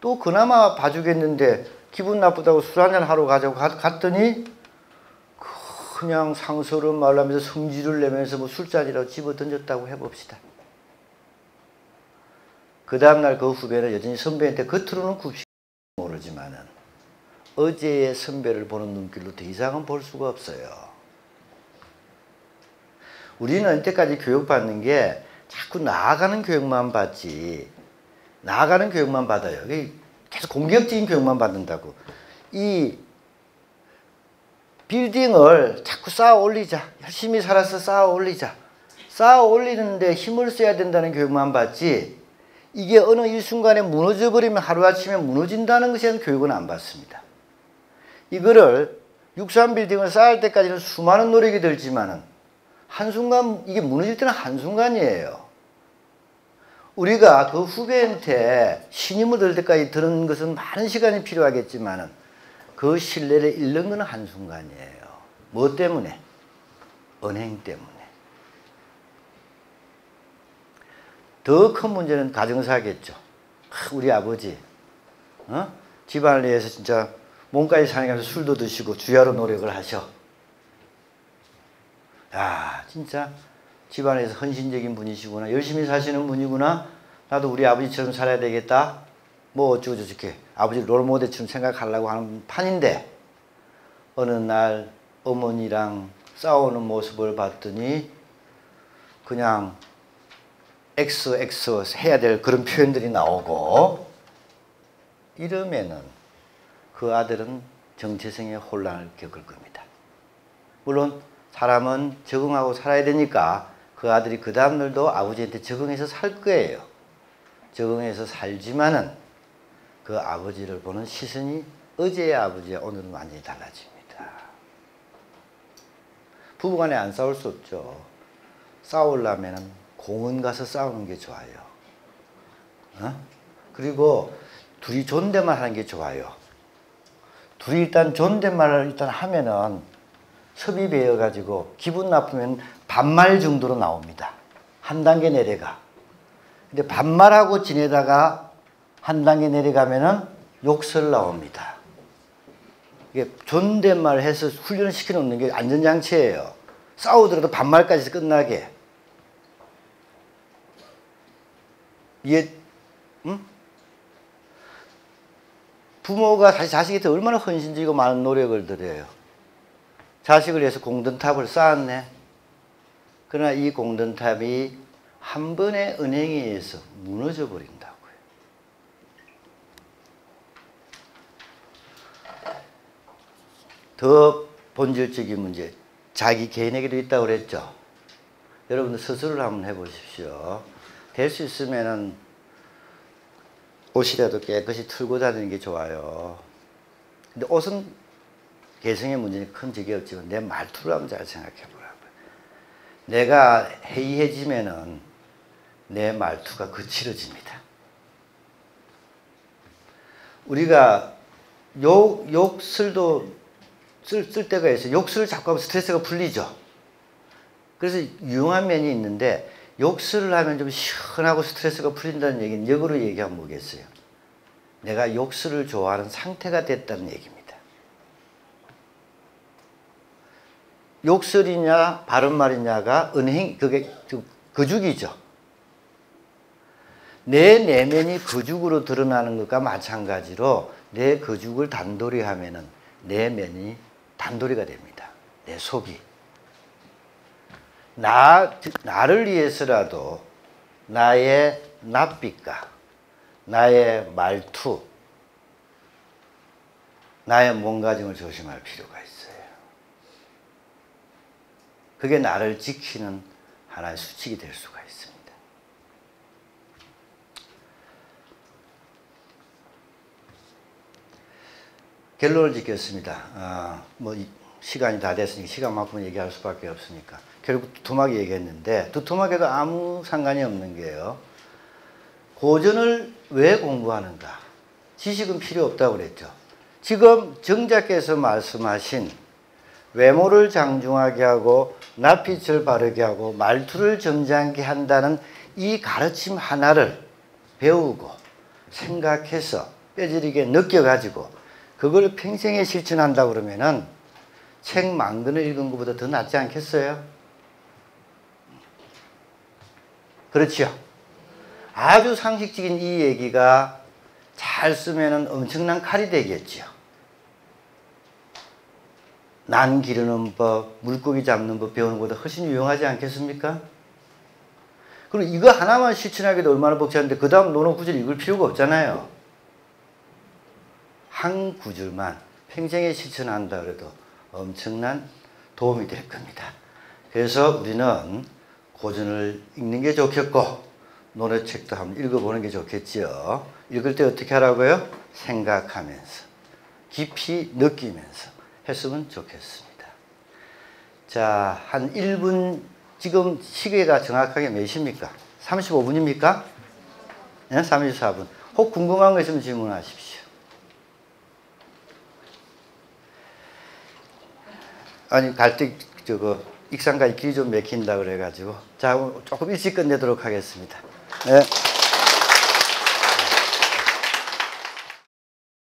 [SPEAKER 1] 또 그나마 봐주겠는데 기분 나쁘다고 술 한잔 하러 가자고 갔더니 그냥 상스러운 말을 하면서 성질을 내면서 뭐 술잔이라고 집어 던졌다고 해봅시다. 그 다음날 그 후배는 여전히 선배한테 겉으로는 굽시 모르지만은 어제의 선배를 보는 눈길로 더 이상은 볼 수가 없어요. 우리는 이때까지 교육받는 게 자꾸 나아가는 교육만 받지, 나아가는 교육만 받아요. 계속 공격적인 교육만 받는다고. 이 빌딩을 자꾸 쌓아 올리자, 열심히 살아서 쌓아 올리자, 쌓아 올리는데 힘을 써야 된다는 교육만 받지, 이게 어느 일순간에 무너져 버리면 하루아침에 무너진다는 것에 대한 교육은 안 받습니다. 이거를 63빌딩을 쌓을 때까지는 수많은 노력이 들지만은 한순간 이게 무너질 때는 한순간이에요. 우리가 그 후배한테 신임을 얻을 때까지 들은 것은 많은 시간이 필요하겠지만은 그 신뢰를 잃는 것은 한순간이에요. 뭐 때문에? 은행 때문에. 더 큰 문제는 가정사겠죠. 우리 아버지 집안을 위해서 진짜 몸까지 상해가면서 술도 드시고 주야로 노력을 하셔. 야, 진짜 집안에서 헌신적인 분이시구나. 열심히 사시는 분이구나. 나도 우리 아버지처럼 살아야 되겠다. 뭐 어쩌고 저쩌게 아버지 롤모델처럼 생각하려고 하는 판인데 어느 날 어머니랑 싸우는 모습을 봤더니 그냥 XX 해야 될 그런 표현들이 나오고 이러면은 그 아들은 정체성의 혼란을 겪을 겁니다. 물론 사람은 적응하고 살아야 되니까 그 아들이 그 다음날도 아버지한테 적응해서 살 거예요. 적응해서 살지만은 그 아버지를 보는 시선이 어제의 아버지와 오늘은 완전히 달라집니다. 부부간에 안 싸울 수 없죠. 싸우려면 공원 가서 싸우는 게 좋아요. 그리고 둘이 존댓말 하는 게 좋아요. 둘이 일단 존댓말을 일단 하면은 섭입되어 가지고 기분 나쁘면 반말 정도로 나옵니다. 한 단계 내려가. 근데 반말하고 지내다가 한 단계 내려가면은 욕설 나옵니다. 이게 존댓말 해서 훈련을 시켜 놓는 게 안전장치예요. 싸우더라도 반말까지 해서 끝나게. 이게 부모가 사실 자식한테 얼마나 헌신적이고 많은 노력을 들여요. 자식을 위해서 공든탑을 쌓았네. 그러나 이 공든탑이 한 번의 은행에 의해서 무너져 버린다고요. 더 본질적인 문제, 자기 개인에게도 있다고 그랬죠. 여러분들 스스로를 한번 해보십시오. 될 수 있으면은 옷이라도 깨끗이 털고 다니는 게 좋아요. 근데 옷은 개성의 문제는 큰 적이 없지만 내 말투를 한번 잘 생각해 보라고요. 내가 해이해지면은 내 말투가 거칠어집니다. 우리가 욕설도 쓸 때가 있어요. 욕설을 자꾸 하면 스트레스가 풀리죠. 그래서 유용한 면이 있는데 욕설을 하면 좀 시원하고 스트레스가 풀린다는 얘기는 역으로 얘기하면 뭐겠어요? 내가 욕설을 좋아하는 상태가 됐다는 얘기입니다. 욕설이냐 바른말이냐가 그게 거죽이죠. 내 내면이 거죽으로 드러나는 것과 마찬가지로 내 거죽을 단돌이 하면은 내면이 단돌이가 됩니다. 내 속이. 나를 위해서라도 나의 낯빛과 나의 말투, 나의 몸가짐을 조심할 필요가 있어요. 그게 나를 지키는 하나의 수칙이 될 수가 있습니다. 결론을 짓겠습니다. 시간이 다 됐으니까 시간만큼은 얘기할 수밖에 없으니까. 결국 두툼하게 얘기했는데 두툼하게도 아무 상관이 없는 게요. 고전을 왜 공부하는가? 지식은 필요 없다고 그랬죠. 지금 정자께서 말씀하신 외모를 장중하게 하고 낯빛을 바르게 하고 말투를 점잖게 한다는 이 가르침 하나를 배우고 생각해서 뼈저리게 느껴가지고 그걸 평생에 실천한다 그러면은 책 만 권을 읽은 것보다 더 낫지 않겠어요? 그렇죠? 아주 상식적인 이 얘기가 잘 쓰면은 엄청난 칼이 되겠죠. 난 기르는 법, 물고기 잡는 법 배우는 것보다 훨씬 유용하지 않겠습니까? 그리고 이거 하나만 실천하기도 얼마나 벅찬데 그 다음 논어 구절 읽을 필요가 없잖아요. 한 구절만 평생에 실천한다 그래도 엄청난 도움이 될 겁니다. 그래서 우리는 고전을 읽는 게 좋겠고 논어책도 한번 읽어보는 게 좋겠죠. 읽을 때 어떻게 하라고요? 생각하면서 깊이 느끼면서 했으면 좋겠습니다. 자, 한 1분 지금 시계가 정확하게 몇 시입니까? 35분입니까? 네, 34분. 혹 궁금한 거 있으면 질문하십시오. 아니 갈 때 저거 익산까지 길이 좀 막힌다 그래가지고 자 조금 일찍 끝내도록 하겠습니다. 네.